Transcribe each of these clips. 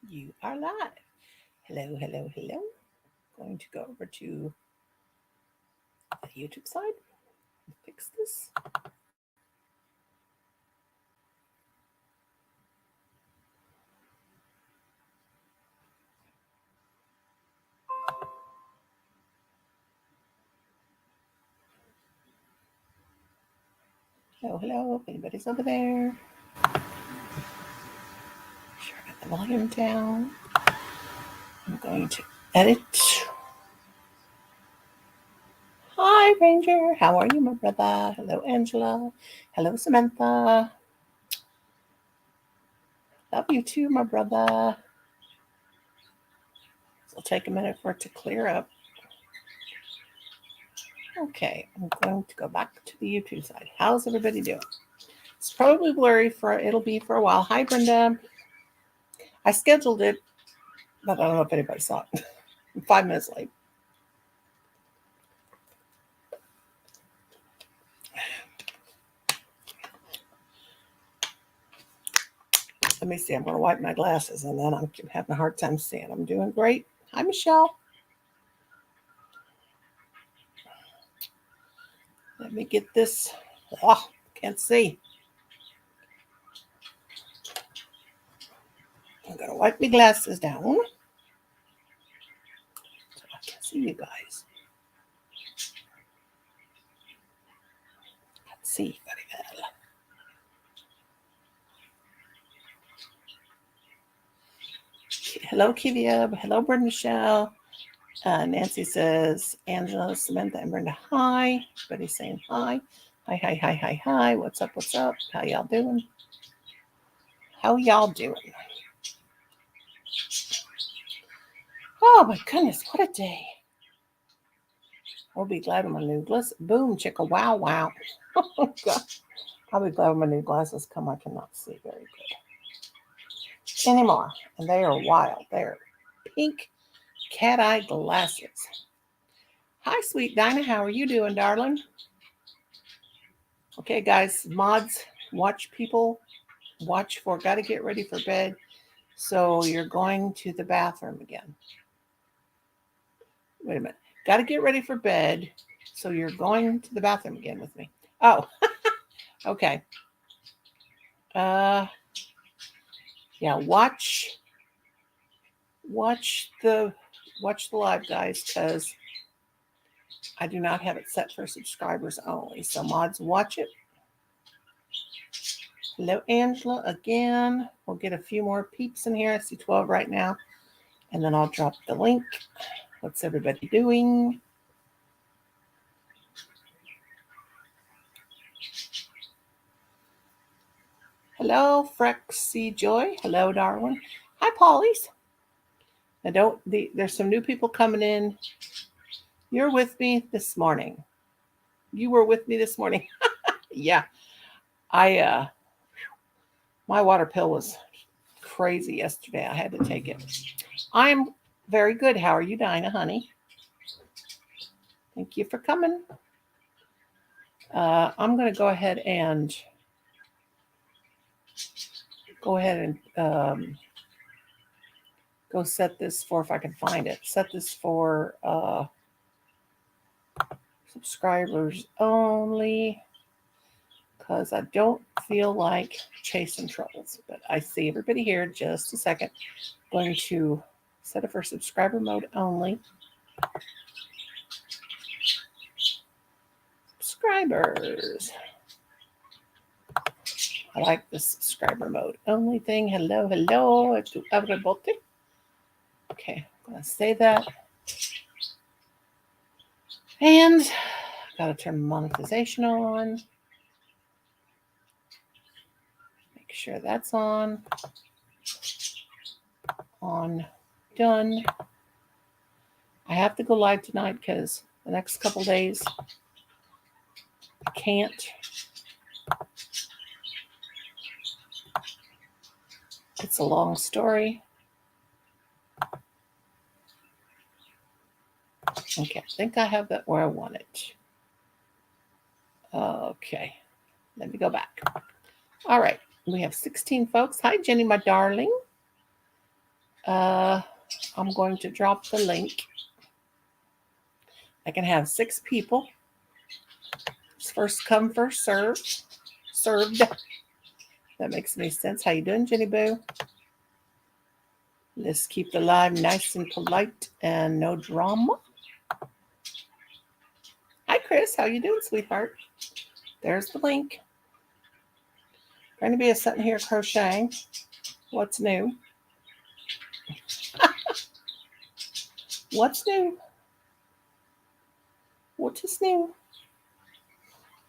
You are live. Hello, hello, hello. Going to go over to the YouTube side and fix this. Hello, hello. If anybody's over there, sure, I got the volume down. I'm going to edit. Hi, Ranger. How are you, my brother? Hello, Angela. Hello, Samantha. Love you too, my brother. It'll take a minute for it to clear up. Okay, I'm going to go back to the YouTube side. How's everybody doing? It's probably blurry it'll be for a while. Hi, Brenda. I scheduled it, but I don't know if anybody saw it. I'm 5 minutes late. Let me see. I'm going to wipe my glasses, and then I'm having a hard time seeing. I'm doing great. Hi, Michelle. Let me get this. Oh, can't see. I'm going to wipe my glasses down so I can see you guys. Let's see very well. Hello, Kivia. Hello, Brenda Michelle. Nancy says, Angela, Samantha, and Brenda, hi. Everybody's saying hi. Hi, hi, hi, hi, hi. What's up? What's up? How y'all doing? How y'all doing? Oh, my goodness. What a day. I'll be glad when my new glasses. Boom, chicka, wow, wow. Oh, God. I'll be glad when my new glasses come. I cannot see very good anymore. And they are wild. They're pink cat-eye glasses. Hi, sweet Dinah. How are you doing, darling? Okay, guys, mods, watch people. Watch for, got to get ready for bed. So you're going to the bathroom again. Wait a minute. Got to get ready for bed. So you're going to the bathroom again with me. Oh, okay. Yeah, watch the live, guys, because I do not have it set for subscribers only. So mods, watch it. Hello, Angela, again. We'll get a few more peeps in here. I see 12 right now. And then I'll drop the link. What's everybody doing? Hello, Frexy Joy. Hello, Darwin. Hi, Polly's. Now there's some new people coming in. You're with me this morning. You were with me this morning. Yeah. My water pill was crazy yesterday. I had to take it. I'm very good. How are you, Dinah, honey? Thank you for coming. I'm going to go ahead and go set this for, if I can find it, set this for subscribers only, because I don't feel like chasing trolls. But I see everybody here. Just a second. I'm going to set it for subscriber mode only. Subscribers. I like the subscriber mode only thing. Hello, hello to everybody. Okay, I'm going to say that. And got to turn monetization on. Make sure that's on. On. Done. I have to go live tonight because the next couple days I can't. It's a long story. Okay, I think I have that where I want it. Okay, let me go back. All right, we have 16 folks. Hi, Jenny, my darling. I'm going to drop the link. I can have 6 people. It's first come, first served. Served. That makes any sense. How you doing, Jenny Boo? Let's keep the live nice and polite and no drama. Hi, Chris. How you doing, sweetheart? There's the link. Going to be sitting here crocheting. What's new? What's new? What is new?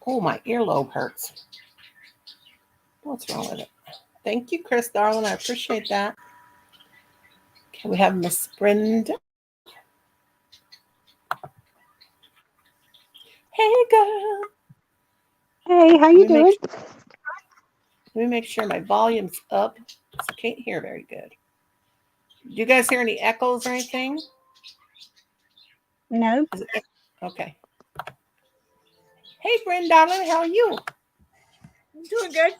Oh, my earlobe hurts. What's wrong with it? Thank you, Chris, darling. I appreciate that. Okay, we have Miss Brenda. Hey, girl. Hey, how you doing? Let me make sure my volume's up because I can't hear very good. Do you guys hear any echoes or anything? No. Okay. Hey, Brenda, darling. How are you? I'm doing good.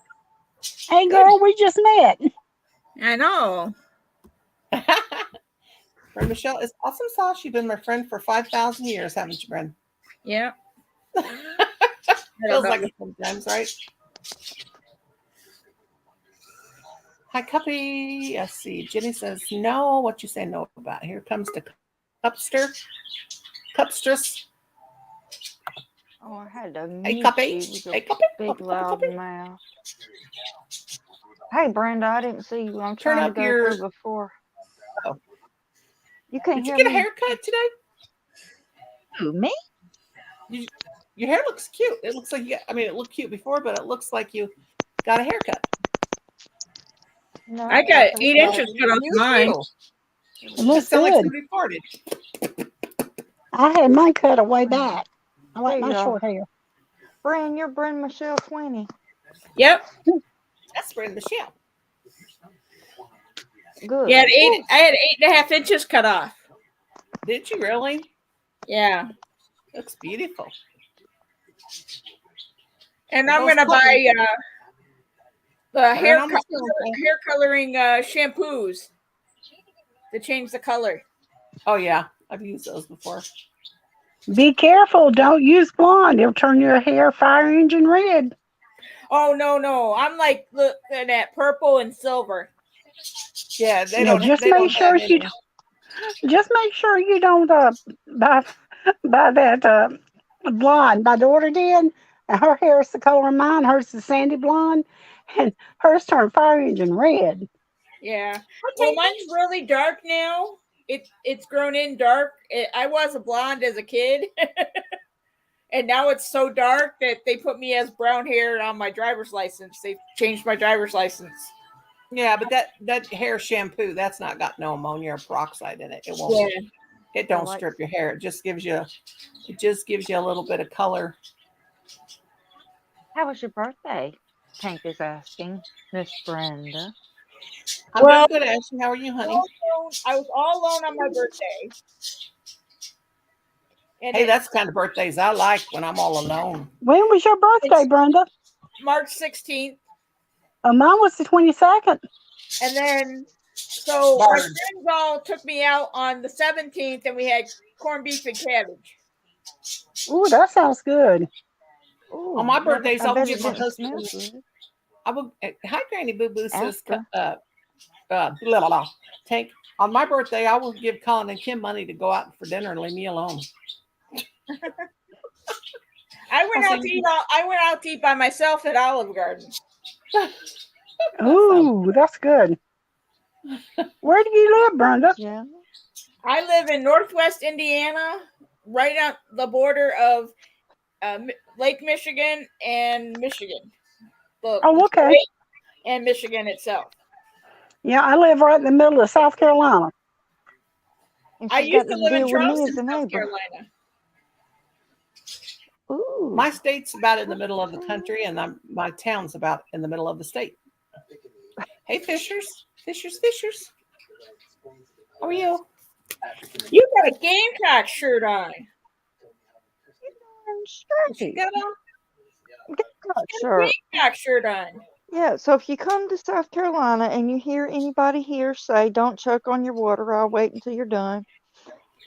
Hey, girl, we just met. I know. Friend Michelle is awesome sauce. You've been my friend for 5,000 years, haven't you, Brenda? Yeah. Feels like it sometimes, right? Hi, Cuppy. Let's see. Jenny says, no. What you say no about? Here comes the Cupster. Cupstress. Oh, I had to Hey, mute Cuppy. you with your Hey, Cuppy. big Cuppy, loud Cuppy. mouth. Hey, Brenda, I didn't see you. I'm Turn trying to up go your- through before. Oh. You can't Did you hear get a me? haircut today? Who, me? Your hair looks cute. It looks like it looked cute before, but it looks like you got a haircut. No, I got 8 inches cut off You mine. too. It looks Sound like good. somebody farted. I had mine cut a way back. I like There my you go. short hair. Brenda, you're Brenda Michelle Sweeney. Yep. That's Brenda Michelle. Good. Yeah, I had 8.5 inches cut off. Did you really? Yeah. Looks beautiful. And I'm gonna buy the hair coloring shampoos to change the color. Oh yeah, I've used those before. Be careful. Don't use blonde. It'll turn your hair fire engine red. Oh no. I'm like looking at purple and silver. Yeah, they Now, don't. just They make don't sure have you any. just make sure you don't buy that blonde. My daughter did, and her hair is the color of mine. Hers is sandy blonde, and hers turned fire engine red. Yeah. Well, mine's really dark now. It's grown in dark. I was a blonde as a kid. And now it's so dark that they put me as brown hair on my driver's license. They've changed my driver's license. Yeah, but that hair shampoo, that's not got no ammonia or peroxide in it. It won't. Yeah. It don't strip your hair. It just gives you a little bit of color. How was your birthday? Tank is asking. Miss Brenda. I'm doing good, Ashley. How are you, honey? I was all alone on my birthday. And hey, that's the kind of birthdays I like, when I'm all alone. When was your birthday, Brenda? March 16th. Oh, mine was the 22nd. And then, so my friends all took me out on the 17th, and we had corned beef and cabbage. Ooh, that sounds good. Ooh, On my birthdays, I will bet give it my didn't husband. smell good. I will. Hi, Granny Boo Boo says, After. Tank. On my birthday, I will give Colin and Kim money to go out for dinner and leave me alone. I went out to eat by myself at Olive Garden. Ooh, that's good. Where do you live, Brenda? Yeah. I live in Northwest Indiana, right on the border of Lake Michigan and Michigan. Oh, okay. Lake and Michigan itself. Yeah, I live right in the middle of South Carolina. I used to live in Charleston, South Carolina. Ooh. My state's about in the middle of the country, and my town's about in the middle of the state. Hey, Fishers. How are you? You got a Gamecock shirt on. You got on? Sure. Gamecock shirt on. Yeah, so if you come to South Carolina and you hear anybody here say, don't choke on your water, I'll wait until you're done.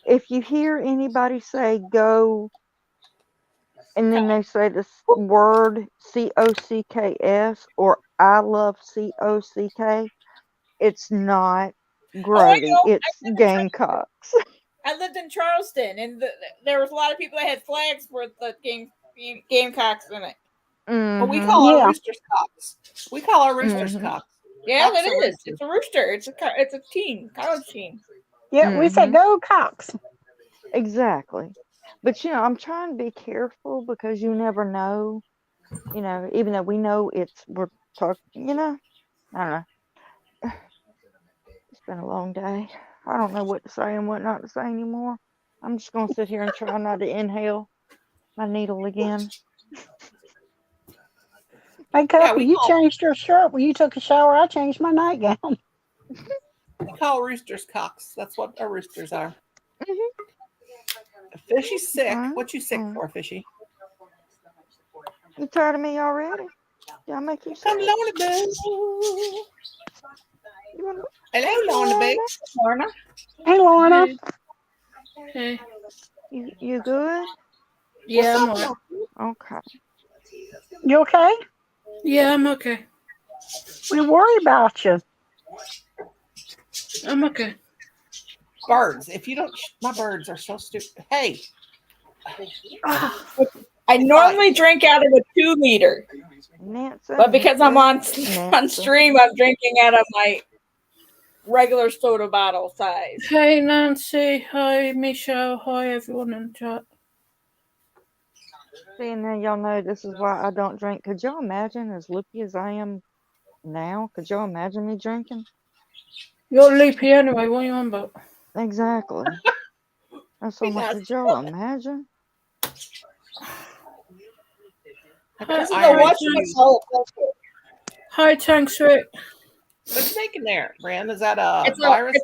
If you hear anybody say, go, and then they say this word COCKS or I love COCK, it's not Oh, I Grody, know. it's Gamecocks. I lived in Charleston, and there was a lot of people that had flags for the Gamecocks in it. But we Mm-hmm. call our Yeah. roosters cocks. We call our roosters Mhm. cocks. Yeah, Cocks that are is. roosters. It's a rooster. It's a team, college team. Yeah, we say Mhm. go Cox. Exactly. But I'm trying to be careful because you never know, even though we know we're talking, I don't know. It's been a long day. I don't know what to say and what not to say anymore. I'm just going to sit here and try not to inhale my needle again. Hey, Yeah, Cuppy, you changed your shirt when you took a shower. I changed my nightgown. we call roosters cocks. That's what our roosters are. Mhm. Fishy's sick. Right. What you sick Mm. for, Fishy? You tired of me already? Did I make you Come, sick? Lorna Boo. You wanna... Hello, Lorna Boo. Lorna. Hey, Lorna. Hey. You good? Yeah, I'm What's alright. up, Lorna? Okay. You okay? Yeah, I'm okay. We worry about you. I'm okay. Birds. If you don't, my birds are so stupid. Hey, I normally drink out of a 2-liter, Nancy. but because I'm on Nancy. stream, I'm drinking out of my regular soda bottle size. Hey, Nancy. Hi, Michelle. Hi, everyone in chat. See, now y'all know this is why I don't drink. Could y'all imagine as loopy as I am now? Could y'all imagine me drinking? You're loopy anyway. What are you on about? Exactly. That's so much. Could y'all imagine? This is a Iron whatchamacallit. Hi, Tanks Rick. What's making there, Brand? Is that a It's virus?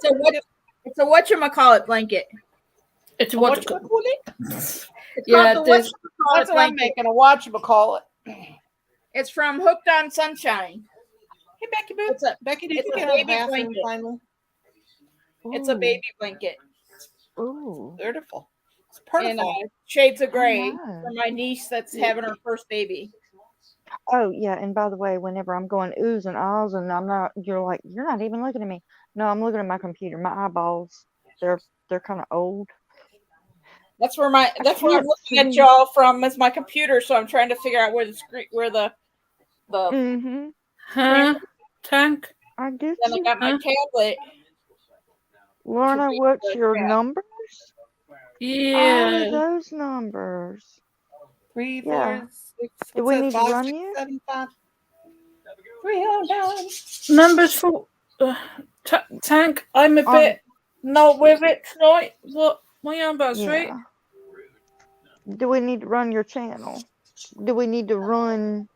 a whatchamacallit blanket. It's A what? whatchamacallit? It's Yeah, called the there's. whatchamacallit That's what I'm blanket. making. A whatchamacallit. It's from Hooked on Sunshine. Hey, Becky Boo. It's a Becky, did it's you a get out of the baby bathroom blanket. finally? It's a baby blanket. Ooh. Beautiful. It's And beautiful. shades of gray know. for my niece that's having her first baby. Oh yeah, and by the way, whenever I'm going oohs and ahs and you're like, you're not even looking at me. No, I'm looking at my computer. My eyeballs, they're kind of old. That's where I'm can't looking at see. y'all from is my computer, so I'm trying to figure out where the screen the Mm-hmm. Huh? Tank? I get then I you. got my Huh? tablet. Lorna, read what's the your chat. numbers? Yeah. Oh, those numbers. 3, 4, Yeah. 6. Do What's we that? need to 5, run 6, you? 7, 5. 309. Numbers for. Tank, I'm a On bit not with it tonight. What are you on about, sweet? yeah. Do we need to run your channel? Do we need to run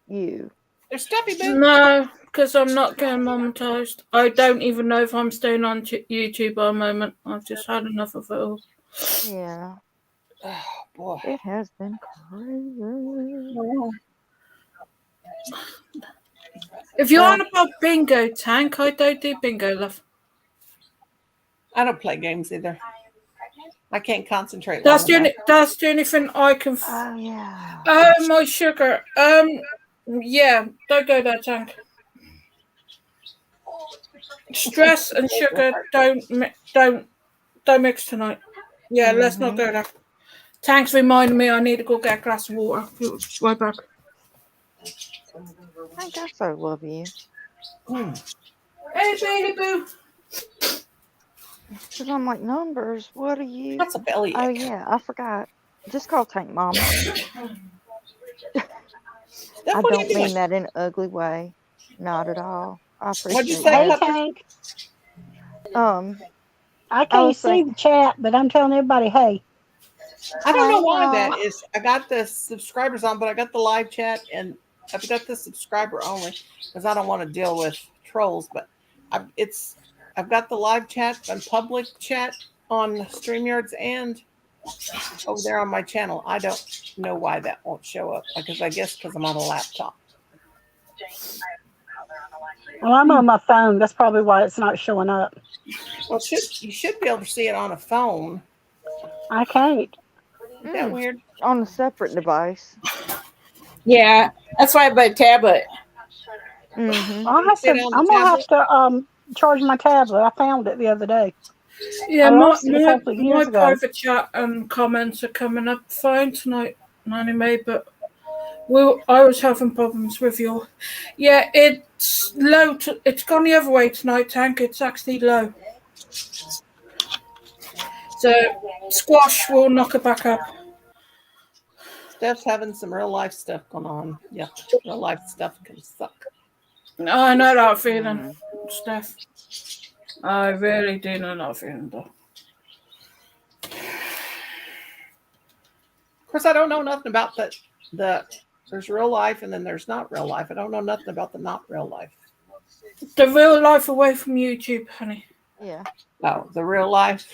you? There's Stuffy Boo. No, because I'm not getting monetized. I don't even know if I'm staying on YouTube at the moment. I've just had enough of it all. Yeah. Oh, boy. It has been crazy. If you're Well, on about bingo, Tank, I don't do bingo, love. I don't play games either. I can't concentrate That's long the enough. only thing I can. oh yeah. Oh my sugar. Yeah, don't go there, Tank. Stress and sugar don't mix tonight. Yeah, let's not go there. Tank's reminding me I need to go get a glass of water. Right back. I think I so love you. Hey, baby boo. Because I'm like, numbers, what are you? That's a belly Oh ache. yeah, I forgot. Just call Tank Mama. I What are don't you doing? mean that in an ugly way. Not at all. I appreciate What'd you say, Hey, that. Pepper? Tank. I I can't was see saying, the chat, but I'm telling everybody, hey. I don't know Hi, why y'all. that is. I got the subscribers on, but I got the live chat and I've got the subscriber only because I don't want to deal with trolls. But I've got the live chat and public chat on StreamYards and over there on my channel. I don't know why that won't show up because I guess because I'm on a laptop. Well, I'm on my phone. That's probably why it's not showing up. Well, you should be able to see it on a phone. I can't. Isn't that weird? On a separate device. Yeah, that's why I bought a tablet. Mm-hmm. I'll have See it to. on the I'm gonna have to charge my tablet. I found it the other day. Yeah, I my, lost it a my, couple of my years ago. private chat and comments are coming up fine tonight, anyway, but I was having problems with your. Yeah, it's low. It's gone the other way tonight, Tank. It's actually low. So squash will knock it back up. Steph's having some real life stuff going on. Yeah, real life stuff can suck. I know that feeling, Steph. I really do know that feeling, though. Of course, I don't know nothing about there's real life and then there's not real life. I don't know nothing about the not real life. The real life away from YouTube, honey. Yeah. Oh, the real life.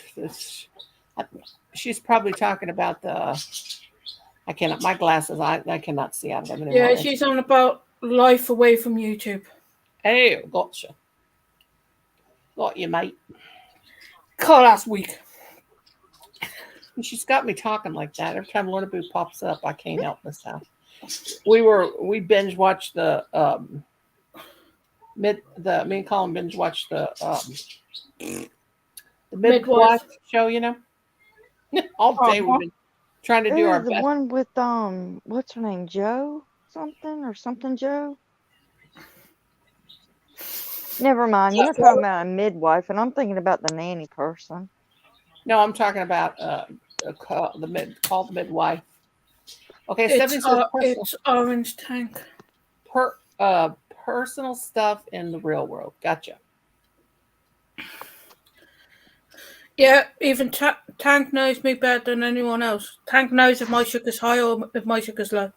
She's probably talking about I cannot. My glasses. I cannot see out of them anymore. Yeah, she's on about life away from YouTube. Hey, gotcha. Got you, mate. God, that's weak. And she's got me talking like that. Every time Lorna Boo pops up, I can't help myself. We binge watched me and Colin binge watched the midwife show, you know. All day we've been trying to do our the best. one with what's her name? Joe something Joe? Never mind. You're talking about a midwife, and I'm thinking about the nanny person. No, I'm talking about called the midwife. Okay, It's Orange Tank. Personal stuff in the real world. Gotcha. Yeah, even Tank knows me better than anyone else. Tank knows if my sugar's high or if my sugar's low.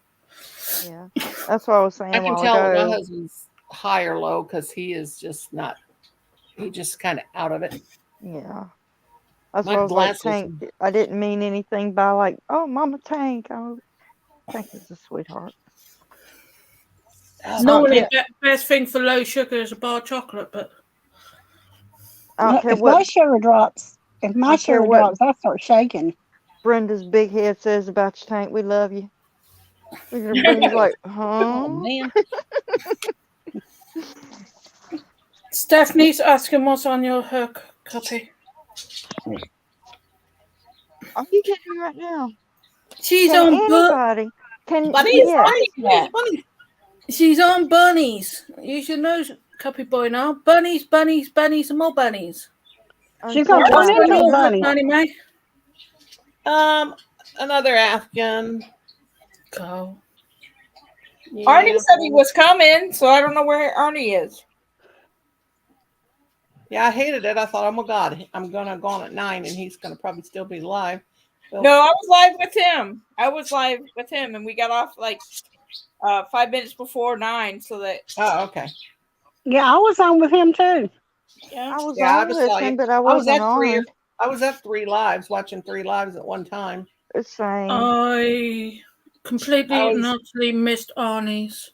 Yeah, that's what I was saying. I can tell when my husband's high or low because he is just not. He just kind of out of it. Yeah, that's My what I was like. glasses- Tank. I didn't mean anything by like, oh, Mama Tank. Tank is a sweetheart. Normally, the best thing for low sugar is a bar of chocolate, but I don't care If my what sugar drops, I start shaking. Brenda's big head says about you, Tank. We love you. Brenda's like, huh? Oh man. Stephanie's asking what's on your hook copy. Are you kidding me right now? She's Can on anybody? Can Bunnies, yeah. bunnies. She's on bunnies. You should know, copy boy now. Bunnies, and more bunnies. She's gonna Until turn I- into a bunny. Anyway. Another Afghan. Go. Yeah. Arnie said he was coming, so I don't know where Arnie is. Yeah, I hated it. I thought, oh my God, I'm gonna go on at 9, and he's gonna probably still be live. So, No, I was live with him. And we got off like 5 minutes before 9, so that Oh, okay. Yeah, I was on with him too. yeah. I was Yeah, I on just saw listening, you. but I was wasn't at three. on. I was at 3 lives, watching 3 lives at one time. It's saying I completely I was- and utterly missed Arnie's.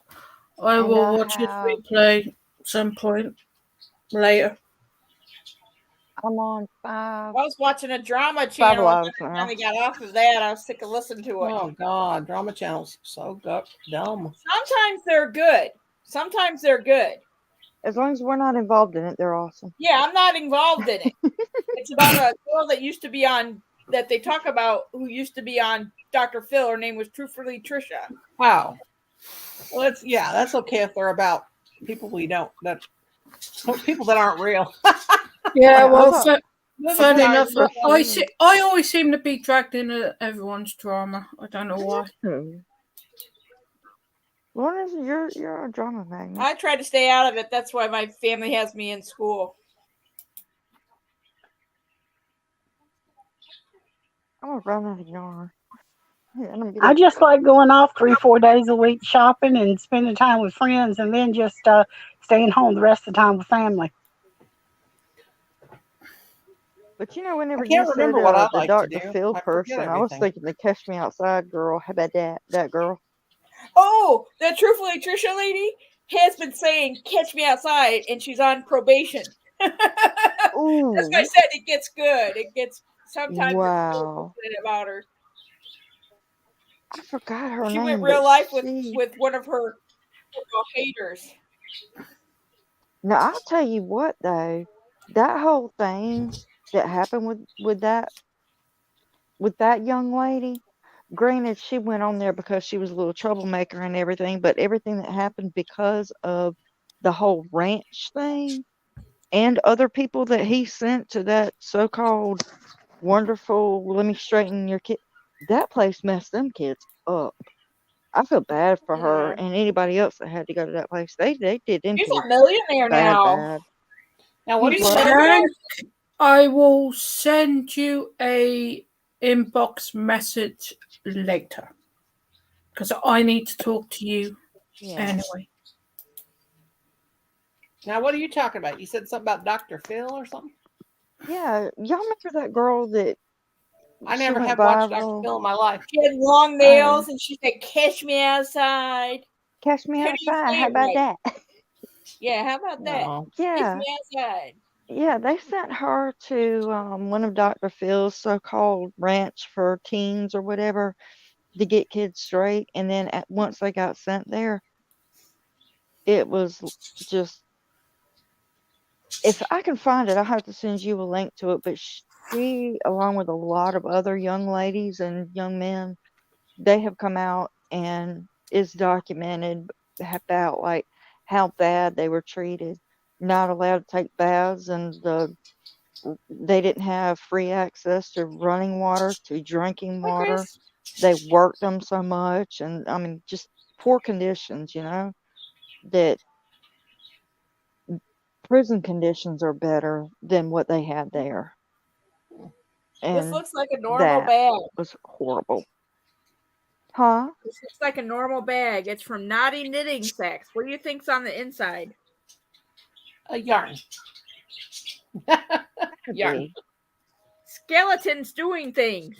I And will I watch his have- replay some point later. I'm on 5. I was watching a drama channel. lives And now. I finally got off of that. I was sick of listening to it. Oh God, drama channels so dumb. Sometimes they're good. Sometimes they're good. As long as we're not involved in it, they're awesome. Yeah, I'm not involved in it. It's about a girl that used to be on that they talk about who used to be on Dr. Phil. Her name was Truthfully Trisha. Wow. Well, that's okay if they're about people people that aren't real. Yeah, well, I funny enough, Sorry. I always seem to be dragged into everyone's drama. I don't know why. Lawrence, you're a drama magnet. I try to stay out of it. That's why my family has me in school. I'm gonna run out of yarn. Yeah, I just like going off 3-4 days a week shopping and spending time with friends, and then just staying home the rest of the time with family. But whenever I you can't said remember what I the like to Dr. do. Phil I forget person, I was everything. thinking the Catch Me Outside girl. How about that girl? Oh, the Truthfully Trisha lady. has been saying "Catch Me Outside," and she's on probation. That's Ooh, why I said it gets good. It gets sometimes wow. it's about her. I forgot her She went name, real but life she. with one of her haters. Now I'll tell you what though, that whole thing that happened with that young lady. Granted, she went on there because she was a little troublemaker and everything, but everything that happened because of the whole ranch thing and other people that he sent to that so-called wonderful, let me straighten your kid. That place messed them kids up. I feel bad for her Yeah. and anybody else that had to go to that place. They did them She's kids a millionaire bad, now. bad. Now, what She's is a that? millionaire. Hank, I will send you a inbox message later because I need to talk to you Yeah. anyway. Now, what are you talking about? You said something about Dr. Phil or something? Yeah. Y'all remember that girl that I she never went have watched Dr. viral? Phil in my life. She had long nails, and she said, "Catch me outside." Catch me Couldn't even outside. say How it about right. that? Yeah, how about that? No. Catch Yeah. me outside. Yeah, they sent her to one of Dr. Phil's so-called ranch for teens or whatever to get kids straight. And then once they got sent there, it was just, if I can find it, I'll have to send you a link to it. But she, along with a lot of other young ladies and young men, they have come out and is documented about like how bad they were treated, not allowed to take baths, and they didn't have free access to running water, to drinking Hi, water. Chris. They worked them so much, and I mean, just poor conditions, that prison conditions are better than what they had there. This And looks like a normal that bag. was horrible. Huh? This looks like a normal bag. It's from Naughty Knitting Sacks. What do you think's on the inside? A yarn. Yarn. Be. Skeletons doing things.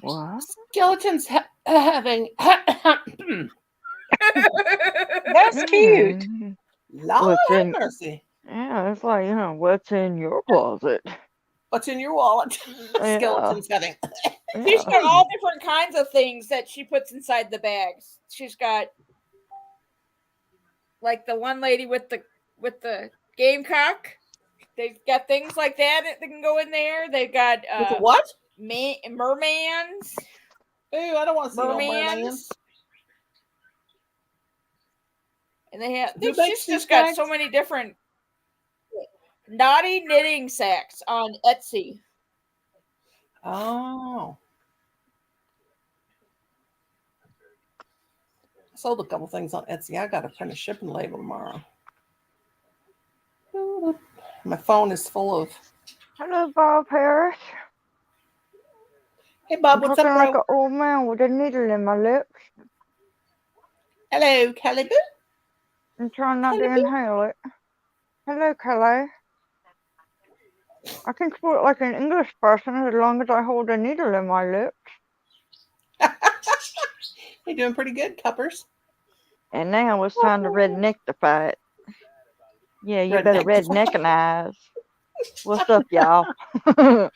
What? Skeletons having. That's cute. Mhm. Lord What's have in? mercy. Yeah, it's like, what's in your closet? What's in your wallet? Yeah. Skeletons having. She's Yeah. got all different kinds of things that she puts inside the bags. She's got like the one lady with the gamecock. They've got things like that can go in there. They've got With what? mermans. Ooh, I don't want to see no merman. Mermans. And they have Who she's makes these just got bags? so many different Naughty Knitting Sacks on Etsy. Oh. I sold a couple things on Etsy. I got to print a shipping label tomorrow. My phone is full of. Hello, Bob Harris. Hey, Bob, I'm what's talking up, like bro? an old man with a needle in my lips. Hello, Caliboo. I'm trying not to Hello. inhale it. Hello, Kelly. I can speak like an English person as long as I hold a needle in my lips. You're doing pretty good, Cuppers. And now it's time to redneckify it. Yeah, you better redneckinize. What's up, y'all? I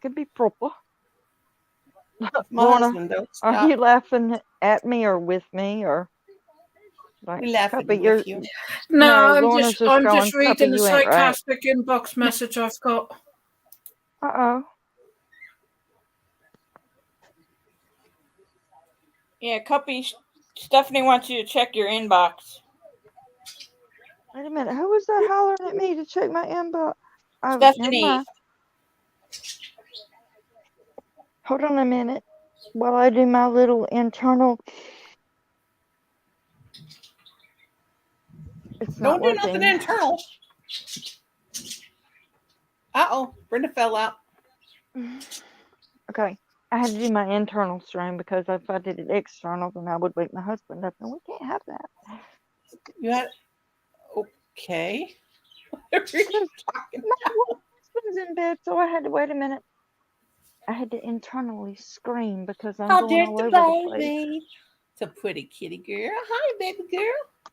can be proper. My Lorna, husband don't are stop. you laughing at me or with me or like We laughing Cuppy, with you. No, Lorna's just I'm going, just reading Cuppy, the you ain't right. sarcastic inbox message I've got. Uh-oh. Yeah, Cuppy. Stephanie wants you to check your inbox. Wait a minute. Who was that hollering at me to check my inbox? Oh, never Stephanie. mind. Hold on a minute while I do my little internal. It's not Don't do nothing working. internal. Uh-oh. Brenda fell out. Okay. I had to do my internal stream because if I did it external, then I would wake my husband up, and we can't have that. You had. Okay. What are you talking My husband's in bed, so I had to wait a minute. I had to internally scream because I'm Oh, going there's all the over the place. baby. It's a pretty kitty girl. Hi, baby girl.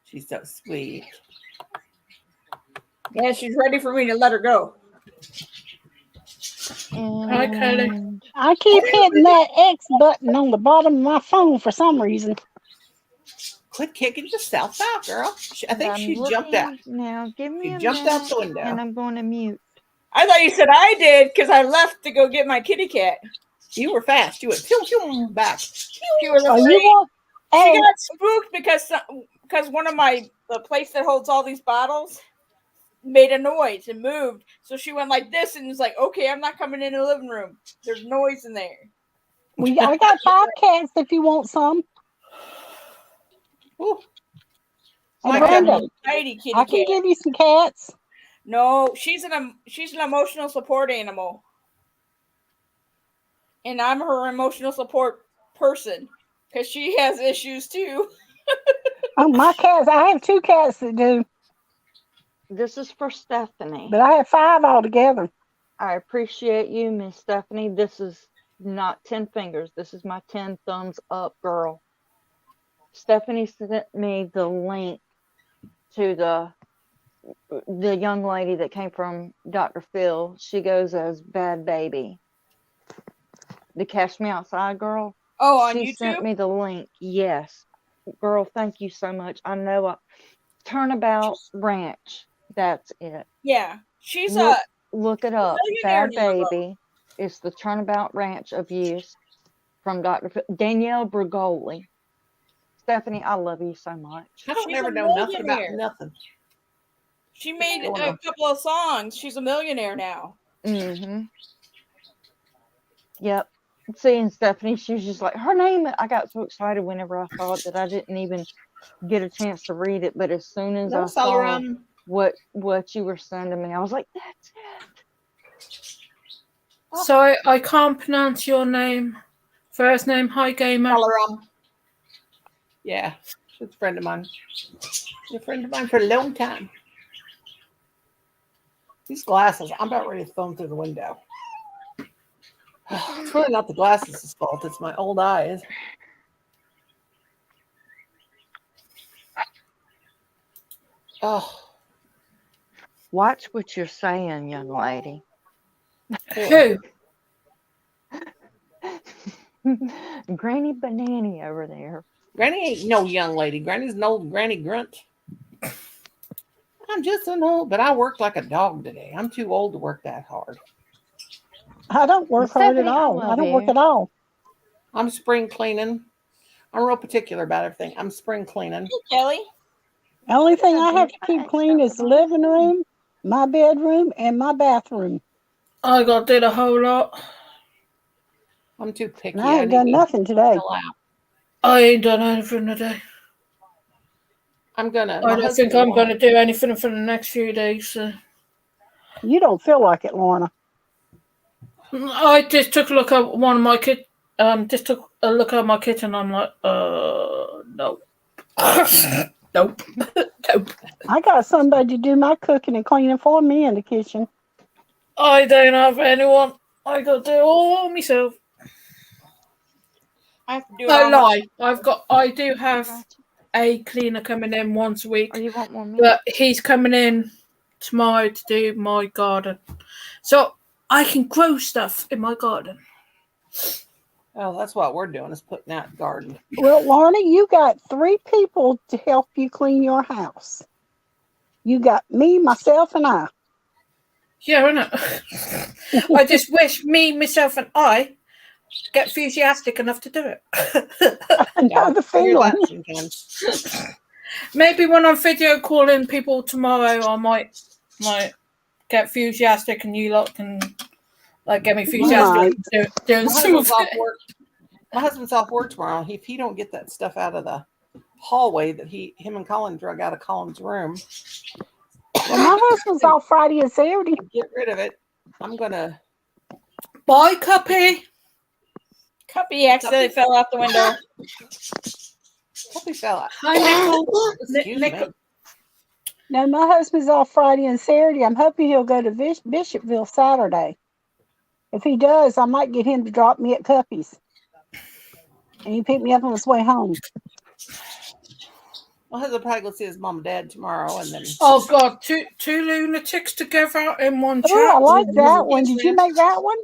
She's so sweet. Yeah, she's ready for me to let her go. Hi, Kelly. And I keep hitting that X button on the bottom of my phone for some reason. Quit kicking yourself out, girl. I think I'm she jumped out. looking now. Give me She a jumped out minute, the window. and I'm going to mute. I thought you said I did because I left to go get my kitty cat. You were fast. You went pew pew back. She was Oh, afraid. you want? She Hey, got spooked because one of the place that holds all these bottles made a noise and moved. So she went like this and was like, "Okay, I'm not coming in the living room. There's noise in there." I got 5 cats if you want some. Ooh. And My Brenda, goodness. Mighty kitty I can cat. give you some cats. No, she's an emotional support animal, and I'm her emotional support person because she has issues too. Oh, my cats. I have 2 cats that do, This is for Stephanie. but I have 5 altogether. I appreciate you, Miss Stephanie. This is not 10 fingers. This is my 10 thumbs up, girl. Stephanie sent me the link to the young lady that came from Dr. Phil. She goes as Bad Baby. The Cash Me Outside girl. Oh, on She YouTube. sent me the link. Yes. Girl, thank you so much. I know Turnabout Ranch. That's it. Yeah, she's Look, look it up. millionaire Bad now, though. Baby. It's the Turnabout Ranch abuse from Dr. Phil. Danielle Brugoli. Stephanie, I love you so much. I don't She's ever a know nothing about millionaire. nothing. She made going a on? couple of songs. She's a millionaire now. Mm-hmm. Yep. Seeing Stephanie, she was just like, her name. I got so excited whenever I saw it that I didn't even get a chance to read it. But as soon as No, I saw Salaram. what you were sending me, I was like, that's it. So I can't pronounce your name. First name, hi gamer. Salaram. Yeah, she's a friend of mine. She's a friend of mine for a long time. These glasses, I'm about ready to throw them through the window. It's really not the glasses' fault. It's my old eyes. Oh, Watch what you're saying, young lady. Who? Granny Banani over there. Granny ain't no young lady. Granny's an old granny grunt. I'm just an old, but I worked like a dog today. I'm too old to work that hard. I don't work hard at Stephanie, I all. I love don't work you. at all. I'm spring cleaning. I'm real particular about everything. I'm spring cleaning. Hey, Kelly. The only thing Yeah, I have dude, to keep I clean is the accept living room, my bedroom, and my bathroom. I got did a whole lot. I'm too picky. And I ain't need done to nothing today. chill out. I ain't done anything today. I'm gonna. I don't think I'm going to do anything for the next few days. So. You don't feel like it, Lorna. I just took a look at one of my kit. Just took a look at my kitchen. I'm like, no, nope. Nope. I got somebody to do my cooking and cleaning for me in the kitchen. I don't have anyone. I got to do it all myself. I have to do it No all lie. I do have a cleaner coming in once a week, Or you want more meat? but he's coming in tomorrow to do my garden, so I can grow stuff in my garden. Oh, that's what we're doing is putting out garden. Well, Lorna, you got 3 people to help you clean your house. You got me, myself, and I. Yeah, I know. I just wish me, myself, and I get enthusiastic enough to do it. I know the I hear feeling. that sometimes. Maybe when I'm video calling people tomorrow, I might get enthusiastic, and you lot can like get me enthusiastic doing My some of husband's off it. work. My husband's off work tomorrow. If he don't get that stuff out of the hallway that him and Colin drug out of Colin's room, Well, my husband's off Friday and Saturday. get rid of it. I'm gonna. Bye, Cuppy. Cuppy accidentally fell out the window. Hope he fell out. Hi, Nicole. Excuse Nickel. me. No, my husband's off Friday and Saturday. I'm hoping he'll go to Bishopville Saturday. If he does, I might get him to drop me at Cuppy's. And you pick me up on this way home. Well, he'll probably go see his mom and dad tomorrow, and then Oh God, two lunatics together in one chat. Oh, I like that one. Yes, Did you ma'am. make that one?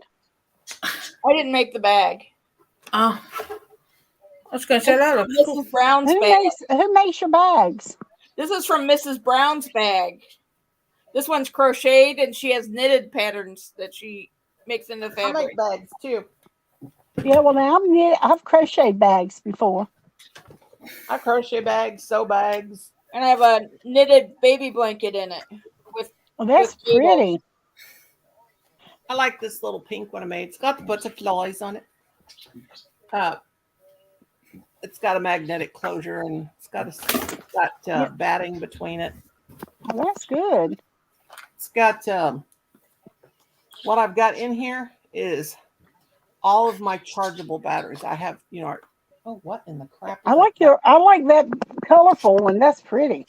I didn't make the bag. I was going to say that looks cool. Mrs. Brown's Who bag. makes your bags? This is from Mrs. Brown's bag. This one's crocheted, and she has knitted patterns that she makes into I fabric. make bags too. Yeah, well, now I've crocheted bags before. I crochet bags, sew bags. And I have a knitted baby blanket in it. Well, that's With cables. pretty. I like this little pink one I made. It's got the butterflies on it. It's got a magnetic closure, and it's got batting between it. Well, that's good. It's got what I've got in here is all of my chargeable batteries. I have, oh, what in the crap? I like that colorful one. That's pretty.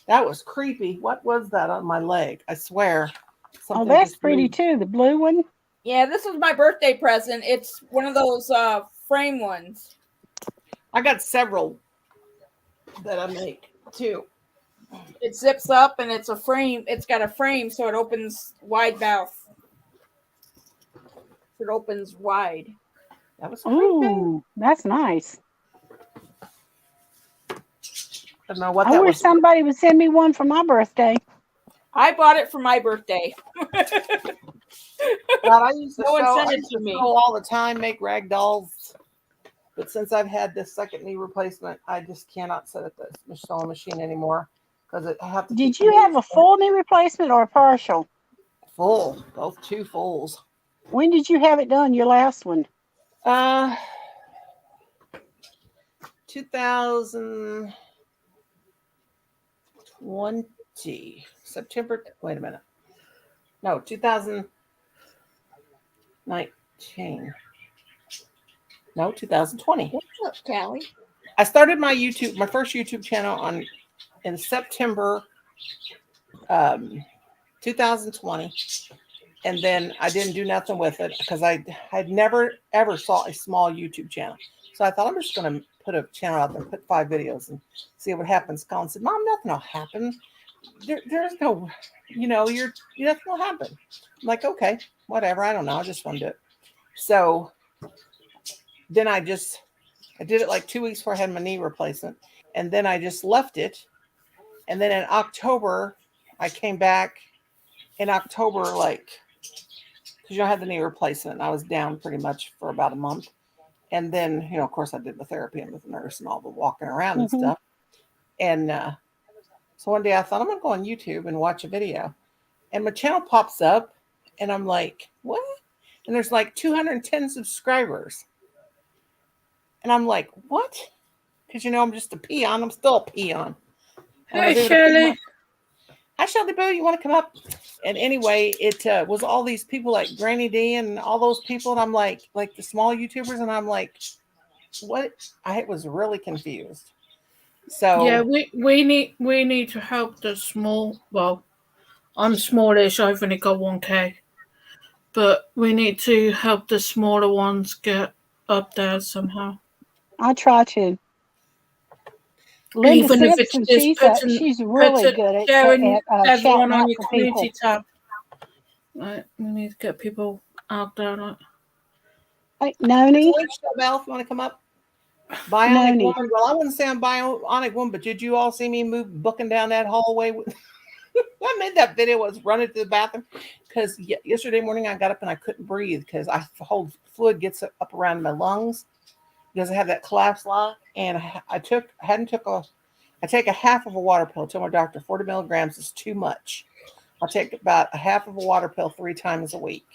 That was creepy. What was that on my leg? I swear. Oh, Something that's just pretty moved. too. The blue one. Yeah, this was my birthday present. It's one of those frame ones. I got several that I make too. It zips up and it's a frame. It's got a frame, so it opens wide mouth. It opens wide. That was creepy. Ooh, that's nice. I don't know what I that wish was. somebody would send me one for my birthday. I bought it for my birthday. God, I used to No one sew, sent I it used to to me. sew all the time, make rag dolls. But since I've had this second knee replacement, I just cannot sit at the sewing machine anymore because I have to. Did keep you my have a full knee replacement or a partial? full? Both two fulls. When did you have it done? Your last one? 2020 September. Wait a minute. No, 2019. No, 2020. What's up, Callie? I started my first YouTube channel in September 2020, and then I didn't do nothing with it because I had never ever saw a small YouTube channel. So I thought I'm just going to put a channel out there, put 5 videos, and see what happens. Colin said, "Mom, nothing will happen. There's no, nothing will happen." I'm like, okay, whatever. I don't know. I just want to do it. So then I did it like 2 weeks before I had my knee replacement, and then I just left it. And then in October, I came back in October, because I had the knee replacement, and I was down pretty much for about a month. And then, of course, I did the therapy and with the nurse and all the walking around and stuff. And so one day I thought, I'm going to go on YouTube and watch a video. And my channel pops up, and I'm like, what? And there's like 210 subscribers. And I'm like, what? Because, I'm just a peon. I'm still a peon. Hey, Shirley. Hi, Shelly Boo. You want to come up? And anyway, it was all these people like Granny D and all those people. And I'm like the small YouTubers. And I'm like, what? I was really confused. So Yeah, we need to help the small. Well, I'm smallish. I've only got 1K, but we need to help the smaller ones get up there somehow. I try to. Linda Even if it's Simpson, just she's really good at sharing chatting everyone out on your for people. community tab. Right, we need to get people out there. Like. Hey, Noni, Bell, if you want to come up. Bionic Noni. Woman. Well, I wouldn't say I'm Bionic Woman, but did you all see me booking down that hallway? I made that video. I was running to the bathroom because yesterday morning I got up and I couldn't breathe because the whole fluid gets up around my lungs because I have that collapse lung. And I take a half of a water pill. I told my doctor 40 milligrams is too much. I'll take about a half of a water pill 3 times a week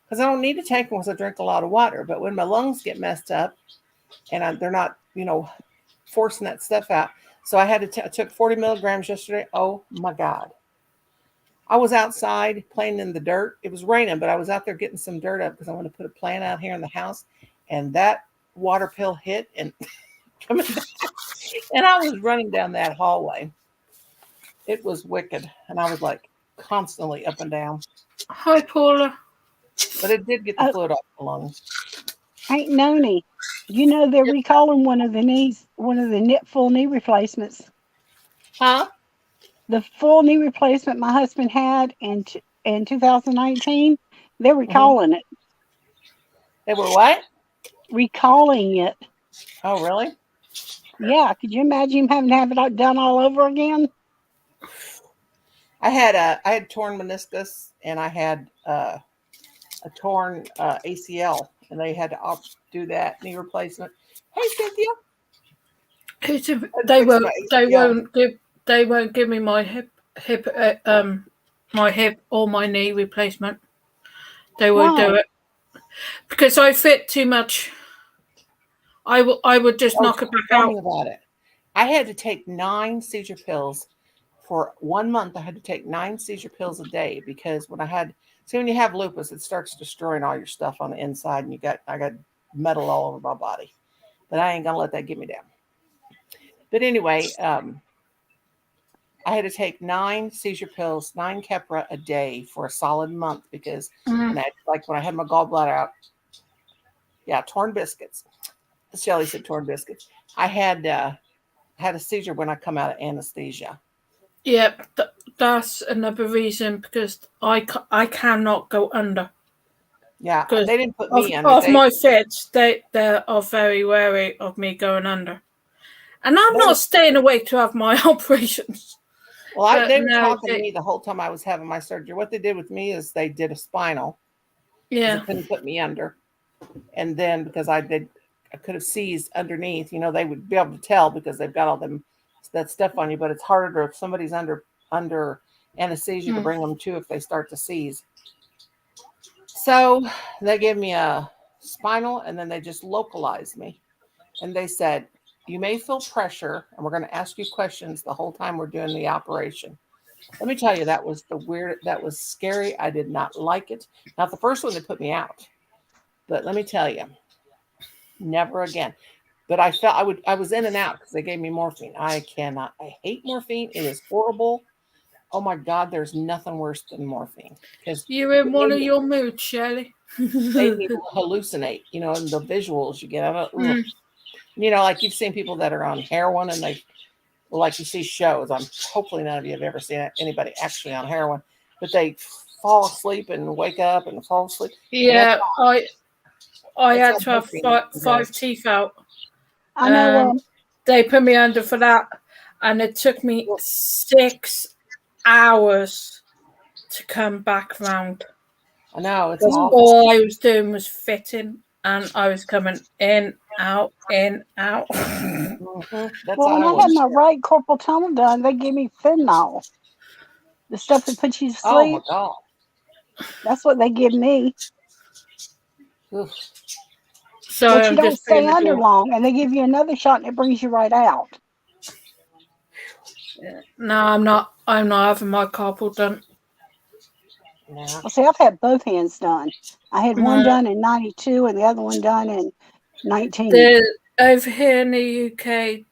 because I don't need to take them because I drink a lot of water. But when my lungs get messed up and they're not, forcing that stuff out. So I had I took 40 milligrams yesterday. Oh my God. I was outside playing in the dirt. It was raining, but I was out there getting some dirt up because I want to put a plant out here in the house. And that water pill hit and coming back. And I was running down that hallway. It was wicked. And I was like constantly up and down. Hi, Paula. But it did get the fluid off the lungs. Ain't Noni. You know they're recalling one of the full knee replacements. Huh? The full knee replacement my husband had in 2019. They're recalling it. They were what? Recalling it. Oh, really? Yeah. Could you imagine him having to have it done all over again? I had torn meniscus and I had a torn ACL, and they had to do that knee replacement. Hey, Cynthia. They Fix won't. my They ACL. won't give. They won't give me my my hip or my knee replacement. They won't do Why? it because I fit too much. I would just knock it back Tell out. me about it. I had to take 9 seizure pills for 1 month. I had to take 9 seizure pills a day because when you have lupus, it starts destroying all your stuff on the inside, and I got metal all over my body. But I ain't gonna let that get me down. But anyway, I had to take 9 seizure pills, 9 Keppra a day for a solid month because when I had my gallbladder out, torn biscuits. Shelly said torn biscuits. I had a seizure when I come out of anesthesia. Yeah, that's another reason because I cannot go under. Yeah, Because they didn't put me under. Of my fits, they are very wary of me going under. And I'm not staying awake to have my operations. Well, they were talking to me the whole time I was having my surgery. What they did with me is they did a spinal. Yeah. They couldn't put me under. And then because I could have seized underneath, they would be able to tell because they've got all that stuff on you, but it's harder if somebody's under anesthesia to bring them to if they start to seize. So they gave me a spinal and then they just localized me. And they said, you may feel pressure and we're going to ask you questions the whole time we're doing the operation. Let me tell you, that was that was scary. I did not like it. Not the first one, they put me out. But let me tell you, never again. But I felt I was in and out because they gave me morphine. I hate morphine. It is horrible. Oh my God, there's nothing worse than morphine. Because you're in one of your moods, Shelley. They need to hallucinate, and the visuals you get out of it. Like you've seen people that are on heroin and like you see shows. Hopefully none of you have ever seen anybody actually on heroin, but they fall asleep and wake up and fall asleep. Yeah, I had to have 5 teeth out. I know. They put me under for that, and it took me 6 hours to come back round. I know. It's all I was doing was fitting, and I was coming in, out, in, out. Well, when I had my right carpal tunnel done, they gave me fentanyl, the stuff that puts you to sleep. Oh my God! That's what they give me. Oof. So but you don't stay under long, and they give you another shot, and it brings you right out. No, I'm not having my carpal done. Yeah. Well, see, I've had both hands done. I had one done in 92 and the other one done in 19. Over here in the UK,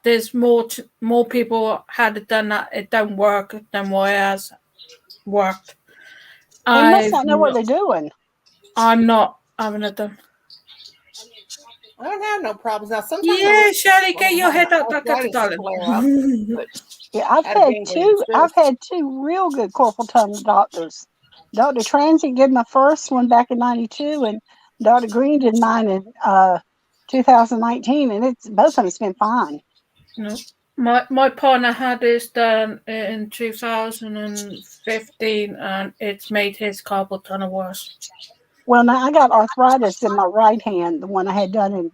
there's more people had it done that it don't work than what it has worked. They must not know what they're doing. I'm not having it done. I don't have no problems now. Sometimes Shelley, get your head up, Yeah, I've had two real good carpal tunnel doctors. Dr. Transit did my first one back in 92, and Dr. Green did mine in 2019, and both of them's been fine. No. My partner had his done in 2015, and it's made his carpal tunnel worse. Well, now I got arthritis in my right hand, the one I had done in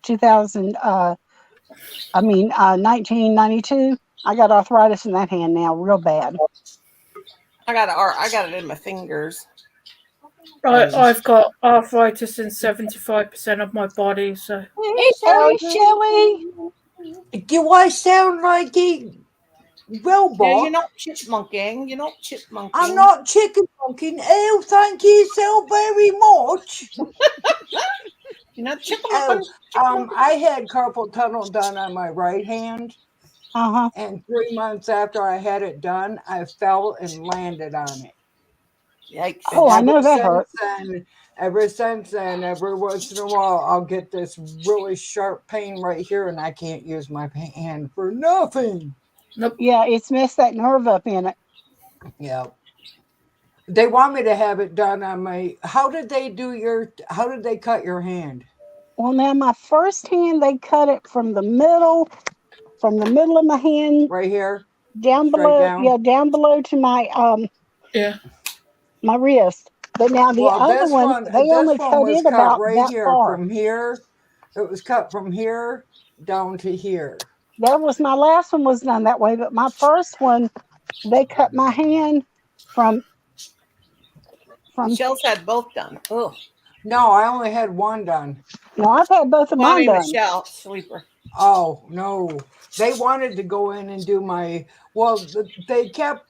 1992. I got arthritis in that hand now, real bad. I got it in my fingers. I've got arthritis in 75% of my body. So, hey, Shelly. Do I sound like a robot? Yeah, you're not chipmunking. You're not chipmunking. I'm not chickenmunking. Oh, thank you so very much. You're not chipmunking. I had carpal tunnel done on my right hand. And 3 months after I had it done, I fell and landed on it. Yikes. Oh, I know that hurt. ever since then, every once in a while, I'll get this really sharp pain right here, and I can't use my hand for nothing. Yeah, it's messed that nerve up in it. Yeah. They want me to have it done on my. How did they cut your hand? Well, now my first hand, they cut it from the middle of my hand Right here? down Straight below. down? Yeah, down below to my Yeah. my wrist. But now the Well, other one, they only cut was it cut about right that here far. from here. It was cut from here down to here. That was my last one was done that way, but my first one, they cut my hand from Michelle's had both done. Oh, No, I only had one done. no, I've had both of mine done. Michelle, sleeper. Oh, no. They wanted to go in and do my. Well, they kept.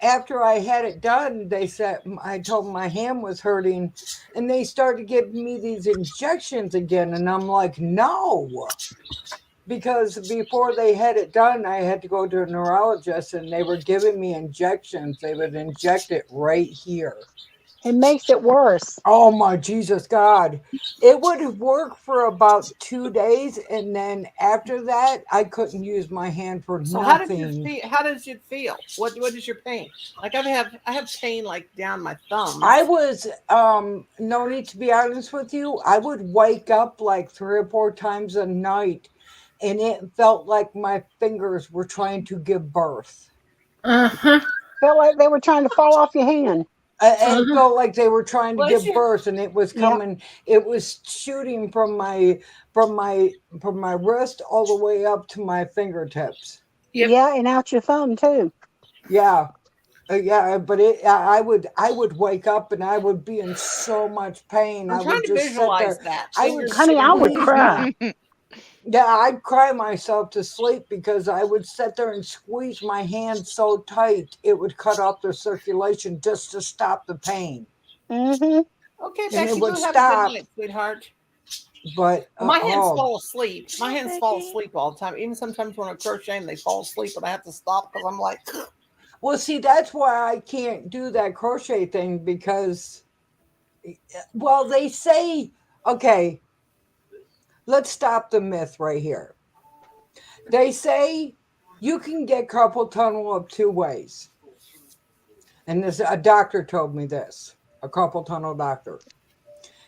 After I had it done, they said I told them my hand was hurting, and they started giving me these injections again, and I'm like, no, because before they had it done, I had to go to a neurologist, and they were giving me injections. They would inject it right here. It makes it worse. Oh my Jesus God. It would work for about 2 days, and then after that I couldn't use my hand for So nothing. how does it feel? What is your pain? Like I have pain like down my thumb. I was no need to be honest with you, I would wake up like 3 or 4 times a night, and it felt like my fingers were trying to give birth. Uh-huh. Felt like they were trying to fall off your hand. It felt like they were trying to Bless give you. birth, and it was coming. It was shooting from my wrist all the way up to my fingertips. Yep. Yeah, and out your thumb too. Yeah, yeah. But I would wake up and I would be in so much pain. I'm I trying would to just visualize sit there. that. I would, Honey, I would cry. yeah, I'd cry myself to sleep because I would sit there and squeeze my hand so tight it would cut off the circulation just to stop the pain. Mm-hmm. Okay, And Becky, it you would have a stop. good night, sweetheart. But My hands oh, fall asleep. My hands fall asleep all the time. Even sometimes when I'm crocheting, they fall asleep, and I have to stop because I'm like, well, see, that's why I can't do that crochet thing because, well, they say, okay, let's stop the myth right here. They say you can get carpal tunnel of 2 ways. And a doctor told me this, a carpal tunnel doctor.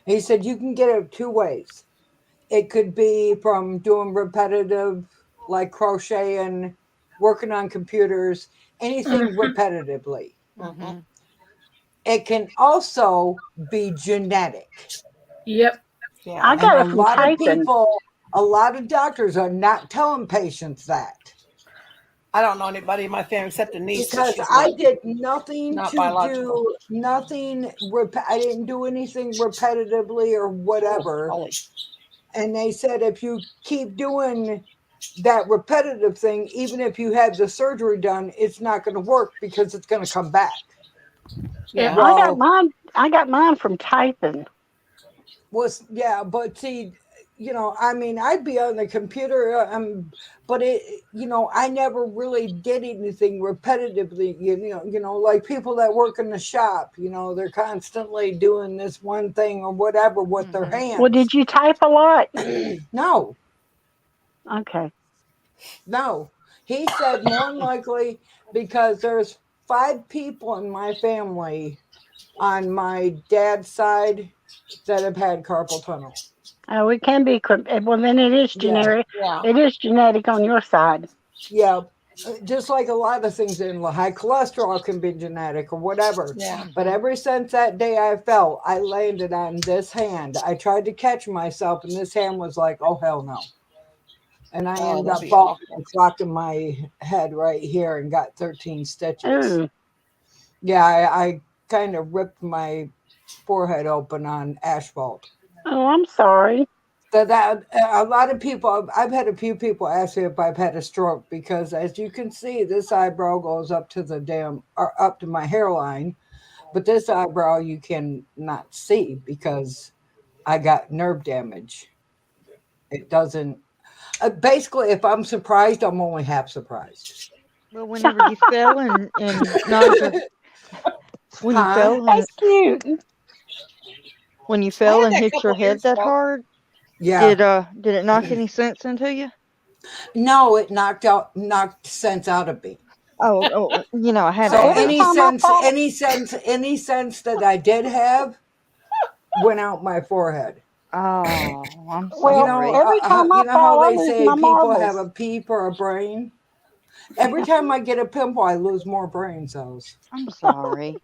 He said you can get it 2 ways. It could be from doing repetitive, like crochet and working on computers, anything repetitively. mhm. It can also be genetic. Yep. Yeah. I got And it from typing. a lot of doctors are not telling patients that. I don't know anybody in my family except a niece. but Because she's I not- did nothing not to biological. do, nothing, I didn't do anything repetitively or whatever. Holy. And they said if you keep doing that repetitive thing, even if you had the surgery done, it's not going to work because it's going to come back. Yeah. Well, I got mine from typing. yeah, but see, I mean, I'd be on the computer, but I never really did anything repetitively. Like people that work in the shop, they're constantly doing this one thing or whatever with their hands. Well, did you type a lot? No. Okay. No, he said more than likely because there's 5 people in my family on my dad's side that have had carpal tunnel. Oh, it can be. Well, then it is genetic. Yeah. It is genetic on your side. Yeah, just like a lot of things in high cholesterol can be genetic or whatever. Yeah. But ever since that day I fell, I landed on this hand. I tried to catch myself, and this hand was like, oh, hell no. And I ended up that'd be falling awful. and clocking my head right here and got 13 stitches. Ooh. Yeah, I kind of ripped my forehead open on asphalt. Oh, I'm sorry. So that a lot of people, I've had a few people ask me if I've had a stroke because, as you can see, this eyebrow goes up to up to my hairline, but this eyebrow you can not see because I got nerve damage. It doesn't. Basically, if I'm surprised, I'm only half surprised. Well, whenever you fell and when you Huh? fell and That's cute. When you fell had and that hit your couple years head that ago. hard, Yeah. did it knock any sense into you? No, it knocked sense out of me. Oh, I had to So Every ask. time I fall, any sense that I did have went out my forehead. Oh, I'm well, sorry. every time I You know how fall, I they lose say my people have marbles. a peep or a brain? Every time I get a pimple, I lose more brain cells. I'm sorry.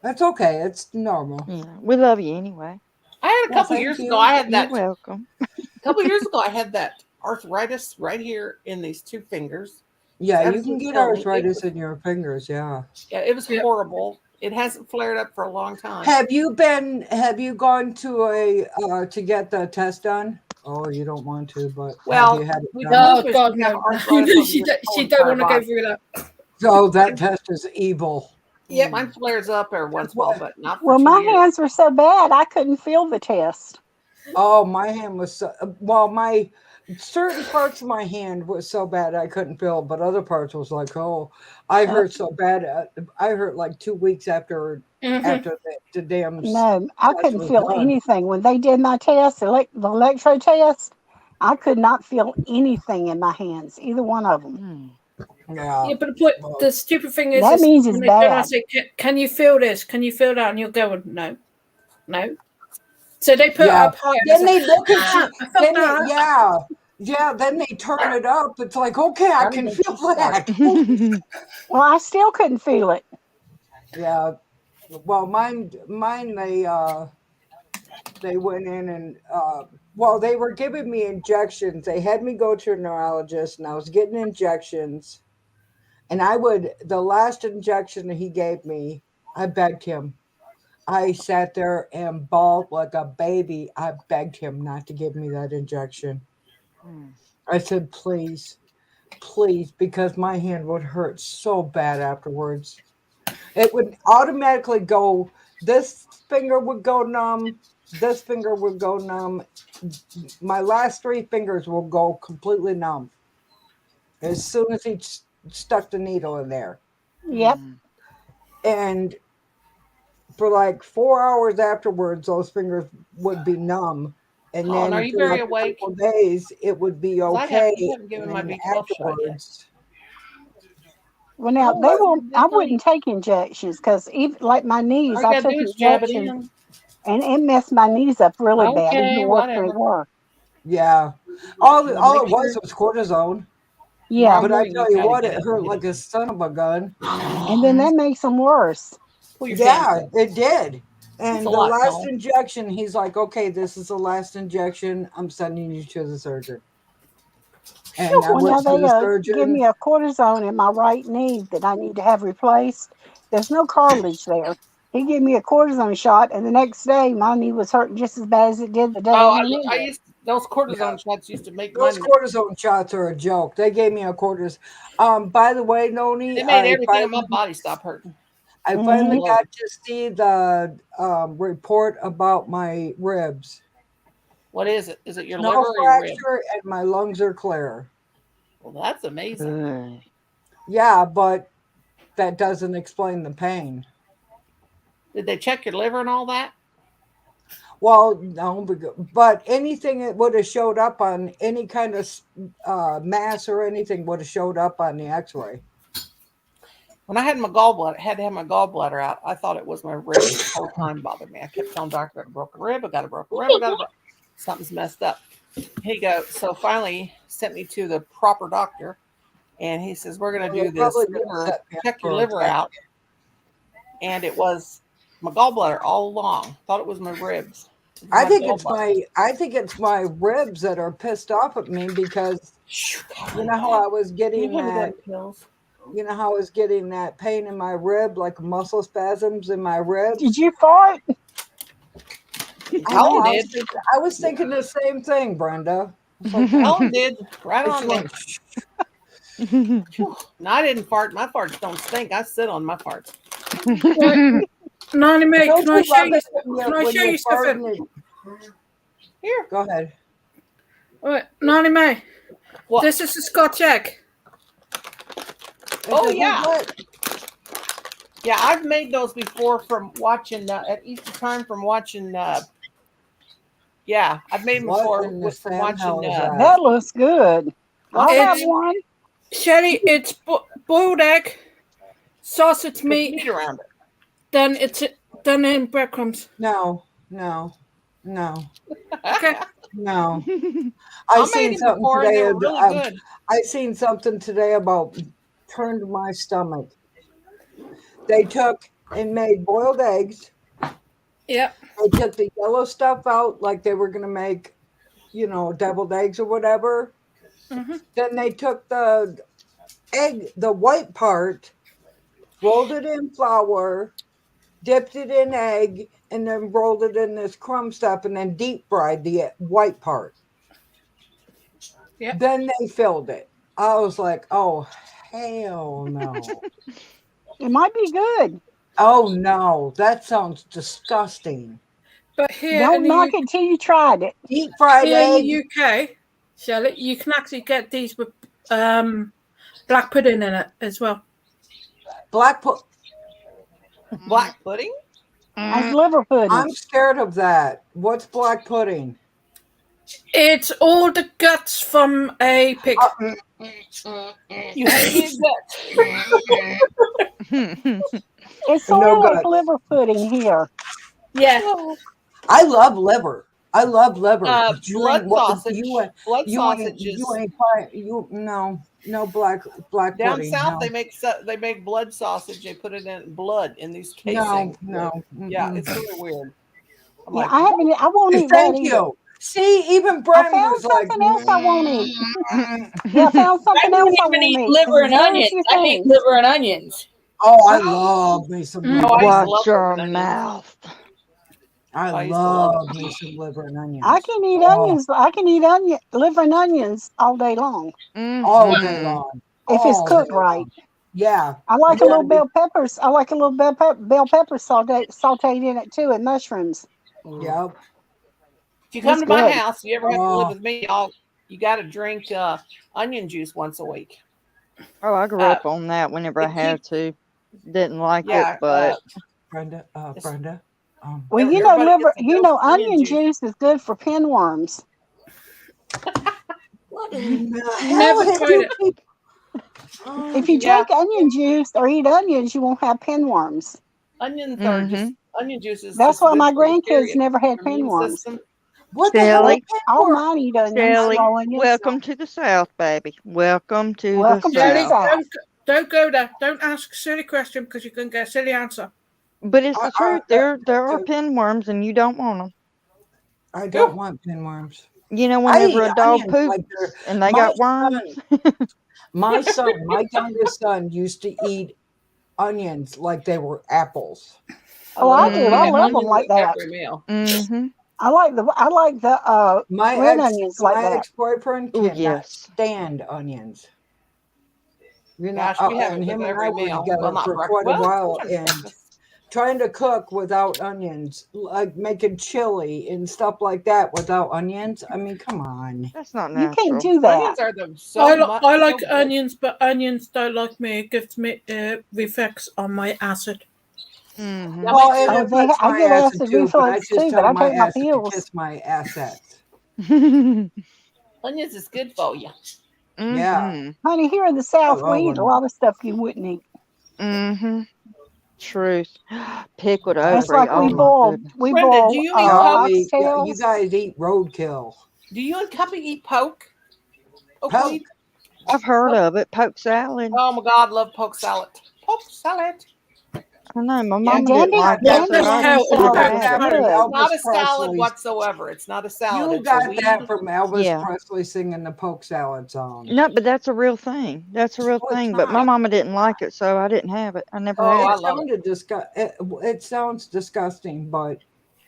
That's okay. It's normal. Yeah, we love you anyway. I had a Well, couple thank years you. ago. I had You're that. welcome. A couple years ago, I had that arthritis right here in these two fingers. Yeah, Ever you can since get Tony, it arthritis was, in your fingers. Yeah. yeah, it was Yep. horrible. It hasn't flared up for a long time. Have you gone to to get the test done? Oh, you don't want to, but Well, have you had it with done? Oh lupus, God, you have no! arthritis over she your don't, whole she don't entire want to go body. through that. So that test is evil. Yeah, mine flares up every once in a while, but not for Well, 2 my years. hands were so bad I couldn't feel the test. Oh, my hand was so, well, my certain parts of my hand was so bad I couldn't feel, but other parts was like, oh, I hurt so bad. I hurt like 2 weeks after Mhm. the damn No, I test couldn't was feel done. anything when they did my test, the electro test. I could not feel anything in my hands, either one of them. Hmm. Yeah. Yeah, but Well, the stupid thing is, That means it's when they turn around and bad. say, "Can you feel this? Can you feel that?" and you're going, "No, no." So they put it yeah. up high. And Then it's like, they look at you. I felt that. Yeah. Then they turn it up. It's like, okay, I can feel that. Well, I still couldn't feel it. Yeah. Well, mine they went in and well, they were giving me injections. They had me go to a neurologist, and I was getting injections. And the last injection that he gave me, I begged him. I sat there and bawled like a baby. I begged him not to give me that injection. Hmm. I said, please, please, because my hand would hurt so bad afterwards. It would automatically go, this finger would go numb, this finger would go numb. My last 3 fingers will go completely numb as soon as he stuck the needle in there. Yep. Hmm. And for like 4 hours afterwards, those fingers would be numb. And Oh, then and are you for very like a awake? couple days, it would be 'Cause okay. you haven't given And my then B12 shot yet. afterwards, Well, now Oh, they what? won't. I wouldn't take injections because even like my knees, All you I gotta took do is jab it injections in. and it messed my knees up really bad, even Okay, worse than they whatever. were. yeah. All Well, it make was sure was cortisone. Yeah, tomorrow But I morning tell you you gotta what, get it up hurt and get like a son of a gun. and then that makes them worse. pull your pants Yeah, up. it did. It's And a the lot, last Tony. injection, he's like, okay, this is the last injection. I'm sending you to the surgeon. And I Well, now went to they the give surgeon. me a cortisone in my right knee that I need to have replaced. There's no cartilage there. He gave me a cortisone shot, and the next day my knee was hurting just as bad as it did the day I Oh, went in I there. used those cortisone shots used to make Those money. cortisone shots are a joke. They gave me a cortisone. By the way, Noni, They made everything in my body stop hurting. I Mhm. finally Love got it. to see the report about my ribs. What is it? Is it your No liver or your rib? fracture, and my lungs are clear. Well, that's amazing. Good. Yeah, but that doesn't explain the pain. Did they check your liver and all that? Well, no, but anything that would have showed up on any kind of mass or anything would have showed up on the X-ray. When I had my gallbladder, had to have my gallbladder out. I thought it was my rib the whole time bothered me. I kept telling doctor, I got a broken rib. I got a broken rib. I got a broken. Something's messed up. Here you go. So finally, sent me to the proper doctor, and he says we're going to do this liver, check your liver out, and it was my gallbladder all along. Thought it was my ribs. I think it's my ribs that are pissed off at me because you know how I was getting that. You know how I was getting that pain in my rib, like muscle spasms in my ribs. Did you fart? I was thinking the same thing, Brenda. Like, Helen did right It's on me. like, No, I didn't fart. My farts don't stink. I sit on my farts. Nanny mate, don't can I you show love you? it when Can I show you're you something? farting Here. Go ahead. Right, Nanny May, What? this is a Scotch egg. Oh, It's a yeah. what? Yeah, I've made those before from watching at Easter time from watching. Yeah, I've made them What before in the with from Sam hell watching. is that? That looks good. What's I'll the have name? one. Shelly, it's boiled egg, sausage With meat, meat around it. then it's done in breadcrumbs. No. Okay. No. I I made seen them something before and they today. were really good. I seen something today about turned my stomach. They took and made boiled eggs. Yep. They took the yellow stuff out like they were gonna make, deviled eggs or whatever. Mhm. Then they took the egg, the white part, rolled it in flour, dipped it in egg, and then rolled it in this crumb stuff and then deep fried the white part. Yep. Then they filled it. I was like, oh, hell no. It might be good. Oh, no. That sounds disgusting. But here Don't in the knock it till you tried it. Deep fried Here egg. in the UK, Shelley, you can actually get these with black pudding in it as well. Black Black pudding. Like liver pudding. I'm scared of that. What's black pudding? It's all the guts from a pig. You hate that. It's No sort of like guts. liver pudding here. Yeah. I love liver. I love liver. But you Blood ain't what- sausage. Blood you sausage ain't, is you ain't fine. No black down pudding. south. no. They make blood sausage. They put it in blood in these No, casings. no. Yeah, mm-mm. it's really weird. I'm Yeah, like, I won't eat that Thank either. you. See, even I Brendan found was like, something else I won't eat. mm. Yeah, I found I something don't else I even won't eat eat. liver and There's very onions. few I hate things. liver and onions. Oh, I love me some liver. I used to Watch love your liver and onions. mouth. I I used to love love me some liver and onions. I can eat Oh, onions. I can eat liver and onions all day long all day Mhm. long. if it's All cooked day right. long. Yeah. I like You a little gotta be- bell peppers. I like a little bell pepper sauteed in it too, and mushrooms. Yep. If you come That's to my good. house, you ever have to live Oh. with me, you got to drink onion juice once a week. Oh, I grew Uh, up on that whenever I it had to. Didn't like Yeah, it, but Brenda. Well, Everybody liver. gets a dose of onion Onion juice. juice is good for pinworms. What in the Never hell tried do it. people? If you Yeah. drink onion juice or eat onions, you won't have pinworms. Onions are just Mm-hmm. onion juice is That's just why good my for you, grandkids period. never had Your immune pinworms. system. What the hell? Shelly, All Pinworm? mine eat onions, Shelly, raw onions. welcome to the South, baby. Welcome to Welcome the to the South. South. Don't go there. Don't ask a silly question because you can get a silly answer. But it's the truth. There are so- pinworms, and you don't want them. I don't want pinworms. You know, I whenever eat a dog onions poops like they're- and they my got worms, my youngest son used to eat onions like they were apples. Oh, I do. I Mhm. love them Onions like with that. every meal. mm-hmm. I like the My red onions like that. ex-boyfriend Oh cannot yes. stand onions. You know, Gosh, we have it and with him and every I were meal. together Well, not for breakfast. quite a while, sometimes and breakfast. trying to cook without onions, like making chili and stuff like that without onions. I mean, come on. That's not You natural. can't do that. Onions are the I like so good. onions, but onions don't like me. It gives me reflex on my acid. Mhm. Yeah, Well, me and too. it puts I my get acid acid too, but I reflux just too, but tell I my take my acid to pills. kiss my assets. Onions is good for you. Mhm. Honey, here in the South, love we eat a onions. lot of stuff you wouldn't eat. Mm-hmm. Truth. Pickled It's okra. like Oh we my boil, goodness. Brenda, do you eat Y'all eat, you oxtails. guys eat roadkill. Do you and Cuppy eat poke? Poke. meat? I've heard of it. Poke salad. Oh my God, love poke salad. Poke salad. I know my Yeah, mama didn't like it, Dandy so I how just it never works. salad had is it. from good. Elvis Not a salad Presley. whatsoever. It's not a salad. You It's a got that weed. from Elvis Yeah. Presley singing the poke salad song. No, but that's a real thing. That's a real No, it's thing. But my not. mama didn't like it, so I didn't have it. I never Oh, had I it. love it. It sounds disgusting, but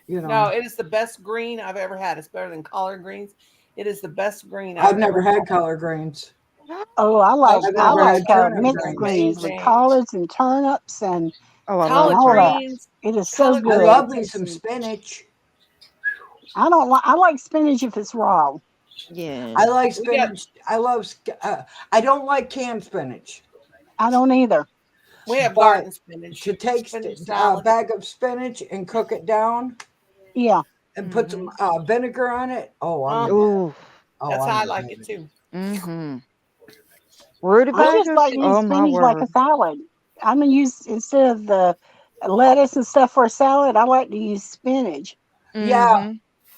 you know, No, it is the best green I've ever had. It's better than collard greens. It is the best green I've never ever had collard greens. Oh, I like I've never had turnip mixed greens. greens with Amazing. collards and turnips, and Oh, I Collard love all that. greens. it is so Collard I good. love me some spinach. I don't like. I like spinach if it's raw. Yeah. I like We got- spinach. I love. I don't like canned spinach. I don't either. We have But garden spinach. to take Spinach a salad. bag of spinach and cook it down Yeah. and put some vinegar on it. Oh, I'm Ooh. That's I'm how I in like it heaven. too. Mm-hmm. I just Rutabagas? like to use Oh my spinach like a word. salad. I'm gonna use instead of the lettuce and stuff for a salad. I like to use spinach. Yeah, Mm-hmm.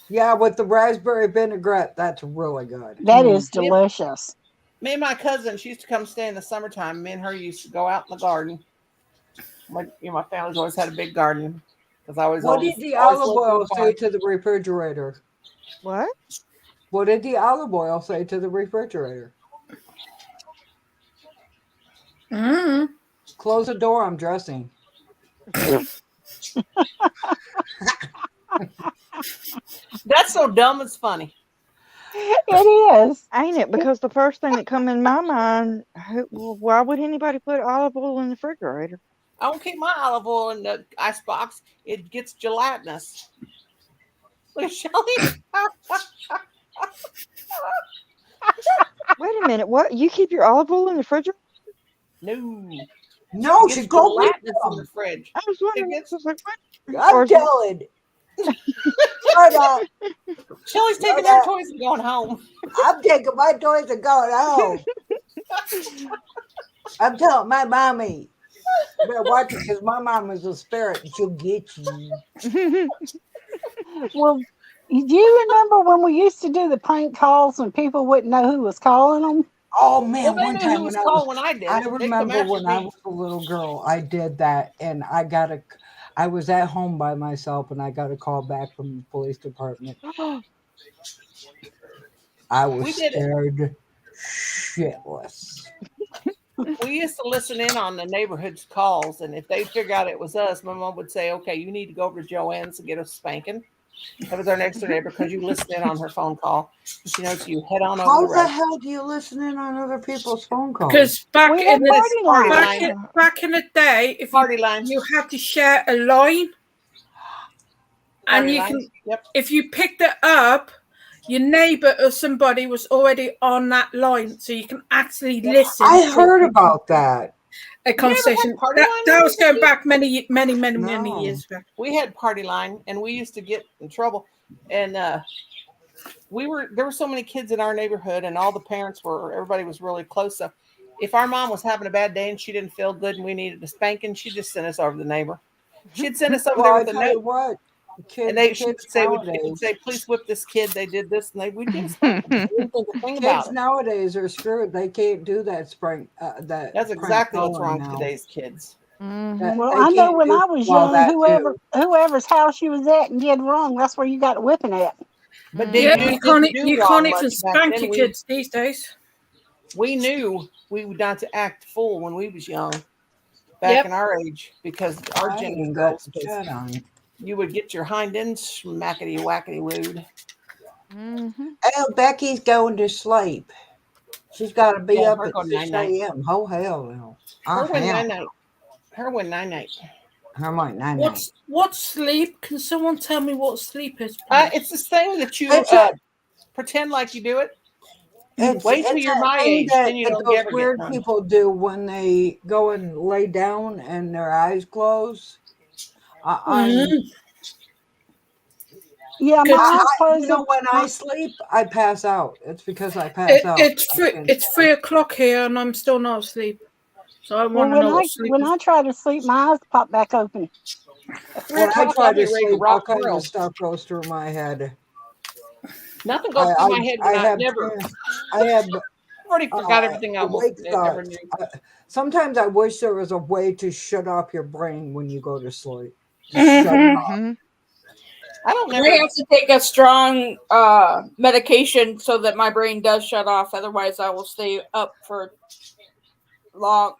yeah, with the raspberry vinaigrette, that's really good. That is Yep. delicious. Me and my cousin, she used to come stay in the summertime. Me and her used to go out in the garden. My family's always had a big garden because I was What did always the always olive lived in oil the say farm. to the refrigerator? What? What did the olive oil say to the refrigerator? Mm. Close the door, I'm dressing. That's so dumb. It's funny. It is. Ain't it? Because the first thing that come in my mind, why would anybody put olive oil in the refrigerator? I don't keep my olive oil in the ice box. It gets gelatinous. Look at Shelly. Wait a minute. What? You keep your olive oil in the refrigerator? No. No, It she gets go with gelatinous in the them. fridge. I was wondering. gets- I was like, what? I'm Or is it- telling. Shut up. Shelly's taking Yeah. her toys and going home. I'm taking my toys and going home. I'm telling my mommy. You better watch it because my mom is a spirit and she'll get you. Well, do you remember when we used to do the prank calls when people wouldn't know who was calling them? Oh Well, man, they one knew time who was when called when I did. I They'd come remember after when I me. was a little girl, I did that and I was at home by myself and I got a call back from the police department. I was We did it. scared shitless. We used to listen in on the neighborhood's calls, and if they figure out it was us, my mom would say, "Okay, you need to go over to Joanne's and get a spanking." That was our next door neighbor because you listened in on her phone call. So you head on over How the the road. hell do you listen in on other people's phone calls? Because back We in had the party line. back in the day, if Party line. you had to share a line, and Party you line. can, Yep. if you picked it up, your neighbor or somebody was already on that line, so you can actually listen. I to heard about that. a conversation. party line That when was you were going back many No. years back. We had party line, and we used to get in trouble. And there were so many kids in our neighborhood, and all the parents everybody was really close. So if our mom was having a bad day and she didn't feel good and we needed a spanking, she'd just send us over to the neighbor. She'd send us over Well, I there with a tell you note. what, kids, And she would kids say, nowadays, please whip this kid. They did this, and we'd get a spanking. We didn't think a thing about kids it. nowadays are screwed. They can't do that spring. That That's prank exactly what's calling wrong with now. today's kids. Mhm. Well, They I know can't when do I was all young, that too. whoever's house you was at and did wrong, that's where you got the whipping at. But they Yeah, didn't you can't do you wrong can't even much back spank then. your kids these days. We knew we would not to act fool when we was young, back Yep. in our age, because our I gender ain't got girls, shit on. you would get your hind end smackety whackety wooed. Mhm. Oh, Becky's going to sleep. She's got to be Yeah, up her at go 6 night-night. a.m. Oh, hell no. Her win Hell. night night. Her win night night. Her might night. What's sleep? Can someone tell me what sleep is? please? It's this thing that you It's a- pretend like you do it. It's, Wait till it's you're that my thing age, that, then you that don't those ever get weird none. people do when they go and lay down and their eyes close. Mm. Yeah, my eyes closed. You know, when I sleep, I pass out. It's because I pass out. It's 3 o'clock here, and I'm still not asleep. So I Well, want to know what sleep when is. I try to sleep, my eyes pop back open. At 3 When I o'clock, try I'll be to ready to sleep, all rock and kinds roll. of stuff goes through my head. Nothing goes through my head when I have never. I have I've already forgot everything I almost awake ever thoughts. knew. Sometimes I wish there was a way to shut off your brain when you go to sleep. Just shut it off. Mhm. I don't I never. have to take a strong medication so that my brain does shut off. Otherwise, I will stay up for long.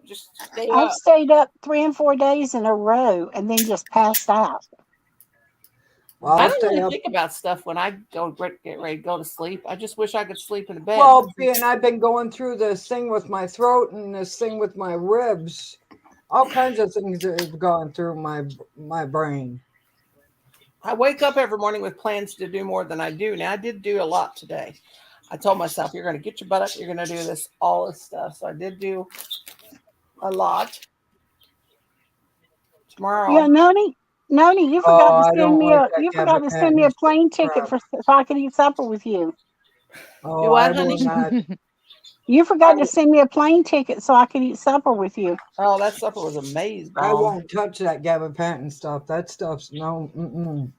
Just stay I've up. stayed up 3 and 4 days in a row and then just passed out. Well, I I'll don't stay really up. think about stuff when I get ready to go to sleep. I just wish I could sleep in a bed. Well, being I've been going through this thing with my throat and this thing with my ribs, all kinds of things that have gone through my brain. I wake up every morning with plans to do more than I do. Now, I did do a lot today. I told myself, you're going to get your butt up. You're going to do all this stuff. So I did do a lot. Tomorrow. Yeah, Noni, you forgot to I send don't me like a that you forgot to send me a gabapentin plane ticket crap. so I could eat supper with you. Oh, what, I will honey? not. You forgot to send me a plane ticket so I could eat supper with you. Oh, that supper was amazing. I won't touch that gabapentin stuff. That stuff's no. Mm-mm.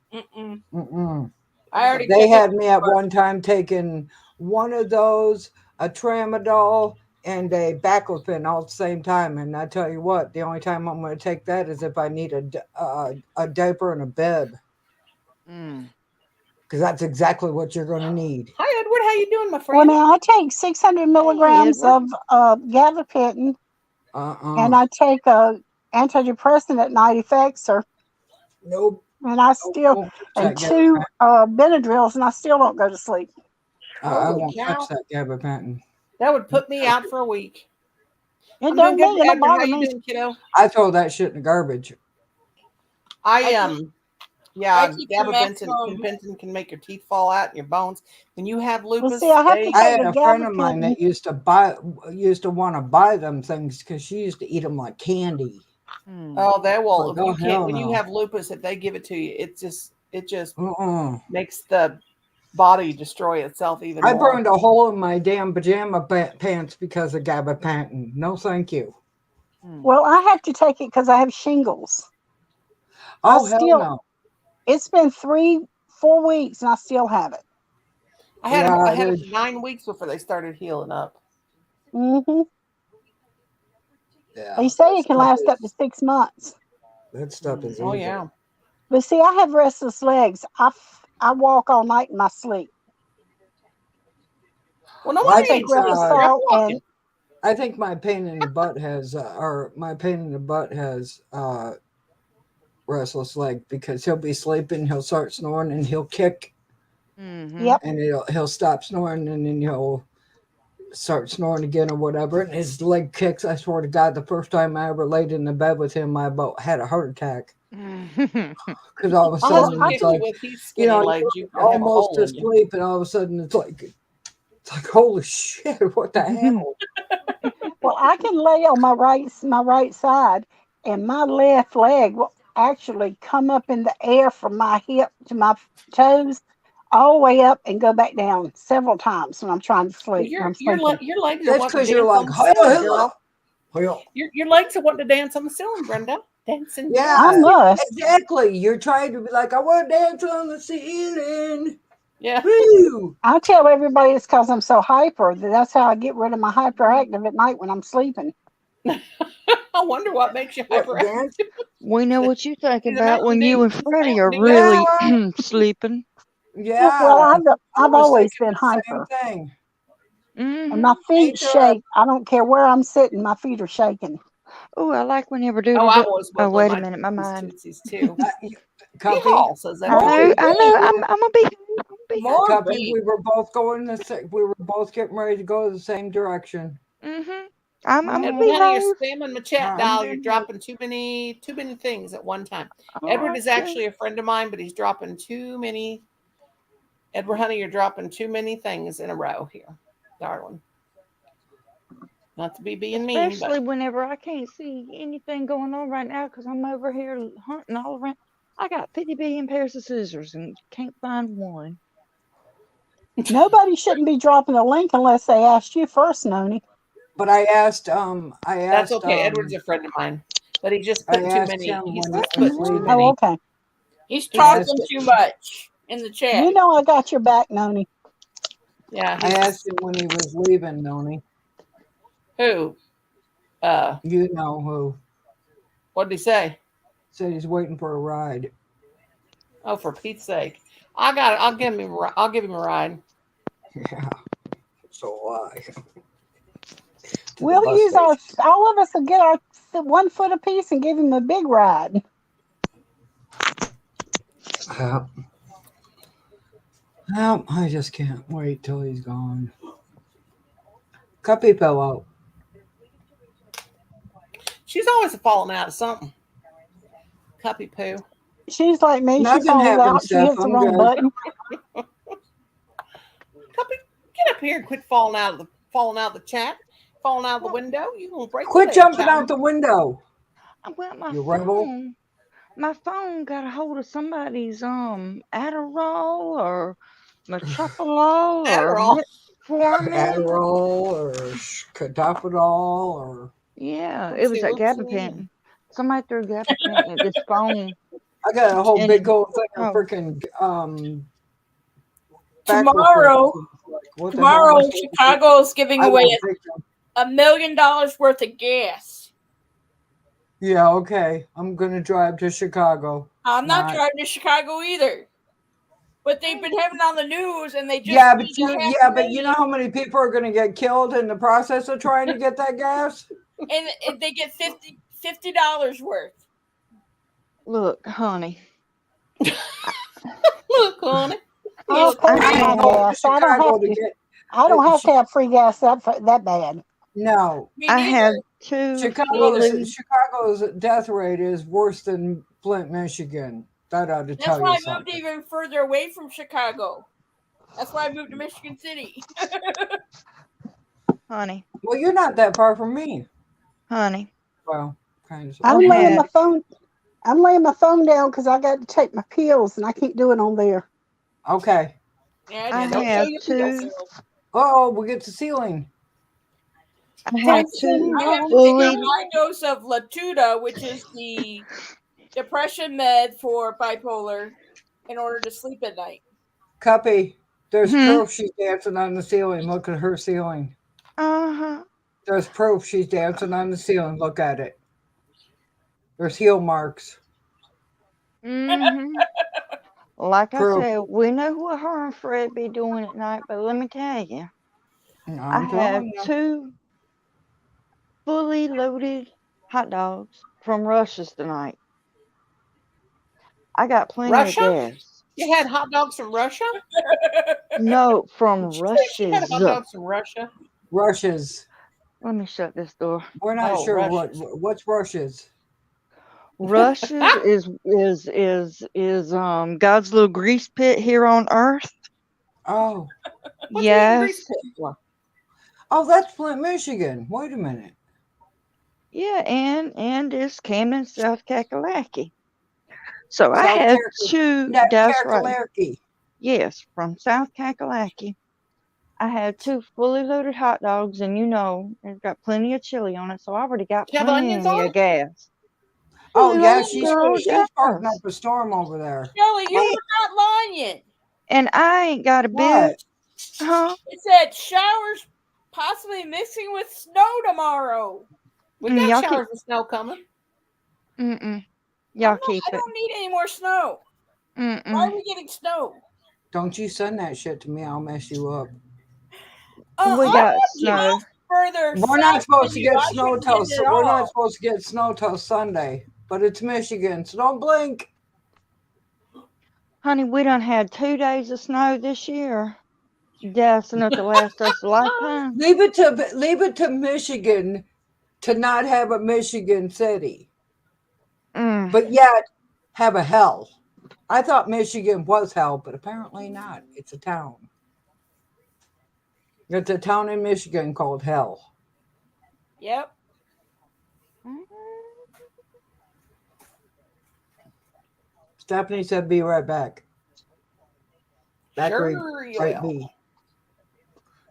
Mm-mm. I already They took had it. me at one time taking one of those, a tramadol, and a baclofen all at the same time. And I tell you what, the only time I'm going to take that is if I need a diaper and a bed, Mm. because that's exactly what you're going to need. Hi, Edward. How you doing, my Well, friend? now I take 600 milligrams Edward. of gabapentin, and I take a antidepressant at night, Effexor, Nope. and I still Won't touch and that 2 gabapentin. Benadryls, and I still don't go to sleep. I Holy won't cow. touch that gabapentin. That would put me out for a week. It I'm don't doing mean good, it don't Edward. How bother you me. doing, kiddo? I throw that shit in the garbage. I I yeah, keep the gabapentin maximum. can make your teeth fall out and your bones. When you have Well, lupus, see, I have to they I take had the a friend of mine gabapentin. that used to want to buy them things because she used to eat them like candy. Mm. oh they will Like, if you oh, can't hell when you no. have lupus, if they give it to you, it just makes the body destroy itself even I more. burned a hole in my damn pajama pants because of gabapentin. No, thank you. Mm. Well, I have to take it because I have shingles. Oh, hell no. It's been 3-4 weeks, and I still have it. I had Yeah, I had it dude. for 9 weeks before they started healing up. Hmm Yeah, They say that it can stuff last up to is 6 months. that stuff is Oh evil. yeah. But see, I have restless legs. I walk all night in my sleep. Well, no Well, I wonder Take you think sleep. Stop Reposol walking. and I think my pain in the butt has restless leg because he'll be sleeping, he'll start snoring, and he'll kick, Mm-hmm. yep. and he'll stop snoring, and then he'll start snoring again or whatever, and his leg kicks. I swear to God, the first time I ever laid in the bed with him, I about had a heart attack because all of a My sudden husband it's kicks like, with his you skinny know, legs. you're You could have a almost hole in you. asleep, and all of a sudden it's like holy shit, what the hell? Well, I can lay on my right side, and my left leg will actually come up in the air from my hip to my toes, all the way up and go back down several times when I'm trying to Well, sleep. When I'm sleeping. your legs are That's wanting because to you're dance like, on the ceiling, girl. well, Your legs are wanting to dance on the ceiling, Brenda. Dancing. yeah, I must. exactly. You're trying to be like, I want to dance on the ceiling. Yeah. Woo! I tell everybody it's because I'm so hyper. That's how I get rid of my hyperactive at night when I'm sleeping. I wonder what makes you What, hyperactive. dance? We know what you think He's a about when mountain you dude. and He's a Freddie are mountain really sleeping. Yeah. Well, I I've was always thinking been the same hyper, thing. and Mm-hmm. my feet Ain't there shake. I don't care where I'm sitting. My feet are shaking. Oh, I like whenever Oh, Doodle. I was Oh, wiggling wait a my minute, my mind. tootsies too. Cuppy? Yeehaw, says I that. know. I'm gonna be. More Cuppy, beef. we were both going we were both getting ready to go the same direction. Mm-hmm. I'm gonna Edward, honey, you're behave. spamming my chat I'm dial. doing You're it. dropping too many things at one time. Oh, Edward is okay. actually a friend of mine, but he's dropping too many. Edward, honey, you're dropping too many things in a row here, darling. Not to be being mean, Especially but whenever I can't see anything going on right now because I'm over here hunting all around. I got 50 billion pairs of scissors and can't find one. Nobody shouldn't be dropping a link unless they asked you first, Noni. But I asked that's okay. Edward's a friend of mine, but he just I put too asked many. him He's when just he was put too leaving. many. Oh, okay. He's I talking asked- too much in the chat. You know I got your back, Noni. Yeah. I asked him when he was leaving, Noni. Who? You know who. What did he say? Said he's waiting for a ride. Oh, for Pete's sake! I got it. I'll give him a ride. Yeah. So why? We'll use all of us will get our 1 foot apiece and give him a big ride. Well, I just can't wait till he's gone. Cuppy fell out. She's always falling out of something. Cuppy poo. She's like me. Nothing She falls happened, out. She Steph. hits the I'm wrong good. button. Cuppy, get up here and quit falling out of the chat. falling out of the window. You gonna break? Quit your leg, jumping child. out the window. Well, You rebel. my phone got a hold of somebody's Adderall or Metropolol or Adderall. Metformin. Adderall or Cadafidol or Yeah, Let's it was see, that let's see. gabapentin. Somebody threw gabapentin at this phone. I got a whole And- big old thing of oh. freaking Tomorrow, what the tomorrow, hell? Chicago's giving I away will take them. $1 million worth of gas. Yeah, okay. I'm gonna drive to Chicago. I'm not Not- driving to Chicago either. But they've been having it on the news, and they just Yeah, but need you a half yeah, a but you know million, how many people are gonna get killed in the process of trying to get that gas? and they get $50 worth. Look, honey. Look, honey. Oh, of course I I am have gas. I don't have to. get I don't have to have free gas that bad. no. Me I neither. have two fully. Chicago's death rate is worse than Flint, Michigan. That ought to That's tell why you I moved something. even further away from Chicago. That's why I moved to Michigan City. Honey, Well, you're not that far from me. honey. Well, kind of. I'm Okay. laying my phone. I'm laying my phone down because I got to take my pills and I can't do it on there. Okay. Yeah, I don't have show your two. pills. Oh, we get to ceiling. I have two I have to take fully. a high dose of Latuda, which is the depression med for bipolar, in order to sleep at night. Cuppy, there's Hmm? proof she's dancing on the ceiling. Look at her ceiling. Uh-huh. There's proof she's dancing on the ceiling. Look at it. There's heel marks. Mm-hmm. Like Proof. I said, we know what her and Fred be doing at night, but let me tell you, I I'm have telling you. two fully loaded hot dogs from Rush's tonight. I got plenty Russia? of gas. You had hot dogs from Russia? No, from Did you say she had hot Rush's. dogs from Russia? Rushes. Let me shut this door. We're not Oh, sure Russia's. what's rushes. Rush's is God's little grease pit here on Earth. Oh. What do you need Yes. grease pit for? Oh, that's Flint, Michigan. Wait a minute. Yeah, and it's Camden, South Kakalaki. So I South have Kakalaki. two. That That's right. Kakalaki. Yes, from South Kakalaki. I had two fully loaded hot dogs, and you know, it's got plenty of chili on it, so I already got You have plenty onions on of it? gas. Oh Fully yeah, loaded, girl, she's parking yes. up a storm over there. Shelly, you Hey. forgot Lanyon. And I ain't got a bit, What? huh? It said showers possibly mixing with snow tomorrow. We Mm, got y'all showers of snow coming. Y'all keep I it. don't need any more snow. Why are we getting snow? Don't you send that shit to me. I'll mess you up. We I'm got much snow. further We're not south supposed than to you. get I snow shouldn't till get it at we're not all. supposed to get snow till Sunday, but it's Michigan, so don't blink. Honey, we done had 2 days of snow this year. That's enough to last us a lifetime. Leave it to Michigan to not have a Michigan city, Mm. but yet have a hell. I thought Michigan was hell, but apparently not. It's a town. It's a town in Michigan called Hell. Yep. Stephanie said, "Be right back." Sure you right will. be.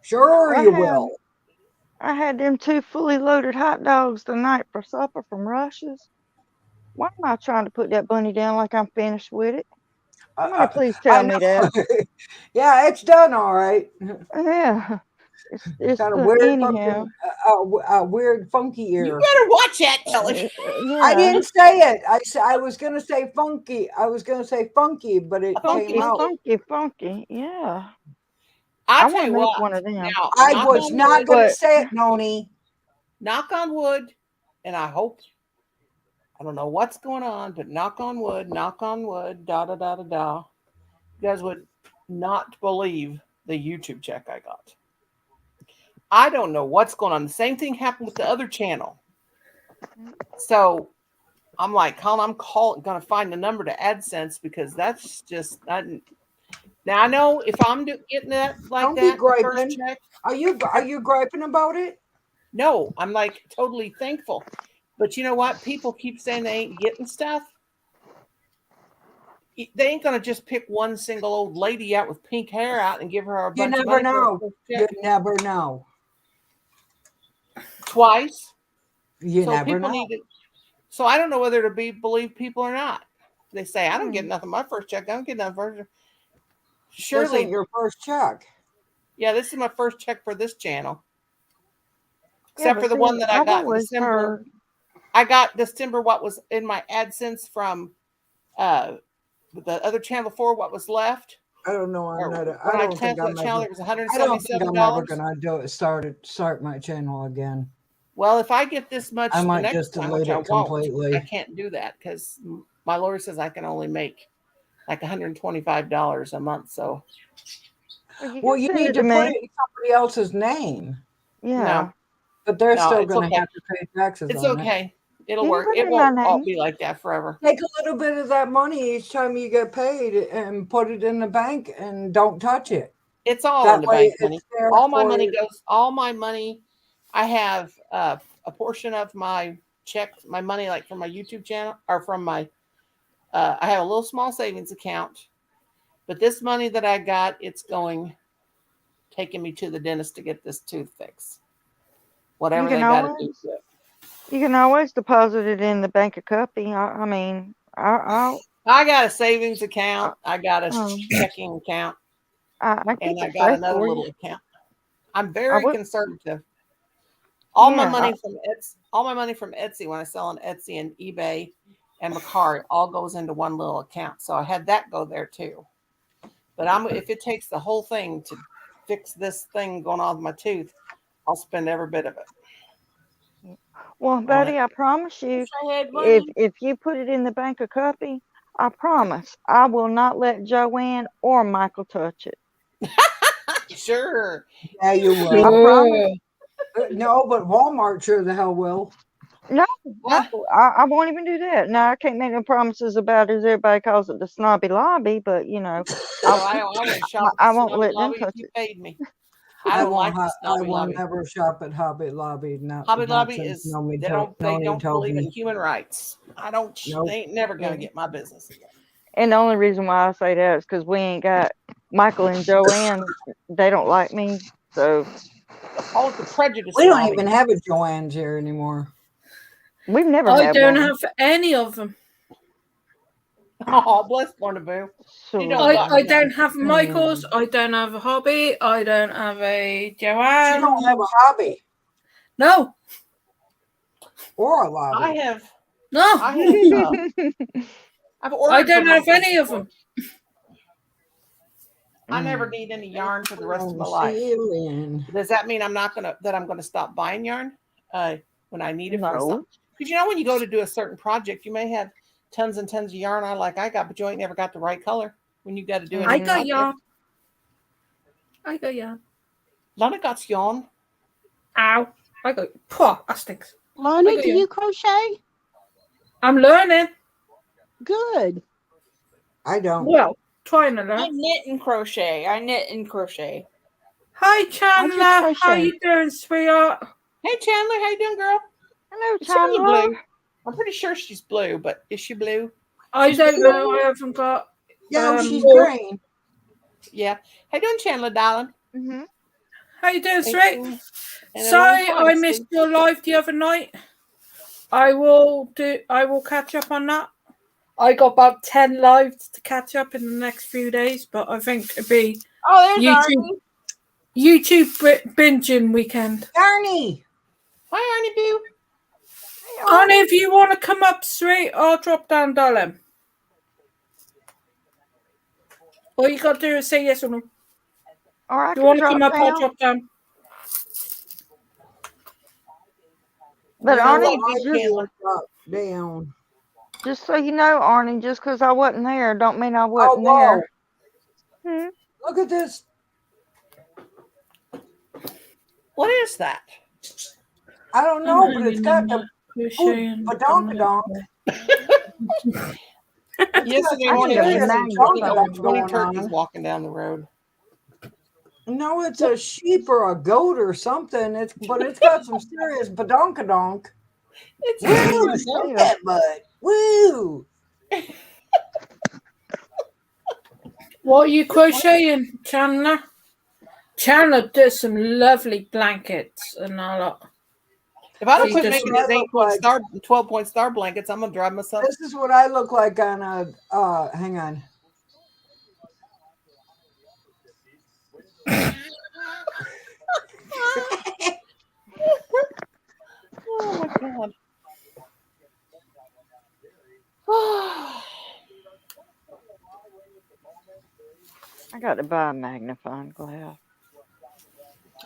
Sure I you have- will. I had them two fully loaded hot dogs tonight for supper from Rush's. Why am I trying to put that bunny down like I'm finished with it? Somebody please I tell me know. that. Yeah, it's done all right. Yeah. It's Got a the, weird, anyhow. weird, funky You ear. better watch that, Kelly. Yeah. I didn't say it. I was gonna say funky. I was gonna say funky, but it Funky, came out. funky. Yeah. I'll I tell want you to make what. one of them. Now, I knock was on not wood, gonna But- say it, Noni. knock on wood, and I hope. I don't know what's going on, but knock on wood, da da da da da. You guys would not believe the YouTube check I got. I don't know what's going on. The same thing happened with the other channel. So I'm like, Colin, I'm going to find the number to AdSense because that's just not. Now I know if I'm getting that like Don't be that, the first griping. check. Are you griping about it? No, I'm like totally thankful. But you know what? People keep saying they ain't getting stuff. They ain't gonna just pick one single old lady out with pink hair out and give her a You bunch of never money for know. a first You check never know. twice. You So never people know. need to. So I don't know whether to believe people or not. They say I don't get nothing. My first check. I don't get nothing. This Surely, ain't your first check. yeah. This is my first check for this channel, Yeah, except but for the see, one that I I've got in always December. heard. I got December what was in my AdSense from the other channel before what was left. I don't know. I'm Or not. when I I don't think canceled I'm that channel, ever. it was I don't think I'm ever $177. gonna do it. Start my channel again. Well, if I get this much I the might next just time, delete which I it won't, completely. I can't do that because my lawyer says I can only make like $125 a month. So Well, you Well, can you send need it to to put me. it in somebody else's name, Yeah. no, but they're no, still it's going to okay. have to pay taxes It's on it. okay. It'll You can work. put it It in my won't all name. be like that forever. Take a little bit of that money each time you get paid and put it in the bank and don't touch it. It's all That in the way bank money. it's there All my for money you. goes. All my money. I have a portion of my check, my money, like from my YouTube channel or from my. I have a little small savings account, but this money that I got, it's going, taking me to the dentist to get this tooth fixed. Whatever can they got to do. always- to it. You can always deposit it in the bank of Cuppy. I mean, I'll I got a savings account. I got a um, checking account, I keep and I it got safe another for little you. account. I'm I very would. conservative. All my Yeah. money from Etsy when I sell on Etsy and eBay and Mercari all goes into one little account. So I had that go there too. But if it takes the whole thing to fix this thing going on with my tooth, I'll spend every bit of it Well, on Betty, it. I promise you, Wish I had money. if you put it in the bank of Cuppy, I promise I will not let Joanne or Michael touch it. Sure. Yeah, you I will. promise. No, but Walmart sure the hell will. No, Ah, I won't even do that. Now I can't make no promises about it, as everybody calls it, the snobby lobby. But you know, no, I wouldn't shop at I the won't Snobby let them Lobby if touch you it. paid me. I don't like the I Snobby will Lobby. never shop at Hobby Lobby. Not, Hobby not Lobby since is Nomi they don't believe in me. human rights. I don't. Nope. They ain't never gonna get my business again. And the only reason why I say that is because we ain't got Michael and Joanne. They don't like me, so Call it the prejudice We don't lobby. even have a Joanne's here anymore. we've never I had don't one. have any of them. Oh, bless Barnaboo. You don't So, got I me. don't have Michael's. I don't have a hobby. I don't have a She Joanne. don't have a hobby No, or a I lobby. have. no. I've I ordered. don't from have Michael's any of before. them. I never need any yarn for the rest of On my the life. ceiling. Does that mean I'm gonna stop buying yarn when I need it for No. something? Because you know when you go to do a certain project, you may have tons and tons of yarn I got, but you ain't never got the right color when you got to do it. I in a got project. yarn. I got yarn. Lana got yarn. Ow. I got. Pwah, that stinks. Lana, I got do you. you crochet? I'm learning. Good. I don't. Well, trying to I learn. knit and crochet. I knit and crochet. Hi, Chandler. How crochet. you doing, sweetheart? Hey Chandler, how you doing, girl? hello, Is she really Chandler. blue? I'm pretty sure she's blue, but is she blue? I She's don't blue. know. I haven't got. Yeah, she's more. green. Yeah. How you doing, Chandler, darling? Mm-hmm. How you doing, sweet? Ain't seen in a Sorry, long time, I missed sweet. your live the other night. I will catch up on that. I got about 10 lives to catch up in the next few days, but I think it'd be Oh, there's Arnie. YouTube binging weekend. Arnie. Hi, Arnie Boo. Arnie, if you want to come up, sweet, I'll drop down, darling. All you got to do is say yes or no. Or I If you can want to drop come up, I'll down. drop down. But Yeah, Arnie, I I can't will drop down. just so you know, Arnie, just because I wasn't there, don't mean I Oh, wasn't whoa. there. Hmm? Look at this. What is that? I don't know, but it's got the Crocheting. badonkadonk. Yesterday I morning, think I there's had some some 20 badonkadonk going turkeys on. walking down the road. No, it's a sheep or a goat or something. But it's got some serious badonkadonk. It's Woo! a Stomp that butt. Woo! What are you crocheting, Chandler? Chandler does some lovely blankets and all that. If I don't She's quit just- making these That look like- 12-point star blankets, I'm gonna drive myself. This is what I look like on a. Hang on. Oh my god. I got to buy a magnifying glass.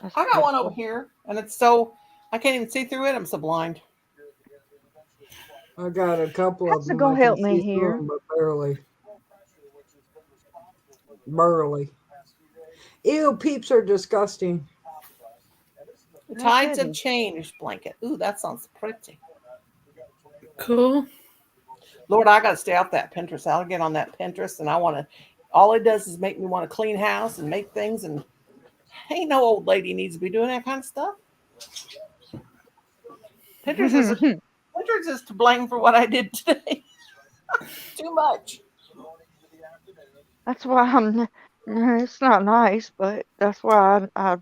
That's I got one over pitiful. here, and it's so I can't even see through it. I'm so blind. I got a couple How's of it them. gonna I can help me see through here? 'em, but barely. Barely. Ew, peeps are disgusting. The No tides have kidding. changed blanket. Ooh, that sounds pretty. Cool. Lord, I got to stay off that Pinterest. I'll get on that Pinterest, and I want to. All it does is make me want to clean house and make things. And ain't no old lady needs to be doing that kind of stuff. Pinterest is to blame for what I did today. Too much. That's why I'm. It's not nice, but that's why I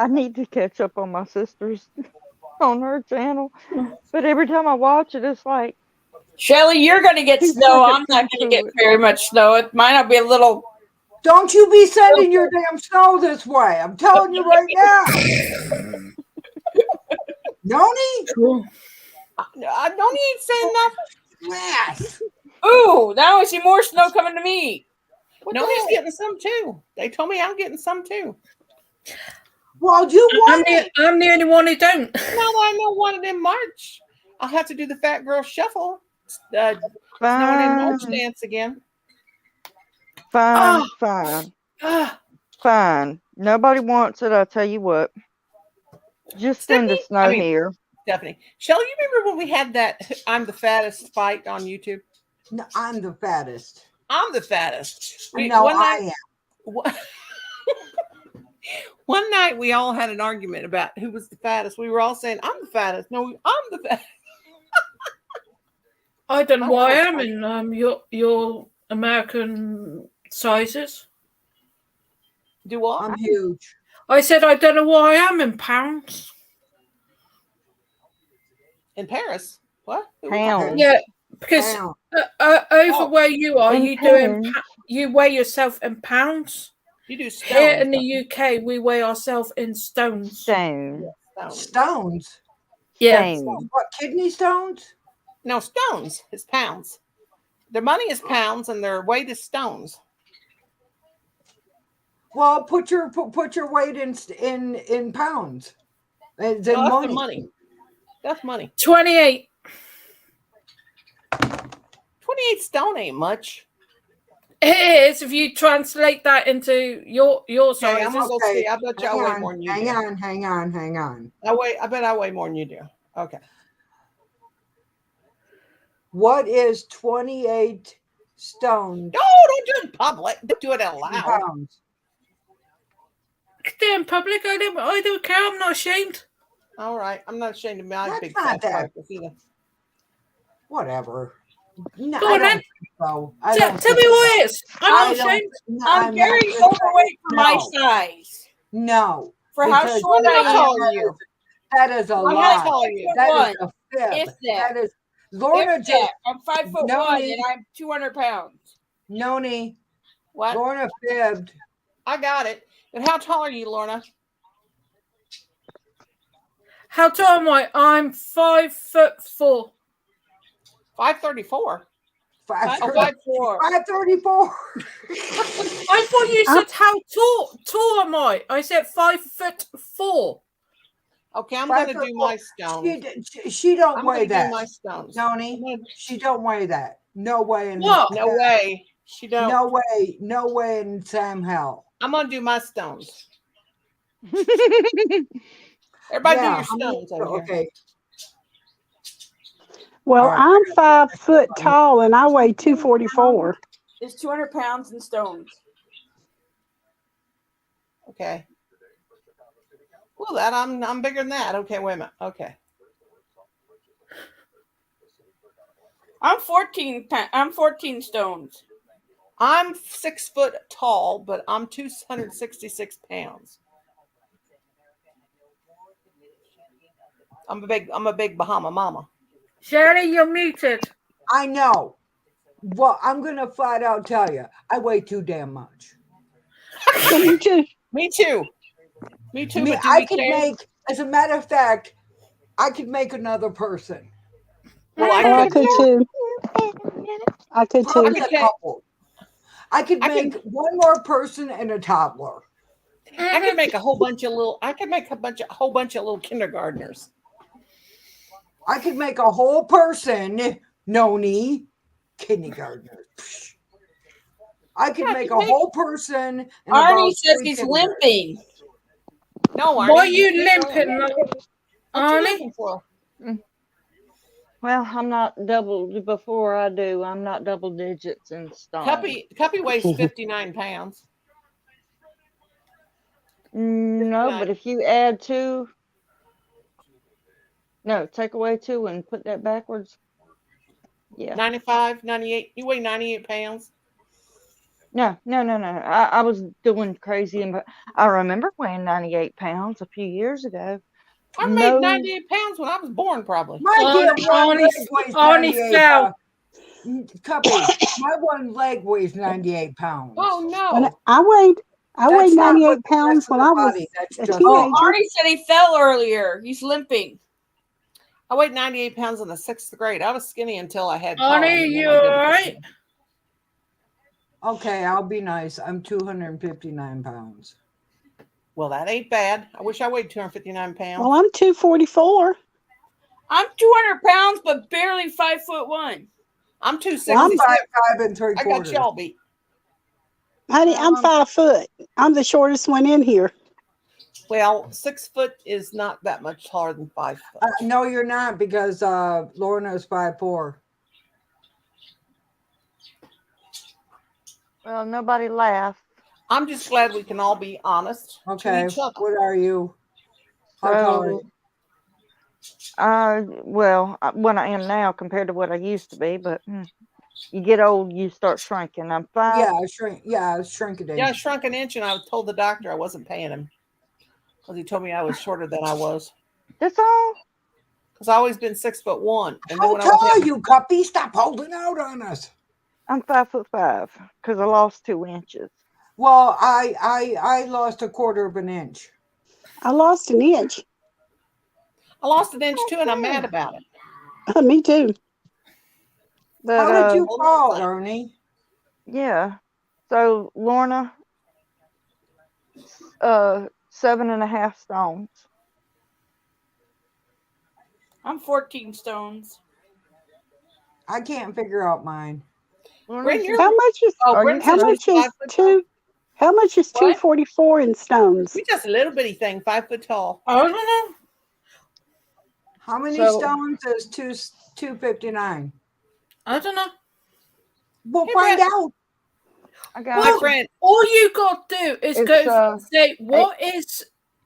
need to catch up on my sister's on her channel. But every time I watch it, it's like Shelly, you're going to get 2 snow. I'm seconds not going to into get it. very much snow. It might not be a little. Don't you be sending your damn snow this way. I'm telling you right now. Noni? Cool. I don't need saying nothing. Yes. Ooh, now I see more snow coming to me. What Nobody's the heck? getting some too. They told me I'm getting some too. Well, you I'm want it. the only one who don't. Now that I know one in March, I'll have to do the Fat Girl Shuffle. Snowing in March fine, dance again. fine, Oh. fine, Ah, fine. Nobody wants it. I tell you what. Just send the Stephanie? snow I mean- here. Stephanie. Shelly, you remember when we had that I'm the fattest fight on YouTube? No, I'm the fattest. I'm the fattest. No, one I night, am. one- one night we all had an argument about who was the fattest. We were all saying, I'm the fattest. No, I'm the fattest. I don't know why Oh, I'm in your American sizes. Do what? I'm huge. I said I don't know why I am in pounds. In Paris. What? Who was Pounds. that? Yeah, because Pound. over Oh. where you are, In you do pounds. you weigh yourself in pounds. You do stones. Here in don't the you? UK, we weigh ourselves in stones. Stone. Stones. Stones. Yeah, Stone. What, kidney stones? No, stones is pounds. Their money is pounds and their weight is stones. Well, put your weight in pounds. It's in No, that's money. the money. That's money. 28. 28 stone ain't much. It is if you translate that into your Okay, I'm sizes. gonna go see. I bet you I weigh more than you Hang do. hang on. I bet I weigh more than you do. Okay. What is 28 stones No, don't do it in public. Don't do it out in loud. pounds? They're in public. I don't care. I'm not ashamed. All right. I'm not ashamed of my That's big not fat that. carcass either. Whatever. No, Go I on don't then. think so. I Tell don't me think what so. it is. I'm I not don't- ashamed. no, I'm not very ashamed. overweight for my No. size. No. For how Because short How I tall am. are you? That is a I'm How lie. tall are you? That One. is a fib. If that. That is Lorna If just that. I'm 5'1" Noni. and I'm 200 pounds. Noni. What? Lorna fibbed. I got it. But how tall are you, Lorna? How tall am I? I'm 5'4". 534. 5'4". 534. I thought you said how tall am I? I said 5'4". Okay, I'm Five gonna foot do four. my stones. She don't I'm weigh gonna do my that. stones. Noni, she don't weigh that. No way in What? No way. She don't. No way in Sam hell. I'm gonna do my stones. Everybody do your stones over here. Okay. Well, All right. I'm 5 foot tall and I weigh 244. It's 200 pounds in stones. Okay. Well, that I'm bigger than that. Okay, wait a minute. Okay. I'm 14. I'm 14 stones. I'm 6 foot tall, but I'm 266 pounds. I'm a big Bahama mama. Sherry, you're muted. I know. Well, I'm gonna flat out tell you, I weigh too damn much. Yeah, me too. Me too. Me too. Me, But do I we could care? make, as a matter of fact, I could make another person. Well, Oh, I I could could too. too. I could too. Probably a Okay. couple. I could I make could- one more person and a toddler. I could make a whole bunch of little. I could make a whole bunch of little kindergartners. I could make a whole person, Noni, kindergartner. I could Yeah, make you a make- whole person. And Arnie about says 3 he's kindergartners. limping. No, Arnie. Why are you can't limping? limp. What you Arnie? limping for? Well, I'm not double before I do. I'm not double digits in stone. Cuppy weighs 59 pounds. No, Right. but if you add 2, no, take away 2 and put that backwards. Yeah. 95, 98. You weigh 98 pounds. No. I was doing crazy, and I remember weighing 98 pounds a few years ago. I made 98 pounds when I was born, probably. My damn one leg weighs 98 Cuppy, my one leg weighs 98 pounds. Oh When no! I weighed That's not 98 what the pounds rest of when the I was body, that's a just- Oh, teenager. Arnie said he fell earlier. He's limping. I weighed 98 pounds in the 6th grade. I was skinny until I had. Arnie, pollen, and then you I didn't. alright? Okay, I'll be nice. I'm 259 pounds. Well, that ain't bad. I wish I weighed 259 pounds. Well, I'm 244. I'm 200 pounds, but barely 5'1". I'm I'm 266. 5'5" and I got 3/4. y'all beat. Honey, I'm 5 foot. I'm the shortest one in here. Well, 6 foot is not that much taller than 5 foot. No, you're not, because Lorna's 5'4". Well, nobody laughed. I'm just glad we can all be honest. to Okay, each other. what are you? How tall are So, you? well, what I am now compared to what I used to be, but you get old, you start shrinking. I'm 5. Yeah, shrinking. Yeah, I shrunk an inch, and I told the doctor I wasn't paying him because he told me I was shorter than I was. That's all. Because I always been 6'1", and then How when I tall was are you, Cuppy? Stop holding out on us. I'm 5'5" because I lost 2 inches. Well, I lost 1/4 of an inch. I lost an inch. I lost an inch too, and I'm mad about it. Me too. But How did you hold fall, on. Ernie? yeah. So Lorna, 7.5 stones. I'm 14 stones. I can't figure out mine. Lorna, Bryn, you're- How much is Oh, Are Bryn you- how says much she's is 5 foot two? How much is What? 244 in stones? We just a little bitty thing, 5 foot tall. I don't know. How many So- stones is 259? I don't know. We'll Hey, find Brett. out. I got My you. friend, All you got to do is It's, go say what is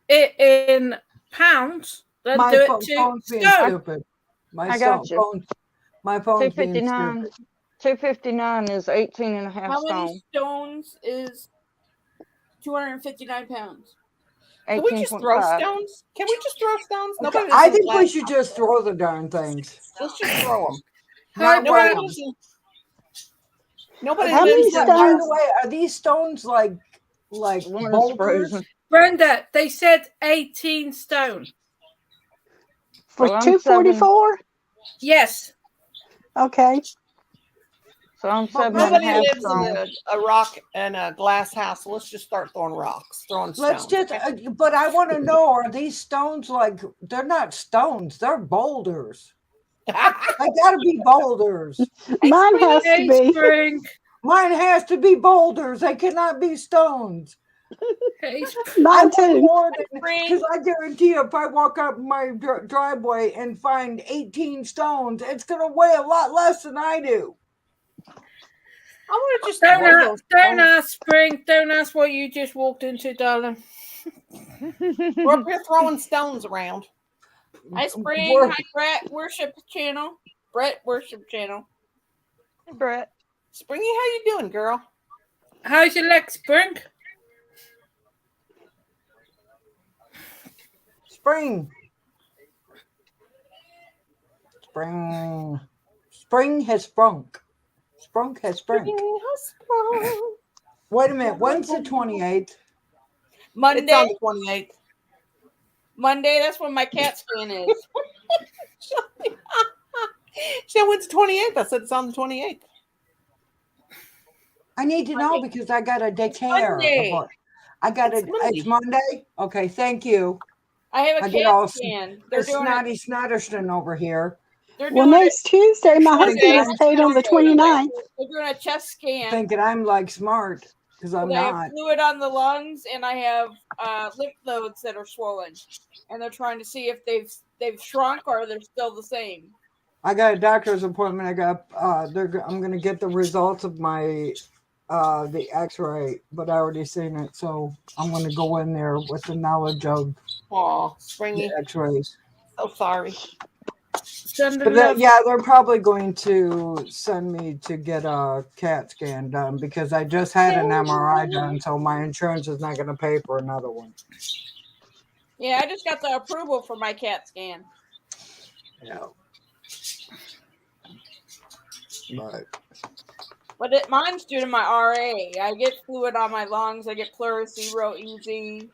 it in pounds, then My do it phone's to being stone. stupid. My I got you. phone, my phone's being 259. stupid. 259 is 18.5 How stones. many stones is 259 pounds? can we just throw 18.5. stones? Can we just throw stones? Okay, Nobody I listens think we last should time. just throw the darn things. Let's just throw them. Hi, Not weigh Brad. 'em. Nobody How many listens. By stones? the way, are these stones like Lorna's boulders? frozen. Brenda, they said 18 stone. For So I'm 244? Yes. Okay. So I'm But 7.5 Nobody lives stones. in a rock and a glass house. So let's just start throwing rocks, throwing stones. Let's just, but I want to know, are these stones like, they're not stones, they're boulders. They gotta be boulders. Mine has to Hey, be. Spring. Mine has to be boulders. They cannot be stones. Hey, Mine I want too. more than, Spring. because I guarantee you, if I walk up my driveway and find 18 stones, it's gonna weigh a lot less than I do. I want to just Don't roll ask, those don't stones. ask, Spring. Don't ask what you just walked into, darling. We're up here throwing stones around. Hi, Spring. We're- Hi, Brett. Worship channel. Brett Worship channel. Brett. Springy, how you doing, girl? How's your leg, Spring? Spring. Spring. Spring has sprunk. Sprunk has sprung. Wait a minute. When's the 28th? Monday. It's on the 28th. Monday. That's when my CAT scan is. She said, when's the 28th? I said, it's on the 28th. I need to know Monday. because I got a daycare. Monday. appointment. I got It's it. Monday. It's Monday. Okay, thank you. I have a I get CAT all scan. The They're doing snotty it. Snotterston over here. They're Well, doing it. next Tuesday, my husband Monday. gets paid on the 29th. They're doing a chest scan. Thinking I'm like smart because I'm I have not. fluid on the lungs and I have lymph nodes that are swollen, and they're trying to see if they've shrunk or they're still the same. I got a doctor's appointment. I got I'm gonna get the results of my the x-ray, but I already seen it, so I'm gonna go in there with the knowledge of Aw, the Springy. x-rays. So sorry. Send But a love. yeah, they're probably going to send me to get a CAT scan done because I just had an MRI done, so my insurance is not gonna pay for another one. Yeah, I just got the approval for my CAT scan. Yeah. But Mine's due to my RA. I get fluid on my lungs. I get pleurisy real easy.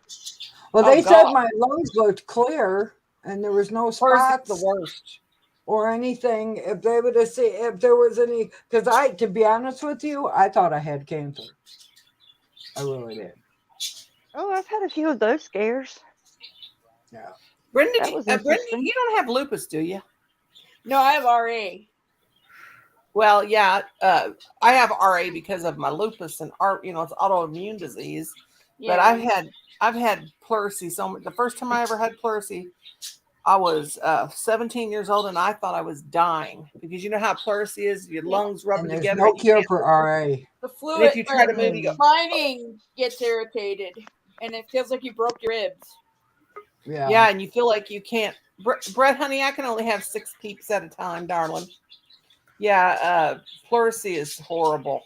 well, Oh, they said God. my lungs looked clear and there was no Hers is spots the worst. or anything. If they would have seen if there was any, because to be honest with you, I thought I had cancer. I really did. Oh, I've had a few of those scares. Yeah. Brenda, That was Brenda, interesting. you don't have lupus, do you? No, I have RA. Well, yeah, I have RA because of my lupus and it's autoimmune disease. Yeah. But I've had pleurisy so much. The first time I ever had pleurisy, I was 17 years old and I thought I was dying because you know how pleurisy is, your lungs rubbing And there's together. no and you cure can't- for RA. the And fluid. if you try to move, you go. lining gets irritated, and it feels like you broke your ribs. Yeah. Yeah, and you feel like you can't. Brett, honey, I can only have 6 peeps at a time, darling. Yeah, pleurisy is horrible.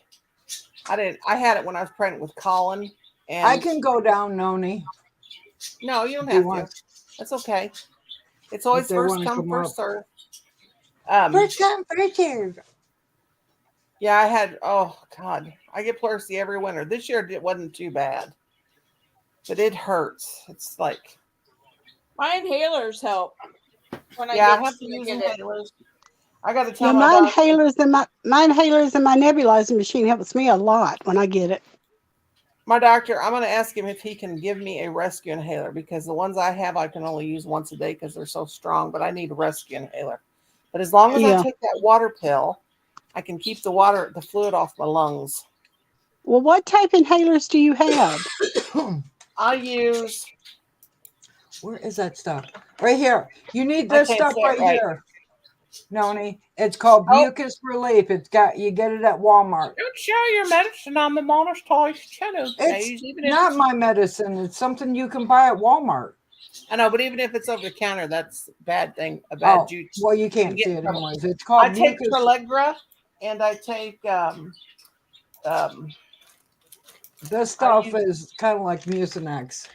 I had it when I was pregnant with Colin, and I can go down, Noni. No, you don't If you have want. to. That's okay. It's always they first wanna come, come first up. serve. First come, first serve. Yeah, I had. Oh God, I get pleurisy every winter. This year it wasn't too bad, but it hurts. It's like My inhalers help. When I have to when use get it. inhalers. I got to tell Yeah, my my doctor. inhalers and my nebulizer machine helps me a lot when I get it. My doctor, I'm going to ask him if he can give me a rescue inhaler because the ones I have I can only use once a day because they're so strong. But I need a rescue inhaler. But as long as I Yeah. take that water pill, I can keep the fluid off my lungs. Well, what type inhalers do you have? I use. Where is that stuff? Right here. You need I this can't stuff say it right right. here. Noni. It's called Oh. Mucus Relief. You get it at Walmart. Don't share your medicine on the monster's channel. It's not my medicine. It's something you can buy at Walmart. I know, but even if it's over the counter, that's a bad thing. A bad Oh, juice. well, you can't You see get it trouble. anyways. It's I called take Mucus. Tralegra and I take This stuff use- is kind of like Mucinex.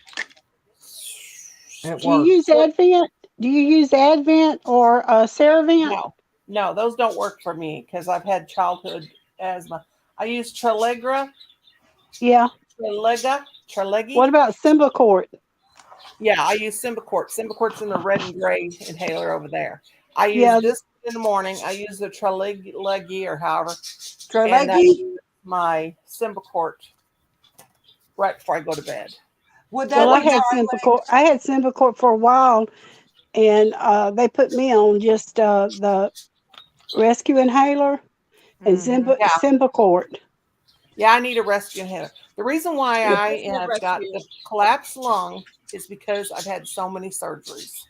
It Do you works. use Advent? Do you use Advent or Ceravent? no, those don't work for me because I've had childhood asthma. I use Tralegra. Yeah. Tralegi. What about Symbicort? Yeah, I use Symbicort. Symbicort's in the red and gray inhaler over there. I use Yeah. this in the morning. I use the Tralegi or however. And I Tralegi? use my Symbicort right before I go to bed. Would that Well, I be had Symbicort. I had Symbicort for a while, and they put me on just the rescue inhaler and Mhm. Yeah. Symbicort. Yeah, I need a rescue inhaler. The reason why Yeah, I personal have got rescue. the collapsed lung is because I've had so many surgeries.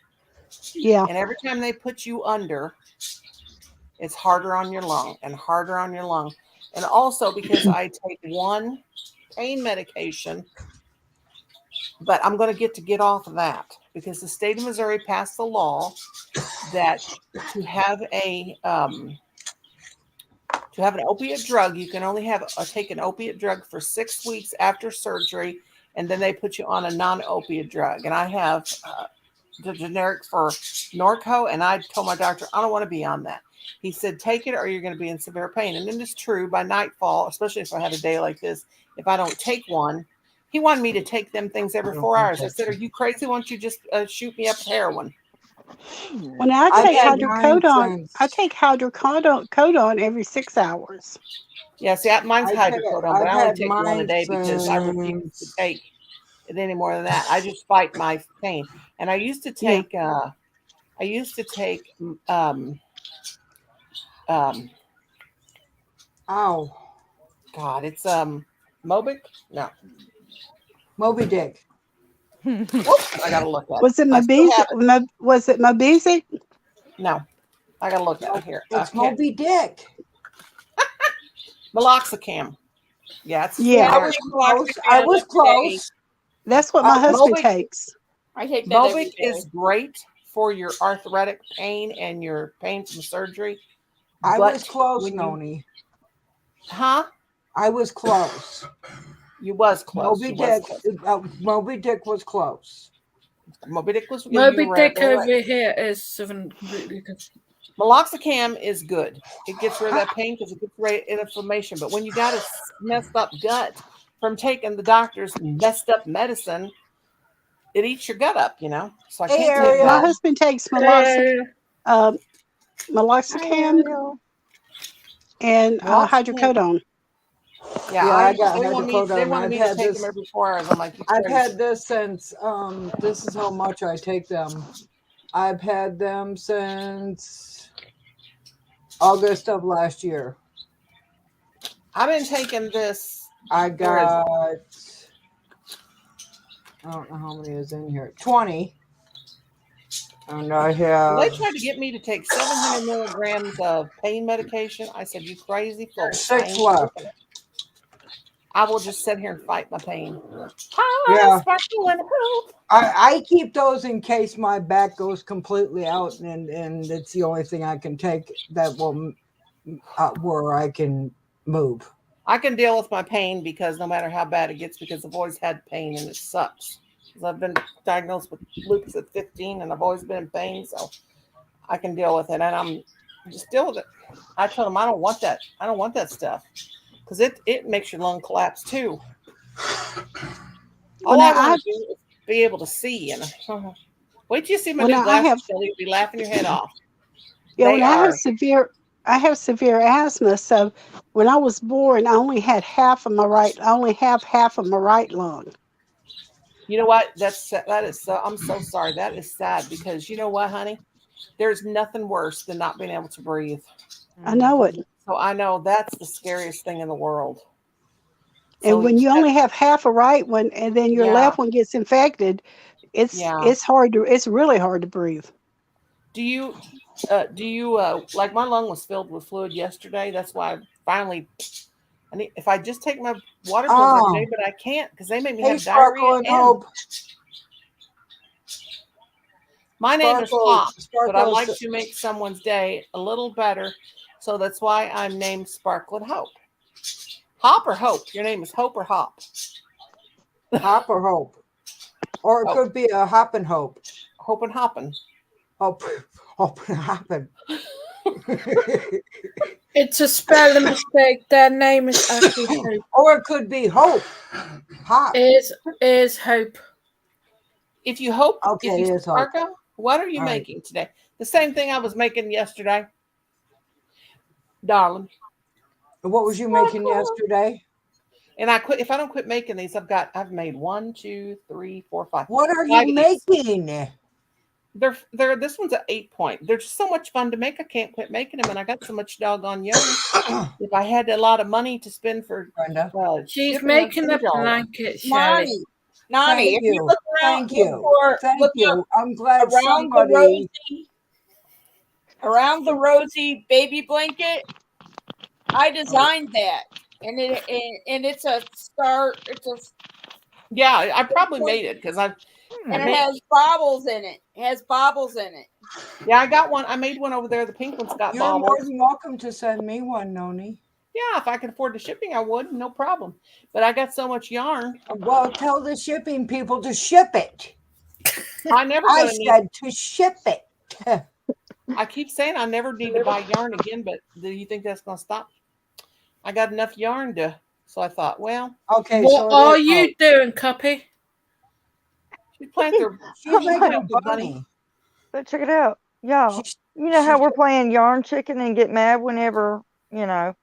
Yeah. And every time they put you under, it's harder on your lung and harder on your lung. And also because I take one pain medication, but I'm going to get off of that because the state of Missouri passed the law that to have an opiate drug, you can only take an opiate drug for 6 weeks after surgery, and then they put you on a non-opiate drug. And I have the generic for Norco, and I told my doctor I don't want to be on that. He said, take it or you're going to be in severe pain. And then it's true, by nightfall, especially if I have a day like this, if I don't take one, he wanted me to take them things every 4 hours. I said, are you crazy? Why don't you just shoot me up with heroin? When I I've take had hydrocodone, mine I take hydrocodone every 6 hours. Yeah, see, mine's hydrocodone, but I only had take one a day because I refuse to since- take it any more than that. I just fight my pain. And I used to take Ow. God, it's Mobic? No. Moby Dick. Whoops, I gotta look at it. Was it I still have it. Mabesic? Was it Mabesic? No. I gotta look at it here. It's Moby Dick. Meloxicam. Yeah, it's Yeah. I was close. That's what my husband Mobic- takes. I take that every Mobic day. is great for your arthritic pain and your pain from surgery. I but was close, when you- Noni. Huh? I was close. You was close. Moby You was Dick. close. Moby Dick was close. Moby Dick was. Moby you were Dick right. over here is something completely different. Meloxicam is good. It gets rid of that pain because it gets rid of inflammation. But when you got a messed up gut from taking the doctor's messed up medicine, it eats your gut up, So I Hey, can't take Ariel. My that. husband takes meloxicam and Meloxicam. hydrocodone. Yeah, I got they hydrocodone. wanted me I've to had take this- them every 4 hours. I'm like, you I've crazy. had this since this is how much I take them. I've had them since August of last year. I've been taking this. I Where is got I don't know how many is in here. 20. And I Well, they have tried to get me to take 700 milligrams of pain medication. I said, you crazy fool. There's I 6 ain't left. taking it. I will just sit here and fight my pain. Yeah. Sparkle and hope. I keep those in case my back goes completely out, and it's the only thing I can take that will where I can move. I can deal with my pain because no matter how bad it gets, because I've always had pain and it sucks. Because I've been diagnosed with lupus at 15 and I've always been in pain, so I can deal with it. And I'm just deal with it. I told them I don't want that. I don't want that stuff because it makes your lung collapse too. All Well, I now want to do is be able to see. And wait till you see my Well, new now I glasses, have- Shelley. You'll be laughing your head off. Yeah, They when I are. have severe asthma, so when I was born, I only have half of my right lung. You know what? That is so. I'm so sorry. That is sad because you know what, honey? There's nothing worse than not being able to breathe. I know it. So I know that's the scariest thing in the world. And when you only have half a right one, and then your Yeah. left one gets infected, it's really hard to breathe. do you like my lung was filled with fluid yesterday? That's why I finally. If I just take my water pills every day, but I can't because they make me Hey, have Sparkle diarrhea. and Hope. My name is Sparkle- Hop, but I Sparkle like is- to make someone's day a little better, so that's why I'm named Sparkle and Hope. Hop or Hope? Your name is Hope or Hop? Hop or Hope. Or it Hope. could be a Hop and Hope. Hope and Hoppin'. Hope and Hoppin'. It's a spelling mistake. Their name is actually Hope. Or it could be Hope. Hop. Is Hope. If you hope, Okay, if you it is Hope. Sparkle, what are you All right. making today? The same thing I was making yesterday, darling. What was you making Sparkle. yesterday? And I quit. If I don't quit making these, I've made 1, 2, 3, 4, 5. What are 5 you of these. making? They're this one's an 8-point. They're just so much fun to make. I can't quit making them, and I got so much doggone yum. If I had a lot of money to spend for Brenda. She's shipping making and a food, blanket, Shelley. Nani, Thank if you you. look around, Thank you. Thank look you. I'm glad around somebody. around the rosy baby blanket, I designed that, and it's a star. It's a Yeah, I probably made it because I and it has baubles in it. It has baubles in it. Yeah, I got one. I made one over there. The pink one's got You're more baubles. than welcome to send me one, Noni. Yeah, if I could afford the shipping, I would. No problem. But I got so much yarn. Well, tell the shipping people to ship it. I never I gonna need. said to ship it. I keep saying I never need to buy yarn again, but do you think that's gonna stop? I got enough yarn to. So I thought, well, Okay. What so are you doing, Cuppy? she planted her. She's making a bunny. But check it out, y'all. She's- You know how she's- we're playing yarn chicken and get mad whenever, you know,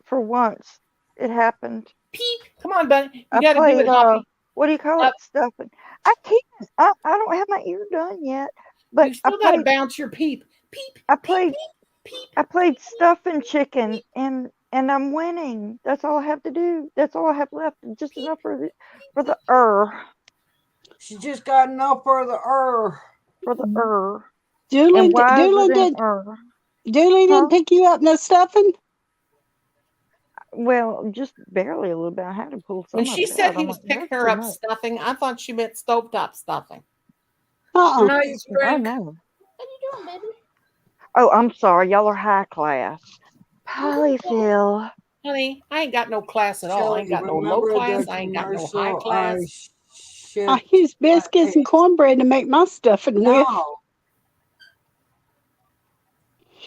for once it happened. Peep. Come on, Bunny. You I got to do played, it, Hoppy. what do you call it? Stuffing. I can't. I don't have my ear done yet. But You still got to bounce your peep. Peep. I played. Peep. I played stuffing chicken and I'm winning. That's all I have to do. That's all I have left. Just enough for the She just got enough for the for the Julie, And why is Julie it did. an Julie didn't pick you up no stuffing. Well, just barely a little bit. I had to pull some When of she it said out. he I'm was like, picking that's her too up much. stuffing, I thought she meant stovetop stuffing. Nice, Oh Greg. no. What are you doing, baby? Oh, I'm sorry. Y'all are high class. Polyfill. Honey, I ain't got no class at all. I ain't got no low class. I ain't got no high class. I use biscuits and cornbread to make my stuffing with. No.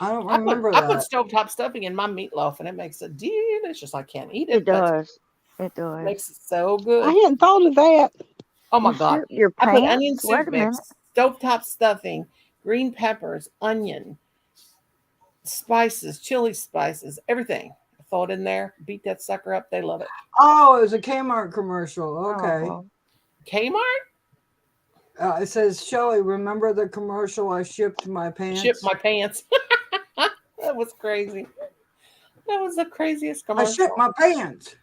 I don't remember I put that. stovetop stuffing in my meatloaf, and it makes it delicious. I can't eat it. It does. It But does. it makes it so good. I hadn't thought of that. Oh my God. Your I put pants? onion Wait soup a minute. mix, stovetop stuffing, green peppers, onion, spices, chili spices, everything. I throw it in there, beat that sucker up. They love it. Oh, it was a Kmart commercial. Okay. Oh, Kmart? It says, Shelly, remember the commercial I shipped my pants? Shipped my pants. That was crazy. That was the craziest I commercial. shipped my pants.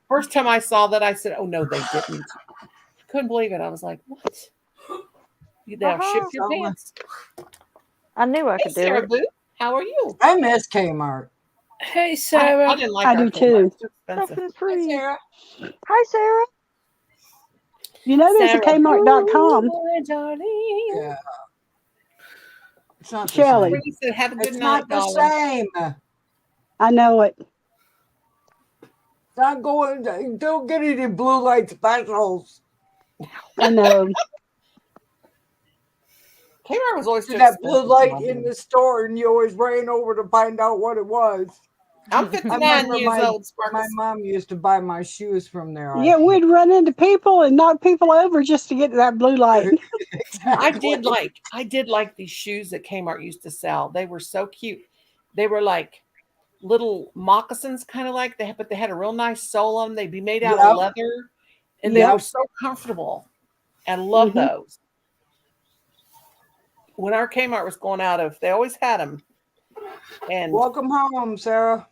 First time I saw that, I said, "Oh no, they didn't." Couldn't believe it. I was like, "What? They have shipped your Uh-huh. pants?" I knew I Hey, could do Sarah it. Boo, how are you? I miss Kmart. Hey, I Sarah. didn't like I our do Kmart. too. It's too expensive. Stuffing Hi, free. Sarah. Hi, Sarah. You know, there's a Sarah Kmart.com. Boo, my darling. Yeah. It's not the Shelley. same. He said, "Have a good It's night, not the darling." same. I know it. It's not going. Don't get any blue light specials. I know. Kmart was always too That blue expensive. light in the store, and you always ran over to find out what it was. I'm I 59 remember years old, my Sparkles. mom used to buy my shoes from there. Yeah, we'd run into people and knock people over just to get to that blue light. I did like these shoes that Kmart used to sell. They were so cute. They were like little moccasins, kind of like but they had a real nice sole on them. They'd be made out Yep. of leather, and they were Yep. so comfortable. And love Mhm. those. When our Kmart was going out of, they always had them. And Welcome home, Sarah.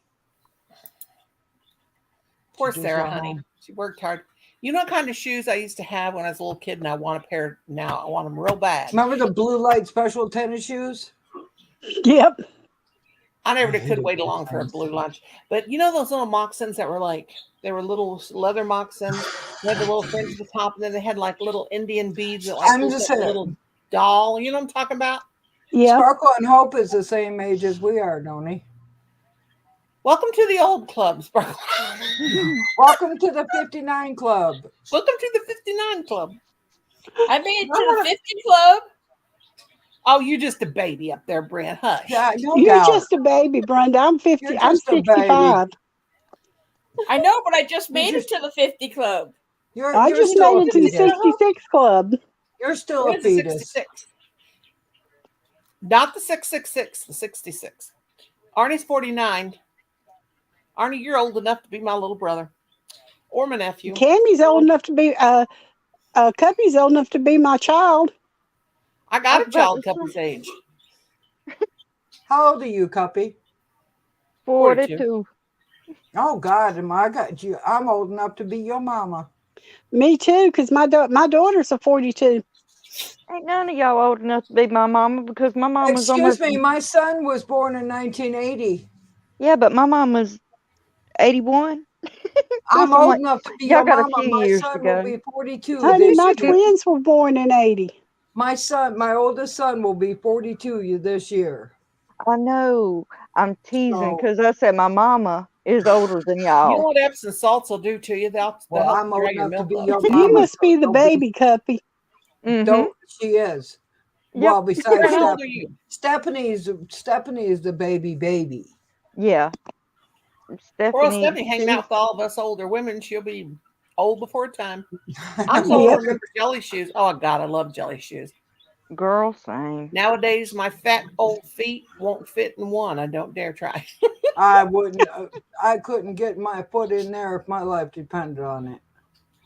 poor She just Sarah, got honey, home. she worked hard. You know what kind of shoes I used to have when I was a little kid, and I want a pair now. I want them real bad. Remember the blue light special tennis shoes? Yep. I never I could hated wait those along for a things. blue lunch. But you know those little moccasins that were like, they were little leather moccasins. They had the little fringe at the top, and then they had like little Indian beads that like I'm looked just like a saying. little doll. You know what I'm talking about? Yeah. Sparkle and Hope is the same age as we are, Noni. Welcome to the old club, Sparkle. Welcome to the 59 Club. Welcome to the 59 club. I made it to the 50 club. Oh, you just a baby up there, Brent. Hush. Yeah, no You're doubt. just a baby, Brenda. I'm 50. You're I'm just a baby. 65. I know, but I just You made just- it to the 50 club. I You're just still made a it to the fetus. 66 club. You're still a Where's the fetus. 66? Not the 666, the 66. Arnie's 49. Arnie, you're old enough to be my little brother or my nephew. Cammy's old enough to be, Cuppy's old enough to be my child. I I got was a about child to say- Cuppy's age. How old are you, Cuppy? 42. Oh God, I got you. I'm old enough to be your mama. Me too, because my daughter's a 42. Ain't none of y'all old enough to be my mama because my mama's Excuse almost. me, my son was born in 1980. Yeah, but my mom was 81. I'm I'm old like, enough to be y'all your got a mama. few My years to son will go. be 42 Honey, this my year. twins were born in 80. My son, my oldest son, will be 42 this year. I know. I'm teasing So, because I said my mama is older than You know y'all. what Epsom salts will do to you? They'll well, help I'm old dry your enough to milk be up. your You mama. must be the baby, Cuppy. Mm-hmm. Don't she is. Yep. Well, besides How old are you? Stephanie is the baby. Yeah. Well, Stephanie, Stephanie hanging she's out with all of us older women. She'll be old before time. I'm Yep. so old. Remember jelly shoes? Oh God, I love jelly shoes. girl same. Nowadays, my fat old feet won't fit in one. I don't dare try. I wouldn't. I couldn't get my foot in there if my life depended on it.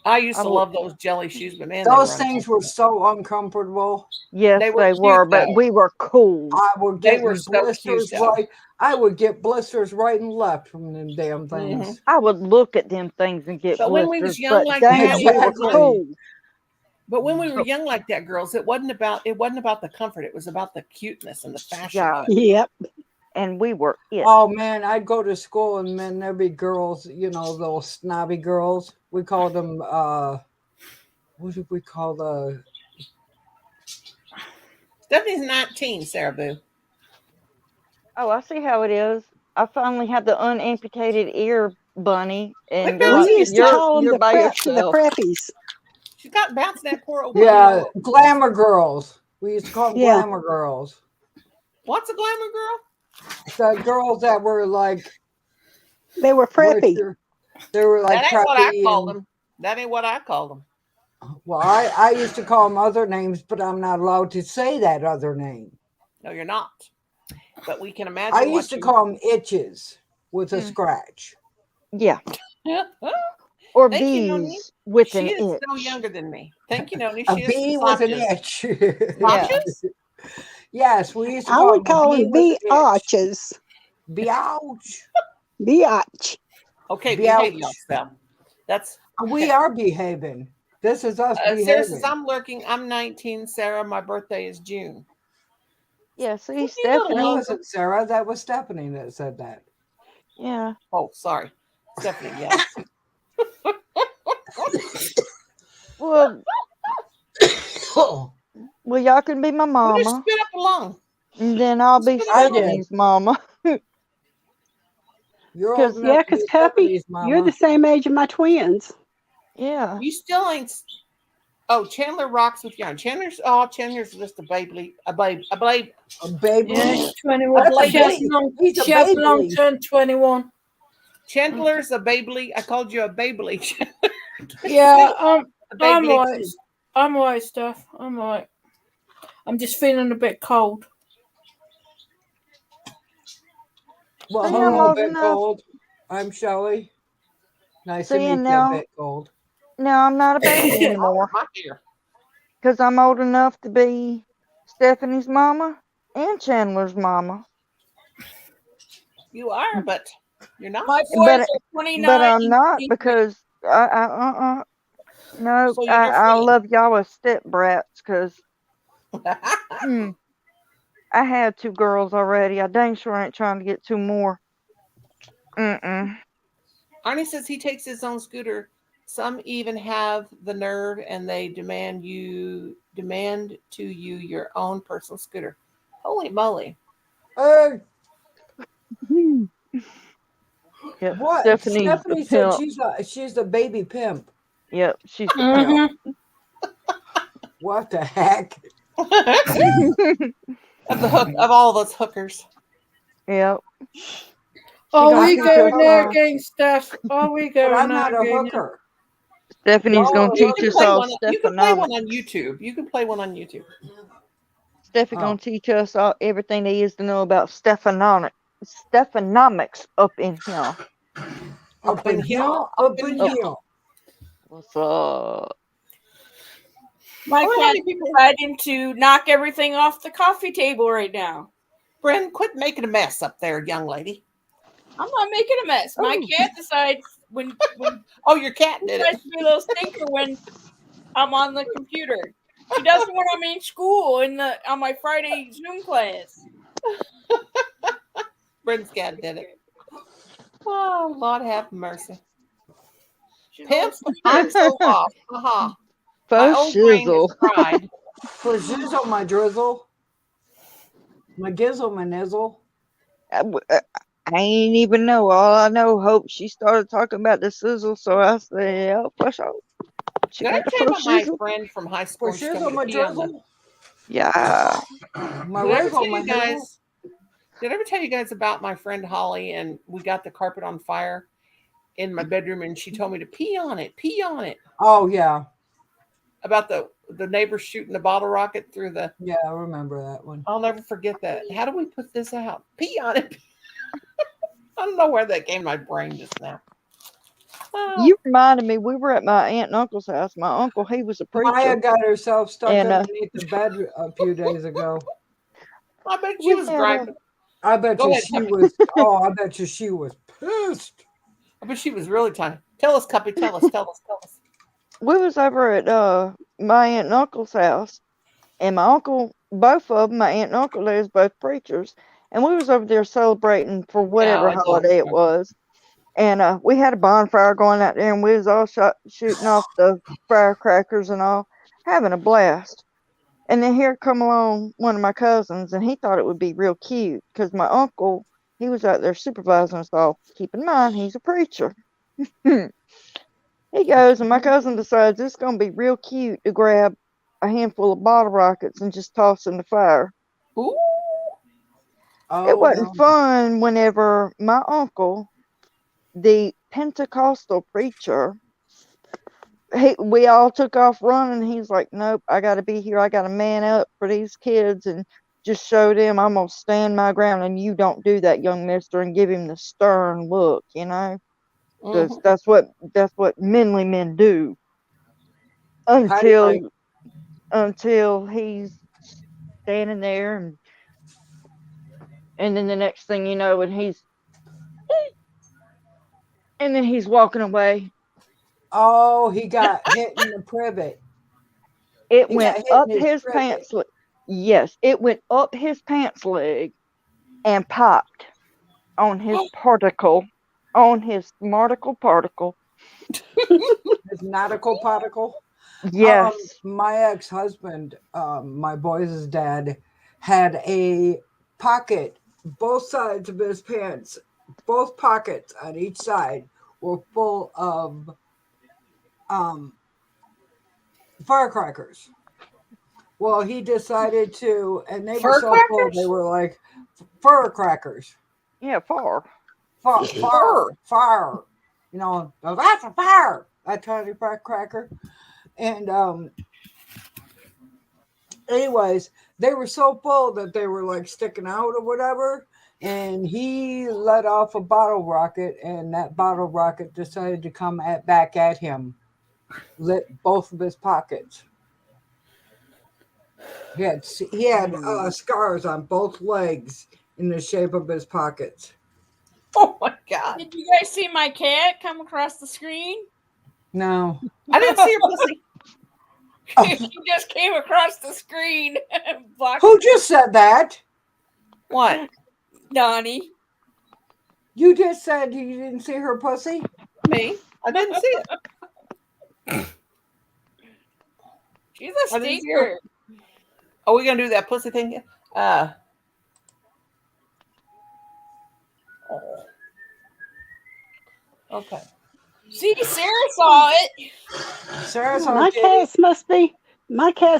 I used I to would- love those jelly shoes, but man, they Those were things were so uncomfortable. Yes, They were they cute, were, but though. we were cool. I would They get were so blisters cute, though. right. I would get blisters right and left from them damn things. I would look at them things and get But when we blisters, was young but like dang that, it, we were Exactly. cool. But when we were But- young like that, girls, it wasn't about the comfort. It was about the cuteness and the fashion. Yeah. of it. Yep. And we were it. Oh man, I'd go to school and then there'd be girls, those snobby girls. We called them what did we call the Stephanie's 19, Sarah Boo. Oh, I see how it is. I finally had the unamputated ear bunny, and Look they're how like, We used to you're call them the by yourself. preppies. She's got bouncing that poor old Yeah, woman. glamour girls. We used to call them Yeah. glamour girls. What's a glamour girl? The girls that were like They were preppy. richer. They were like That ain't what I preppy called and- them. That ain't what I called them. Well, I used to call them other names, but I'm not allowed to say that other name. No, you're not. But we can imagine. I used to call them itches with a Hmm. scratch. Yeah. them. Or Thank you, Noni. bees with She an is itch. so younger than me. Thank you, Noni. A She bee is with an Sasha's. itch. Sasha's? Yes, we used to I call would call them biatches. Biatch. Biatch. Okay, Be behave ouch. yourself. That's We are behaving. This is us Sarah behaving. says I'm lurking. I'm 19. Sarah, my birthday is June. Yeah, see, little That Stephanie. wasn't Sarah. That was Stephanie that said that. Yeah. Oh, sorry, Stephanie. Yes. Well, well, y'all can be my Who just mama, spit up a lung? and then I'll be I did. Stephanie's mama. You're 'Cause- old enough Yeah, to be because Cuppy, Stephanie's mama. you're the same age as my twins. Yeah. You still ain't. Oh, Chandler rocks with yarn. Chandler's just a baby, a babe. a baby. Yeah, she's 21. That's a She has baby. long, He's a she has baby. long turned 21. Chandler's a baby. I called you a baby. Yeah, I'm baby. right. I'm right, Steph. I'm right. I'm just feeling a bit cold. Well, See, I'm I'm a little old bit enough. cold. I'm Shelley. Nice to See, meet and you. now- A bit cold. Now I'm not a baby anymore My dear. because I'm old enough to be Stephanie's mama and Chandler's mama. You are, but you're not. My boys But- are 29. But I'm and not 23. because no, So you're I free. love y'all as step brats because I had 2 girls already. I dang sure ain't trying to get 2 more. Mm-mm. Arnie says he takes his own scooter. Some even have the nerve, and they demand to you your own personal scooter. Holy moly! Hey, Yep. what? Stephanie's Stephanie the said pimp. she's the baby pimp. Yep, she's the Mhm. What the heck? Of the hook of all those hookers. Yep. Are gonna we teach going us there all. again, Steph? Are we But going I'm there not a again? hooker. Stephanie's Y'all gonna are teach hookers. us all You can play one Stephanomics. on YouTube. You can play one on YouTube. Steffi Oh. gonna teach us all everything there is to know about Stephanomics up in here. Up in here. Up in here. here. What's up? My Oh, how cat many people- deciding to knock everything off the coffee table right now. Bren, quit making a mess up there, young lady. I'm not making a mess. My Oh. cat decides when Oh, your cat did decides it. to be a little stinker when I'm on the computer. She doesn't when I'm in school on my Friday Zoom class. Bren's cat did it. Oh, Lord have mercy. She's Pimps, always- I'm so off. Aha. My Faux old brain is shizzle. fried. For shizzle, my drizzle, my gizzle, my nizzle. I ain't even know. All I know, Hope, she started talking about the sizzle, so I said, yeah, for sure. She Did I got the tell you faux about my shizzle. friend from high school? For She told shizzle, me my to pee on the. drizzle, Yeah. my Did I ever tell rizzle, my you hizzle. guys? Did I ever tell you guys about my friend Holly and we got the carpet on fire in my bedroom and she told me to pee on it, pee on it. Oh yeah, About the neighbor shooting the bottle rocket through the. yeah, I remember that one. I'll never forget that. How do we put this out? Pee on it. I don't know where that came in my brain just now. Oh, You reminded me, we were at my aunt and uncle's house. My uncle, he was a Maya preacher. got herself stuck And, underneath the bed a few days ago. I bet she We was had a- griping. I bet Go you ahead, she Tuppy. was. Oh, I bet you she was pissed. I bet she was really tiny. Tell us, Cuppy. Tell us. Tell us. Tell us. We was over at my aunt and uncle's house, and my uncle, both of them, my aunt and uncle, they was both preachers, and we was over there celebrating for whatever I do holiday it remember. was. And we had a bonfire going out there, and we was all shooting off the firecrackers and all, having a blast. And then here come along one of my cousins, and he thought it would be real cute because my uncle, he was out there supervising us all. Keep in mind, he's a preacher. He goes, and my cousin decides it's going to be real cute to grab a handful of bottle rockets and just toss in the fire. Ooh. Oh, It wasn't no. fun whenever my uncle, the Pentecostal preacher, we all took off running. He's like, nope, I got to be here. I got to man up for these kids and just show them I'm going to stand my ground. And you don't do that, young mister, and give him the stern look, you know? Because Mhm. that's what manly men do. Until he's standing there and then the next thing you know, and then he's walking away. Oh, he got hit in the privet. It He went got hit up in his privet. pants leg. Yes, it went up his pants leg and popped on his particle, on his smarticle particle. His nautical particle. Yes. My ex-husband, my boys' dad, had a pocket. Both sides of his pants, both pockets on each side were full of firecrackers. Well, he decided to, and they were so full, they Firecrackers? were like firecrackers. Yeah, far. Fire. You know, that's a fire. That tiny firecracker. And anyways, they were so full that they were like sticking out or whatever. And he let off a bottle rocket, and that bottle rocket decided to come back at him, lit both of his pockets. He had scars on both legs in the shape of his pockets. Oh my God. Did you guys see my cat come across the screen? No. I didn't see your pussy. She just came across the screen. Blocked Who just said that? What? Donnie. You just said you didn't see her pussy? Me? I didn't see it. She's a I didn't see her. stinker. Are we gonna do that pussy thing? Oh. Okay. See, Sarah saw it. Sarah saw My Kitty. cats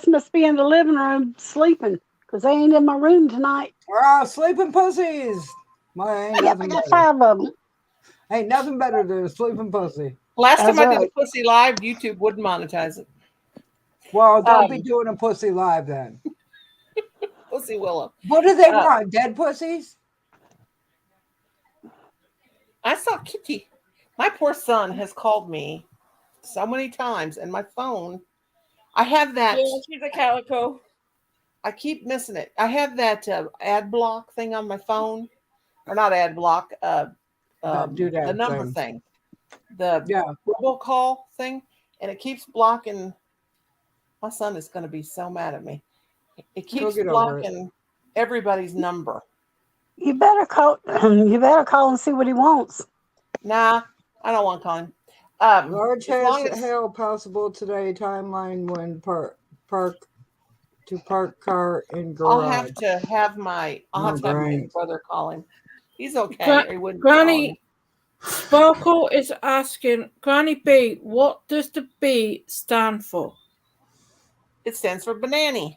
must be in the living room sleeping because they ain't in my room tonight. Sleeping pussies. Ain't Yeah, I nothing got better. 5 of them. Ain't nothing better than a sleeping pussy. Last That's time I did right. the pussy live, YouTube wouldn't monetize it. Well, don't be doing a pussy live then. Pussy Willow. What do they want? Dead pussies? I saw Kitty. My poor son has called me so many times, and my phone. I have that. Yeah, she's a calico. I keep missing it. I have that ad block thing on my phone, or not ad block. Do that the number thing, the robocall thing, and it keeps blocking. My son is going to be so mad at me. It keeps get over it. blocking everybody's number. You better call. You better call and see what he wants. Nah, I don't want Colin. Large as long has as hail possible today. Timeline when park car in I'll garage. have to have my Oh, my great. brother call him. He's okay. Gra- Or he wouldn't be calling Granny me. Sparkle is asking, Granny B, what does the B stand for? It stands for Banani.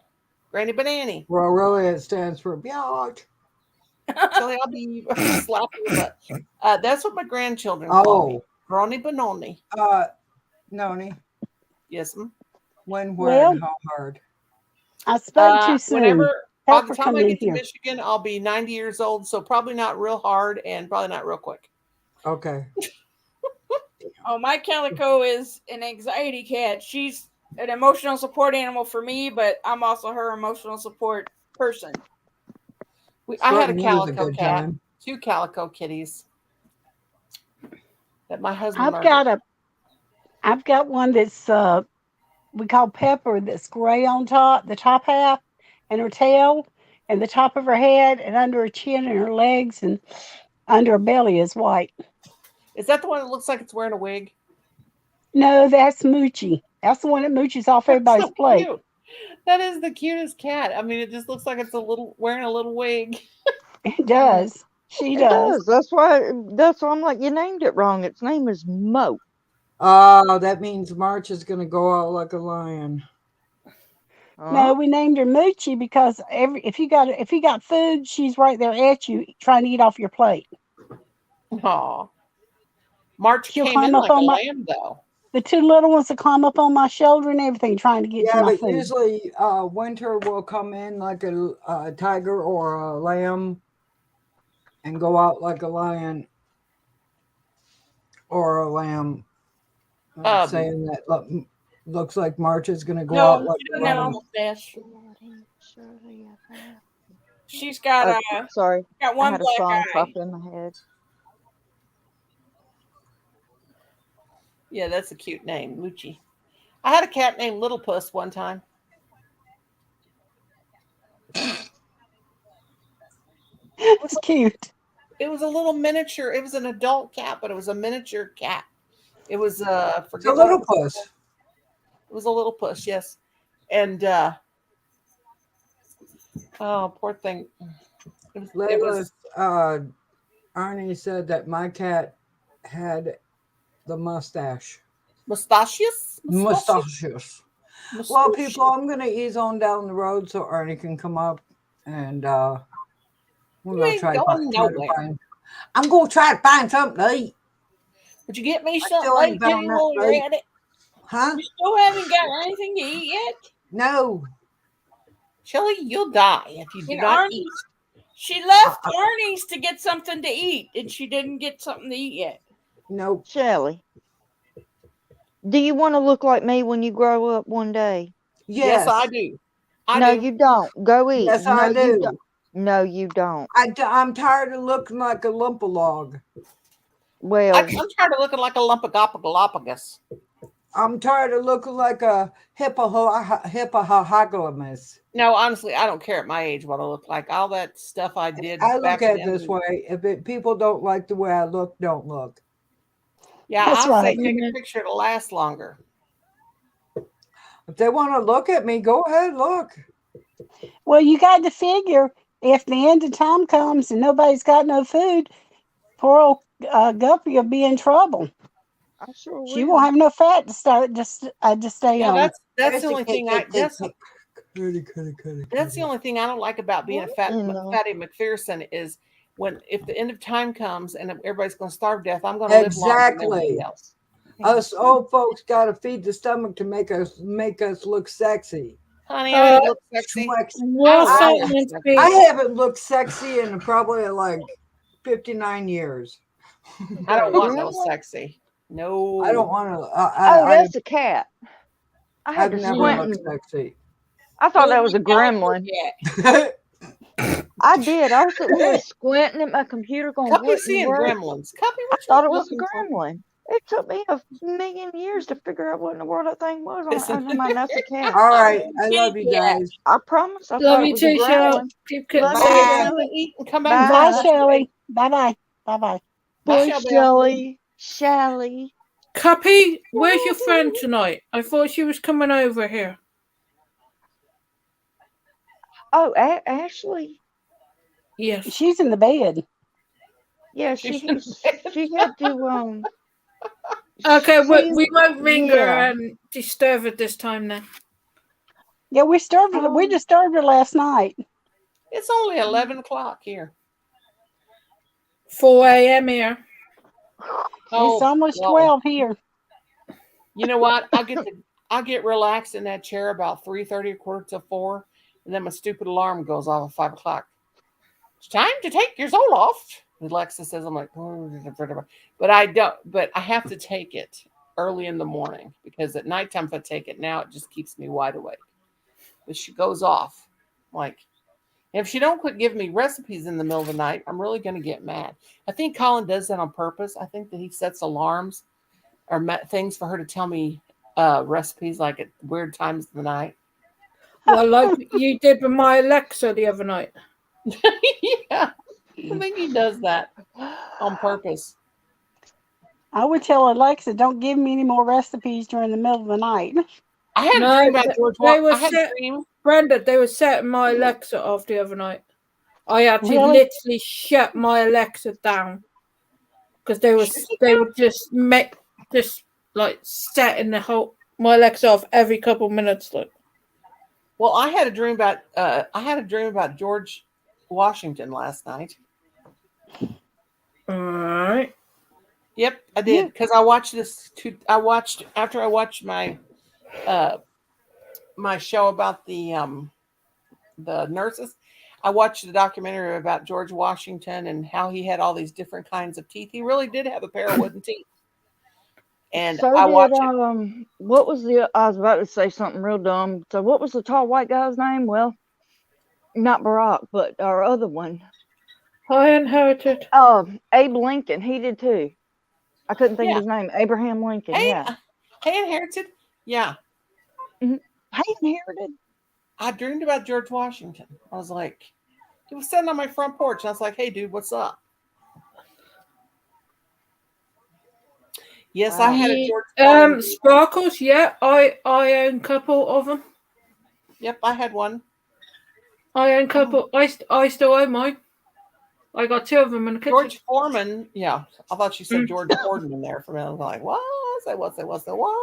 Granny Banani. Well, really, it stands for biatch. Shelly, I'll be slapping your butt. That's what my grandchildren call me. Oh, Granny Banoni. Noni. Yes, ma'am. When, where, Well, and how hard? I spoke too soon. Whenever, by the Pepper, time come I in get to here. Michigan, I'll be 90 years old. So probably not real hard and probably not real quick. Okay. Oh, my Calico is an anxiety cat. She's an emotional support animal for me, but I'm also her emotional support person. I had a Threaten me is calico good cat, time. 2 calico kitties that my husband. I've got one that's we call Pepper, that's gray on top, the top half, and her tail, and the top of her head, and under her chin and her legs, and under her belly is white. Is that the one that looks like it's wearing a wig? No, that's Moochie. That's the one that mooches off That's everybody's so plate. cute. That is the cutest cat. I mean, it just looks like it's wearing a little wig. It does. She It does. does. That's why I'm like, you named it wrong. Its name is Mo. Oh, that means March is going to go out like a lion. No, we named her Moochie because if you got food, she's right there at you trying to eat off your plate. Aw. March She'll came climb in up like a on my lamb, though. the 2 little ones that climb up on my shoulder and everything, trying to get to Yeah, my but food. usually Winter will come in like a tiger or a lamb and go out like a lion or a lamb. Saying that looks like March is going to go out No, like she a doesn't have a lion. mustache. She's got Sorry, got I one had a black song eye. pop in my head. Yeah, that's a cute name, Moochie. I had a cat named Little Puss one time. It's cute. It was a little miniature. It was an adult cat, but it was a miniature cat. It was It's a forget what it little was. puss. It was a little puss, yes. And oh, poor thing. It was Arnie said that my cat had the mustache. mustachious. Mustaches. Well, people, I'm going to ease on down the road so Arnie can come up and we're You going to ain't try to going nowhere. find. I'm going to try to find something to eat. Would you get me still something ain't late, found Kitty, that while you're bait. at it? Huh? You still haven't got anything to eat yet? No. Shelly, you'll die if you do And not Arnie, eat. she left Arnie's to get something to eat, and she didn't get something to eat yet. Nope. Shelly, do you want to look like me when you grow up one day? Yes, I do. No, you don't. Go eat. Yes, no, I you do. don't. No, you don't. I'm tired of looking like a lump of log. Well, I'm tired of looking like a lump of Galapagos. I'm tired of looking like a hippopotamus. No, honestly, I don't care at my age what I look like. All that stuff I did. I back look at it then. this way. If people don't like the way I look, don't look. Yeah, That's I'll say right. take a picture to last longer. If they want to look at me, go ahead, look. Well, you got to figure if the end of time comes and nobody's got no food, poor old Guppy will be in trouble. I sure She will. won't have no fat to stay Yeah, on. that's the only thing that's the only thing I don't like about being a What in the- Fatty McPherson is if the end of time comes and everybody's going to starve to death, I'm going to live longer than everybody Exactly. else. Us old folks got to feed the stomach to make us look sexy. Honey, I don't look sexy. What I- segment B? I haven't looked sexy in probably like 59 years. I don't want no Really? sexy. No. I don't want to. Oh, that's a cat. I had I've to never squint. looked sexy. I thought that was a gremlin. I did. I was sitting here squinting at my computer going, Cuppy what in the seeing world? gremlins. Cuppy, I what you thought it was a looking for? gremlin. It took me a million years to figure out what in the world that thing was. Isn't I'm like, that's a cat. All right. I love you guys. I promise. I Love thought it you was a too, Shell. gremlin. Keep Love getting you, Bye. Shelley. Eat and come Bye. back. Bye, and Shelley. Bye-bye. Bye-bye. Boy, Shall be. Shelly. Cuppy, where's your friend tonight? I thought she was coming over here. Oh, Ashley. Yes. She's in the bed. Yeah, She's she in she had to Okay, she's- we won't ring her yeah. and disturb her this time then. Yeah, we disturbed her last night. It's only 11 o'clock here. 4 a.m. here. It's almost well, 12 here. You know what? I get relaxed in that chair about 3:30, 3:45, and then my stupid alarm goes off at 5 o'clock. It's time to take your Zoloft. Alexa says, I'm like, but I don't. But I have to take it early in the morning because at nighttime, if I take it now, it just keeps me wide awake. But she goes off, like, if she don't quit giving me recipes in the middle of the night, I'm really going to get mad. I think Colin does that on purpose. I think that he sets alarms or things for her to tell me recipes like at weird times of the night. Well, like you did with my Alexa the other night. Yeah, I think he does that on purpose. I would tell Alexa, don't give me any more recipes during the middle of the night. I had No, a dream about George. they were I had a set- dream. Brenda, they were setting my Alexa off the other night. I had to Really? literally shut my Alexa down because they were just like setting my Alexa off every couple of minutes. Like, Well, I had a dream about George Washington last night. all right. Yep, I did because I watched this. After I watched my my show about the nurses. I watched the documentary about George Washington and how he had all these different kinds of teeth. He really did have a pair of wooden teeth. And So I did watched it. what was I was about to say something real dumb. So what was the tall white guy's name? Well, not Barack, but our other one. I inherited. Abe Lincoln. He did too. I couldn't think of his name. Abraham Lincoln. Hey, Yeah. Hey, inherited. Yeah. He inherited. I dreamed about George Washington. I was like, he was sitting on my front porch. And I was like, hey, dude, what's up? Yes, I had a George Washington. Sparkles. Yeah, I own a couple of them. Yep, I had one. I own a couple. I still own mine. I got 2 of them in the kitchen. George Foreman. Yeah, I thought you said George Fordman in there for a minute. I was like, what? What's the one?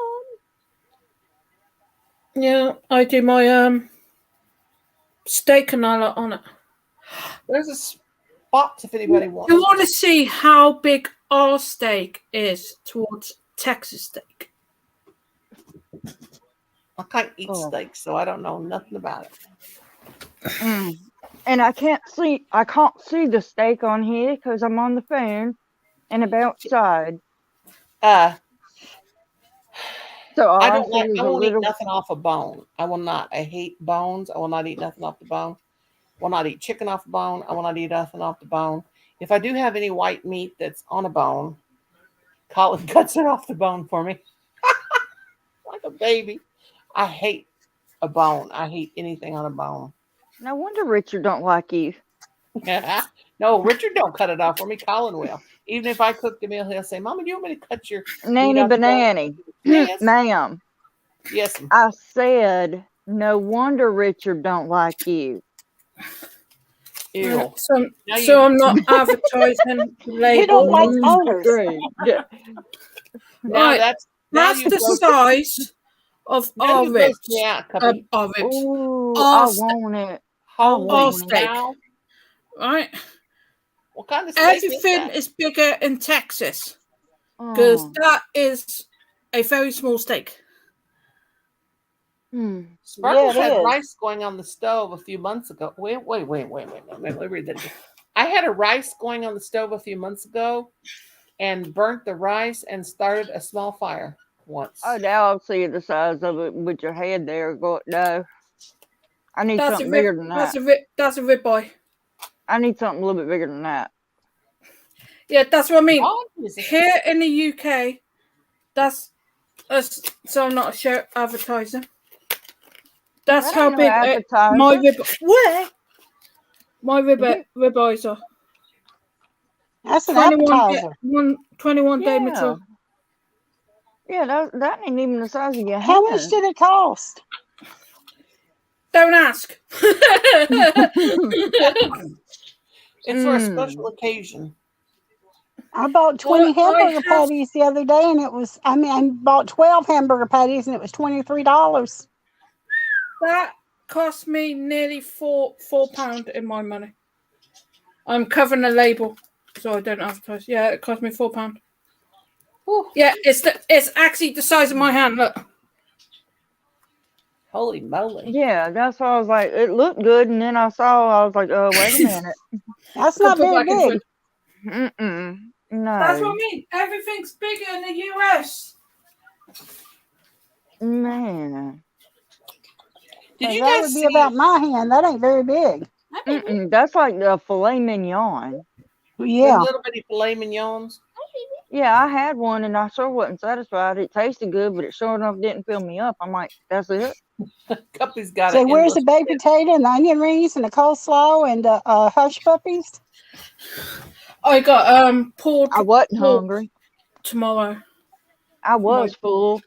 Yeah, I do my steak and all on it. There's a spot if anybody wants. You want to see how big our steak is towards Texas steak? I can't eat steak, so I don't know nothing about it. And I can't see the steak on here because I'm on the phone and I'm outside. So I don't like. I won't eat nothing off a bone. I will not. I hate bones. I will not eat nothing off the bone. I will not eat chicken off the bone. I will not eat nothing off the bone. If I do have any white meat that's on a bone, Colin cuts it off the bone for me, like a baby. I hate a bone. I hate anything on a bone. No wonder Richard don't like you. No, Richard don't cut it off for me. Colin will. Even if I cook the meal, he'll say, "Mama, do you want me to cut your Nanny banana, Yes. ma'am." Yes. I said, no wonder Richard don't like you. Ew. So I'm not advertising You don't like labels. boners. Great. Yeah. Now Right. That's the size of our ribs. Yeah, Cuppy. Our ribs. Ooh, Our I steak. want it. Our steak. Right. What kind of steak Everything is is bigger in Texas because Oh. that is a very small steak. Sparkles Yeah, it had is. rice going on the stove a few months ago. Wait. Let me read that again. I had a rice going on the stove a few months ago and burnt the rice and started a small fire once. Oh, now I'll see the size of it with your head there. Go no. I need That's something bigger than that. That's a ribeye. I need something a little bit bigger than that. Yeah, that's what I mean. Oh, is it? Here in the UK, so I'm not sure advertising. That's That how ain't no big appetizer. my ribeyes are. That's an 21 appetizer. 21 day Yeah. mature. Yeah, that ain't even the size of your How hand. much did it cost? Don't ask. It's for a special occasion. I bought 20 Well, I hamburger have- patties the other day, and I bought 12 hamburger patties, and it was $23. That cost me nearly £4 in my money. I'm covering the label, so I don't advertise. Yeah, it cost me £4. Whew. Yeah, it's actually the size of my hand. Look. Holy moly. Yeah, that's why I was like, it looked good, and then I was like, oh, wait a minute. That's Could not put very back in big. food. No. That's what I mean. Everything's bigger in the US. Man. Did you that guys would be see? about my hand. That ain't very big. That's like the filet mignon. Them Yeah. little bitty filet mignons? Yeah, I had one, and I sure wasn't satisfied. It tasted good, but it sure enough didn't fill me up. I'm like, that's it? Guppy's got So it. where's the baked potato and the onion rings and the coleslaw and the hush puppies? I got pork I wasn't pork hungry. tomorrow. I was full.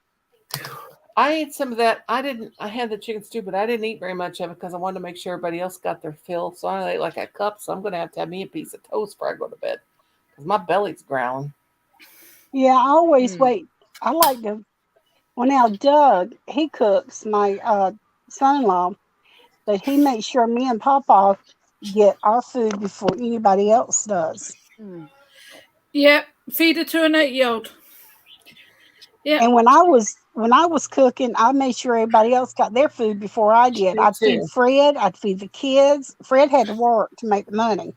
I ate some of that. I had the chicken stew, but I didn't eat very much of it because I wanted to make sure everybody else got their fill. So I ate like a cup. So I'm going to have me a piece of toast before I go to bed because my belly's growling. Yeah, I always wait. I like to. Well, now Doug, he cooks, my son-in-law, but he makes sure me and Papa get our food before anybody else does. Yeah, feed it to an 8-year-old. Yeah. And when I was cooking, I made sure everybody else got their food before I did. Me I'd feed too. Fred. I'd feed the kids. Fred had to work to make the money,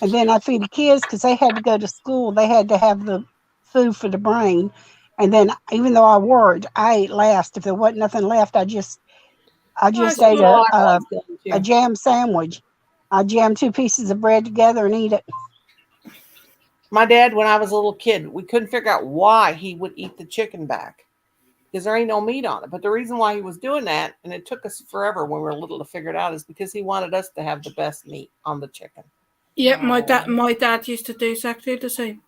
and then I'd feed the kids because they had to go to school. They had to have the food for the brain. And then, even though I worked, I ate last. If there wasn't nothing left, I just ate a jam sandwich. I jammed 2 pieces of bread together and eat it. My dad, when I was a little kid, we couldn't figure out why he would eat the chicken back because there ain't no meat on it. But the reason why he was doing that, and it took us forever when we were little to figure it out, is because he wanted us to have the best meat on the chicken. Yeah, my dad used to do exactly the same.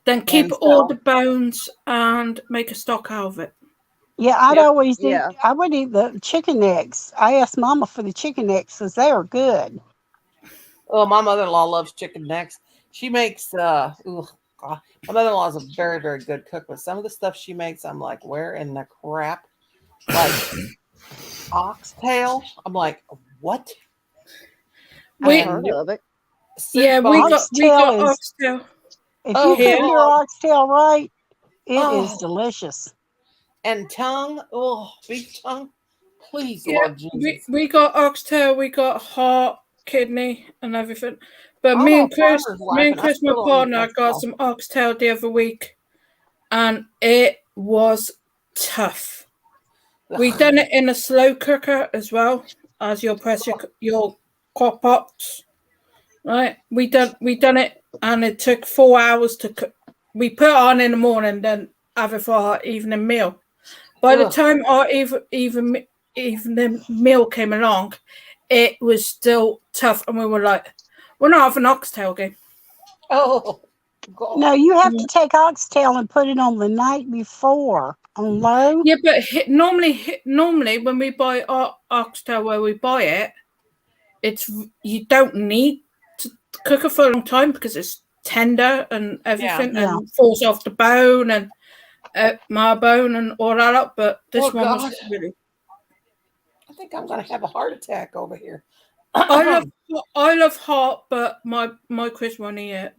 Then keep And all so- the bones and make a stock out of it. Yeah, I'd Yep. always eat. Yeah. I would eat the chicken necks. I asked Mama for the chicken necks because they are good. Oh, my mother-in-law loves chicken necks. She makes God. My mother-in-law is a very, very good cook, but some of the stuff she makes, I'm like, where in the crap? Like oxtail. I'm like, what? We- I heard of it. Yeah, we got Oxtail is- oxtail. If Oh, you cook yeah. your oxtail right, it is Oh. delicious. And tongue. Oh, beef tongue. Please, Yeah, Lord Jesus. we got oxtail, we got heart, kidney, and everything. But I'm me on and Chris, farmer's life, and I my still don't eat partner, got oxtail. some oxtail the other week, and it was tough. We done it in a slow cooker as well as your your crock pots, right? We done it, and it took 4 hours to cook. We put it on in the morning, then have it for our evening meal. By the Ugh. time our evening meal came along, it was still tough, and we were like, "We're not having oxtail again." Oh, God. No, you have to take oxtail and put it on the night before on low. Yeah, but normally when we buy our oxtail where we buy it, you don't need to cook it for a long time because it's tender and everything Yeah. and falls off the bone and my bone and all that up. But this Oh, one was God. really. I think I'm going to have a heart attack over here. I love heart, but my Chris won't eat it.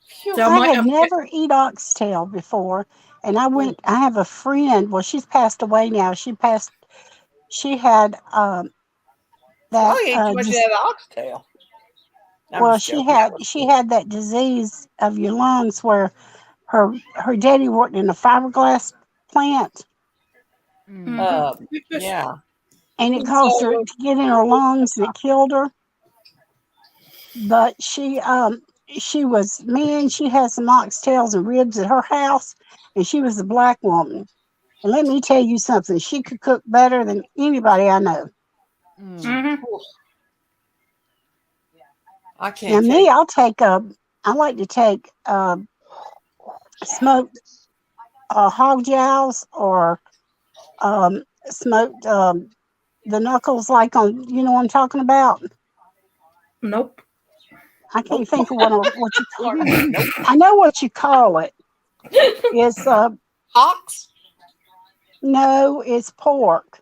Phew. So I I might had have to never eat oxtail before, and I have a friend. Well, she's passed away now. She had that. I ate too much of dis- that oxtail. I'm well, just she joking. had That was she good. had that disease of your lungs where her daddy worked in a fiberglass plant, Yeah. and it caused her to get in her lungs, and it killed her. But she had some oxtails and ribs at her house, and she was a black woman. And let me tell you something, she could cook better than anybody I know. Mhm. I Now can't me, take. I'll take I like to take smoked hog jowls or smoked the knuckles, like on, you know what I'm talking about. Nope. I can't think of what you call. Nope. I know what you call it. It's Hawks no, it's pork.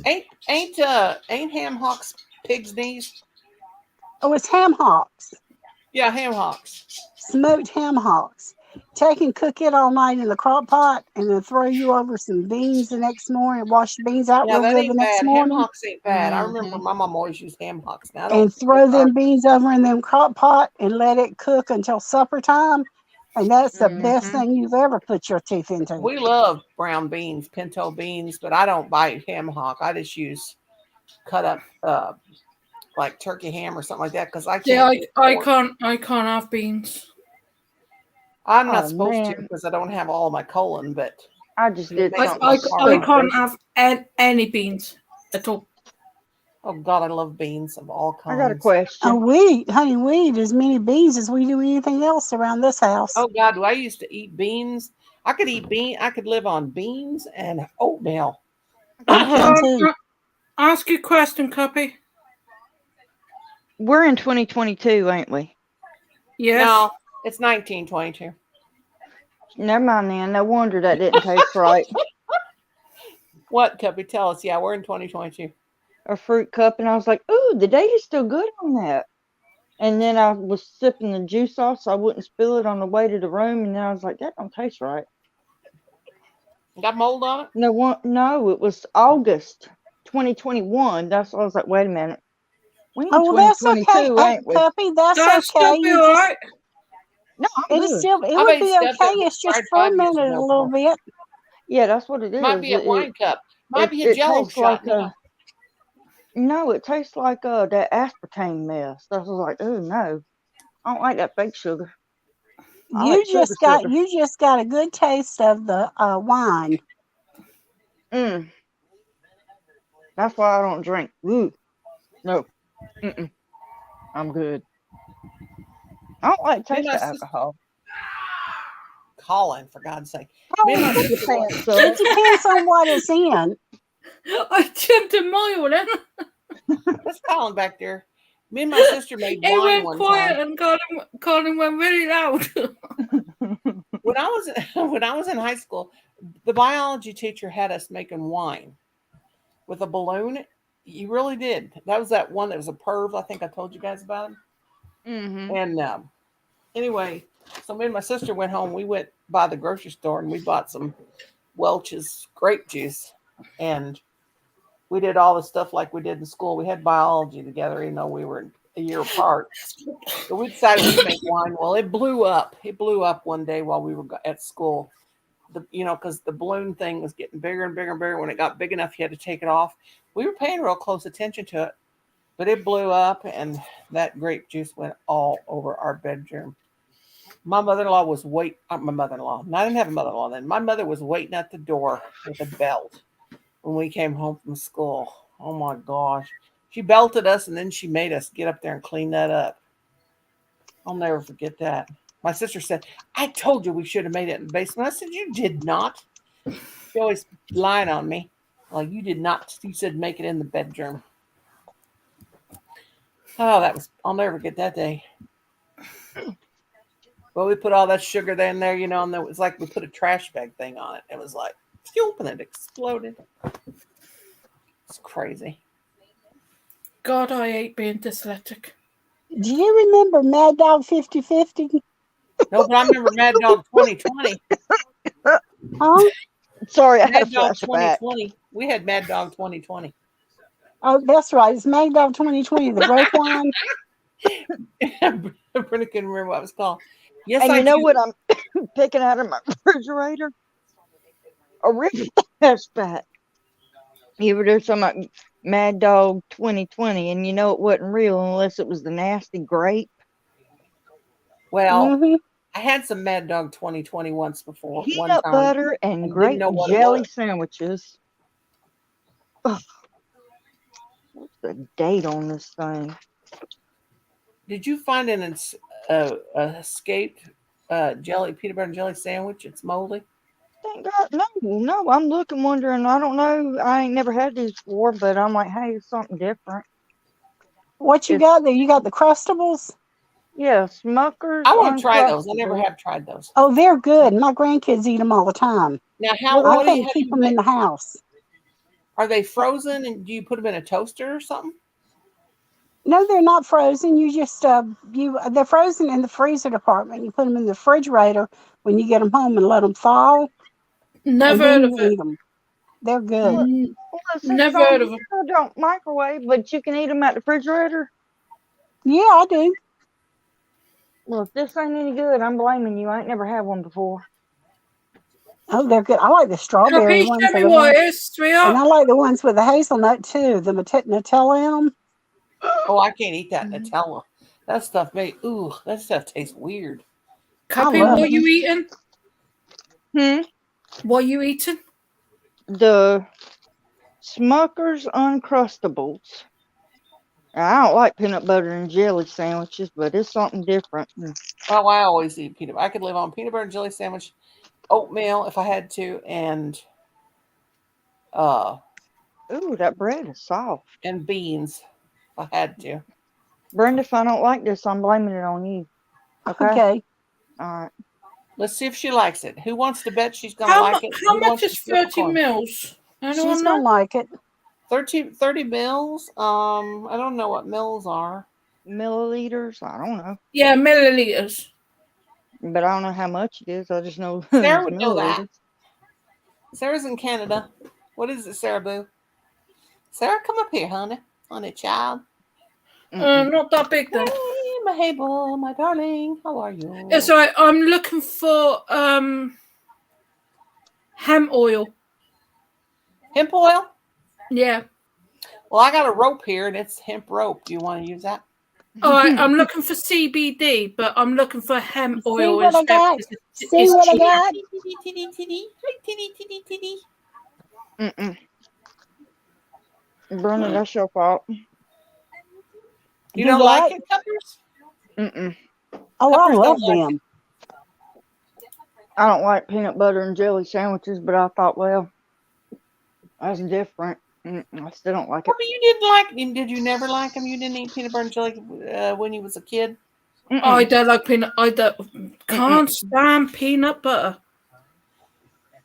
ain't ham hocks pig's knees? Oh, it's ham hocks, Yeah, ham hocks. smoked ham hocks. Take and cook it all night in the crock pot, and then throw you over some beans the next morning. Wash the beans out Yeah, real that good the ain't next bad. Ham morning, hocks ain't bad. I remember Mhm. my mom always used ham hocks. Now I don't and think it's throw hard. them beans over in them crock pot and let it cook until supper time. And that's the best Mhm. thing you've ever put your teeth into. We love brown beans, pinto beans, but I don't buy ham hock. I just use cut up like turkey ham or something like that because I Yeah, can't do pork. I can't have beans. I'm not Oh supposed to man, because I don't have all my colon, but I just it did makes something my with heart I hurt. can't carbs. have any beans at all. Oh God, I love beans of all I got a kinds. Oh, question. honey, we eat as many beans as we do anything else around this house. Oh God, do I used to eat beans? I could eat bean. I could live on beans and oatmeal. I can No, too. Ask your question, Cuppy. We're in 2022, ain't we? Yes. it's 1922. Never mind then. No wonder that didn't taste right. What, Cuppy? Tell us. Yeah, we're in 2022. A fruit cup, and I was like, "Ooh, the date is still good on that." And then I was sipping the juice off so I wouldn't spill it on the way to the room, and then I was like, "That don't taste right." Got mold on it? No, it was August 2021. That's why I was like, "Wait a minute, we in Oh, well, that's okay. 2022, Hey, ain't we?" puppy, that's That'll still okay. be You just, alright. No, I'm it good. would I bet be it's got okay. the It's just expired 5 years fermented a mold little on it. bit. Yeah, that's what it Might is. be a wine cup. Might be a It Jello tastes like shot. No. no, it tastes like that aspartame mess. I was like, "Oh no, I don't like that fake sugar. I like sugar." You just got a good taste of the wine. Mm, that's why I don't drink. Ooh, no, mm-mm, I'm good. I don't like the Me and taste my of sister, alcohol. Colin, for God's sake. Oh, Me and my put your sister went. pants It up. depends on what it's in. I jumped a mile then. That's Colin back there. Me and my sister made It wine went one quiet time. and Colin went really loud. When I was when I was in high school, the biology teacher had us making wine with a balloon. He really did. That was that one that was a perv. I think I told you guys about him. Mm-hmm. And anyway, so me and my sister went home. We went by the grocery store and we bought some Welch's grape juice, and we did all the stuff like we did in school. We had biology together, even though we were a year apart. So we decided we'd make wine. Well, it blew up. It blew up one day while we were at school. Because the balloon thing was getting bigger and bigger and bigger. When it got big enough, you had to take it off. We were paying real close attention to it, but it blew up, and that grape juice went all over our bedroom. My mother-in-law was my mother-in-law. I didn't have a mother-in-law then. My mother was waiting at the door with a belt when we came home from school. Oh my gosh. She belted us and then she made us get up there and clean that up. I'll never forget that. My sister said, I told you we should have made it in the basement. I said, you did not. She always lied on me. Like, you did not. You said make it in the bedroom. Oh, I'll never forget that day. Well, we put all that sugar in there, and it was like we put a trash bag thing on it. It was like, and it exploded. It's crazy. God, I hate being dyslexic. Do you remember Mad Dog 50/50? No, but I remember Mad Dog 2020. Huh? Sorry, I had a Mad Dog flashback. 2020. We had Mad Dog 2020. Oh, that's right. It's Mad Dog 2020, the grape wine. Brenda couldn't remember what it was called. Yes, And I you know do. what I'm picking out of my refrigerator? A real flashback. You were there talking about Mad Dog 2020, and you know it wasn't real unless it was the nasty grape. Well, Mm-hmm. I had some Mad Dog 2020 one Peanut time. butter and didn't grape know what it jelly was. sandwiches. Ugh. What's the date on this thing? Did you find escaped jelly peanut butter and jelly sandwich? It's moldy. Thank God. No. I'm looking, wondering. I don't know. I ain't never had these before, but I'm like, hey, it's something different. What you It's- got there? You got the Crustables? Yeah, Smuckers. I want to try those. I never Uncrustables. have tried those. Oh, they're good. My grandkids eat them all the time. Now, how I what do you can't have keep you them in the house. Are they frozen and do you put them in a toaster or something? No, they're not frozen. You just they're frozen in the freezer department. You put them in the refrigerator when you get them home and let them thaw, and Never then heard of you it. eat them. They're good. Mm, Well, it says Never on heard of here, them. don't microwave, but you can eat them at the refrigerator. Yeah, I do. Well, if this ain't any good, I'm blaming you. I ain't never had one before. Oh, they're good. I like the strawberry Please ones, tell or me the what ones, it is, and I sweetheart. like the ones with the hazelnut too. The Nutella in them. Oh, I can't eat that Nutella. That stuff that stuff tastes weird. Cuppy, love what it. you eating? Hmm. What you eating? The Smuckers Uncrustables. I don't like peanut butter and jelly sandwiches, but it's something different. Oh, I always eat peanut. I could live on peanut butter and jelly sandwich, oatmeal if I had to, uh Ooh, that bread is soft. and beans if I had to. Brenda, if I don't like this, I'm blaming it on you. Okay. Okay. All right. Let's see if she likes it. Who wants to bet she's gonna How, like it? how Who much wants to is flip a 30 coin? mils? She's Anyone gonna know? like it. 30 mils. I don't know what mils are. Milliliters? I don't know. Yeah, milliliters. But I don't know how much it is. I just know Sarah it's would know that. milliliters. Sarah's in Canada. What is it, Sarah Boo? Sarah, come up here, honey child. Not that big then. Hey, my Hable, my darling. How are you? It's alright. I'm looking for hemp oil. Hemp oil? Yeah. Well, I got a rope here, and it's hemp rope. Do you want to use that? Alright, I'm looking for CBD, but I'm looking for hemp See oil what I instead. got? It's See what I cheap. got? Brenda, that's your fault. You Do don't what? like it, Cuppers? Oh, I Peppers love don't like them. I don't like peanut butter and jelly sandwiches, but I thought, well, that's different. I still don't like it. But you didn't like them. Did you never like them? You didn't eat peanut butter and jelly when you was a kid? I don't like peanut. Can't stand peanut butter.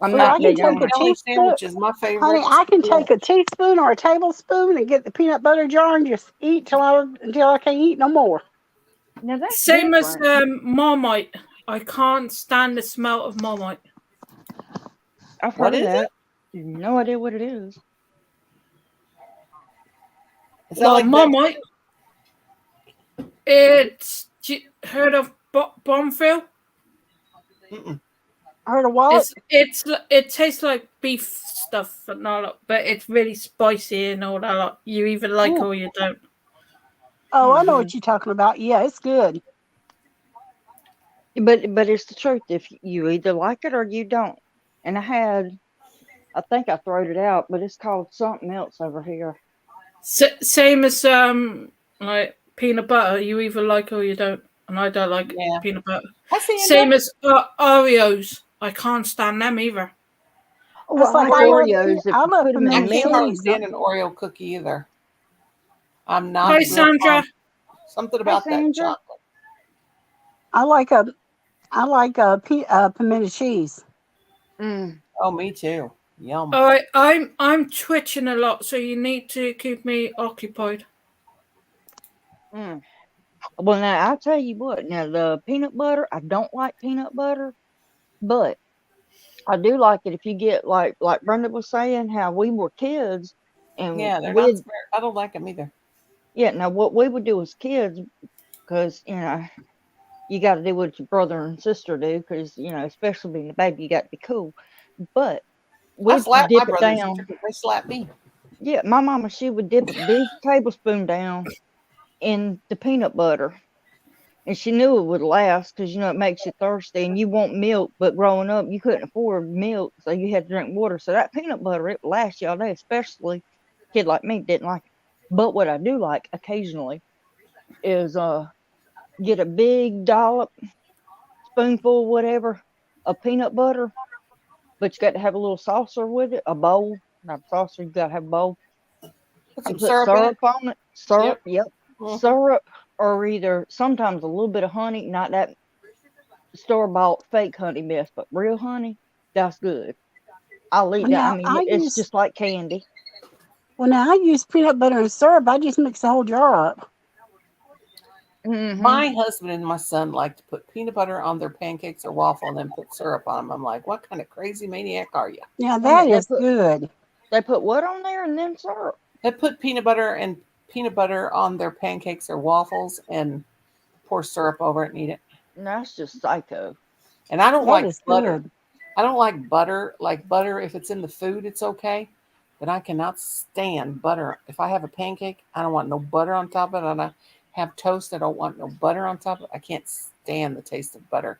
I'm Well, I not can big take on a it. Jelly teaspoon. sandwich is my favorite. Honey, I can take a teaspoon or a tablespoon and get the peanut butter jar and just eat until I can't eat no more. Now that's Same different. as Marmite. I can't stand the smell of Marmite. I've What heard of is that. No idea what it is. Is that like Marmite? It's heard of Bonfil? Heard of what? It tastes like beef stuff, but it's really spicy and all that. Like, you either like it or you don't. Oh, I know what you're talking about. Yeah, it's good. But it's the truth. If you either like it or you don't. And I think I throwed it out, but it's called something else over here. Same as like peanut butter. You either like it or you don't. And I don't like peanut butter. Same as Oreos. I can't stand them either. Well, I like Oreos. If I you love put them I in pimento can't hardly cheese. stand an Oreo cookie either. I'm not. Hi, real Sandra. fond. Something about that Sandra. chocolate. I like pimento cheese. Oh, me too. Yum. All right, I'm twitching a lot, so you need to keep me occupied. Well, now I'll tell you what. Now the peanut butter, I don't like peanut butter, but I do like it if you get like Brenda was saying how we were kids, and Yeah, they're not. I don't like them either. Yeah, now what we would do as kids, because you got to do what your brother and sister do, because especially being a baby, you got to be cool. But I we'd slap dip my it brothers down. because they slap me. Yeah, my mama, she would dip a big tablespoon in the peanut butter. And she knew it would last because, it makes you thirsty and you want milk. But growing up, you couldn't afford milk, so you had to drink water. So that peanut butter, it lasts you all day, especially a kid like me didn't like it. But what I do like occasionally is get a big dollop, spoonful, whatever, of peanut butter, but you got to have a little saucer with it, a bowl, not a saucer, you got to have a bowl. Put And some put syrup in it. syrup on it. Syrup, yep. Mhm. Syrup, or either sometimes a little bit of honey, not that store-bought fake honey mess, but real honey, that's good. I'll eat that. I Now mean, I it's use just like candy. now I use peanut butter and syrup. I just mix the whole jar up. Mm-hmm. My husband and my son like to put peanut butter on their pancakes or waffle and then put syrup on them. I'm like, what kind of crazy maniac are you? Now Wait a that minute, is good. They put what on there and then syrup? They put peanut butter on their pancakes or waffles and pour syrup over it and eat it. That's just psycho. And I don't That like is butter. good. I don't like butter. Like butter, if it's in the food, it's okay. But I cannot stand butter. If I have a pancake, I don't want no butter on top of it. And I have toast, I don't want no butter on top of it. I can't stand the taste of butter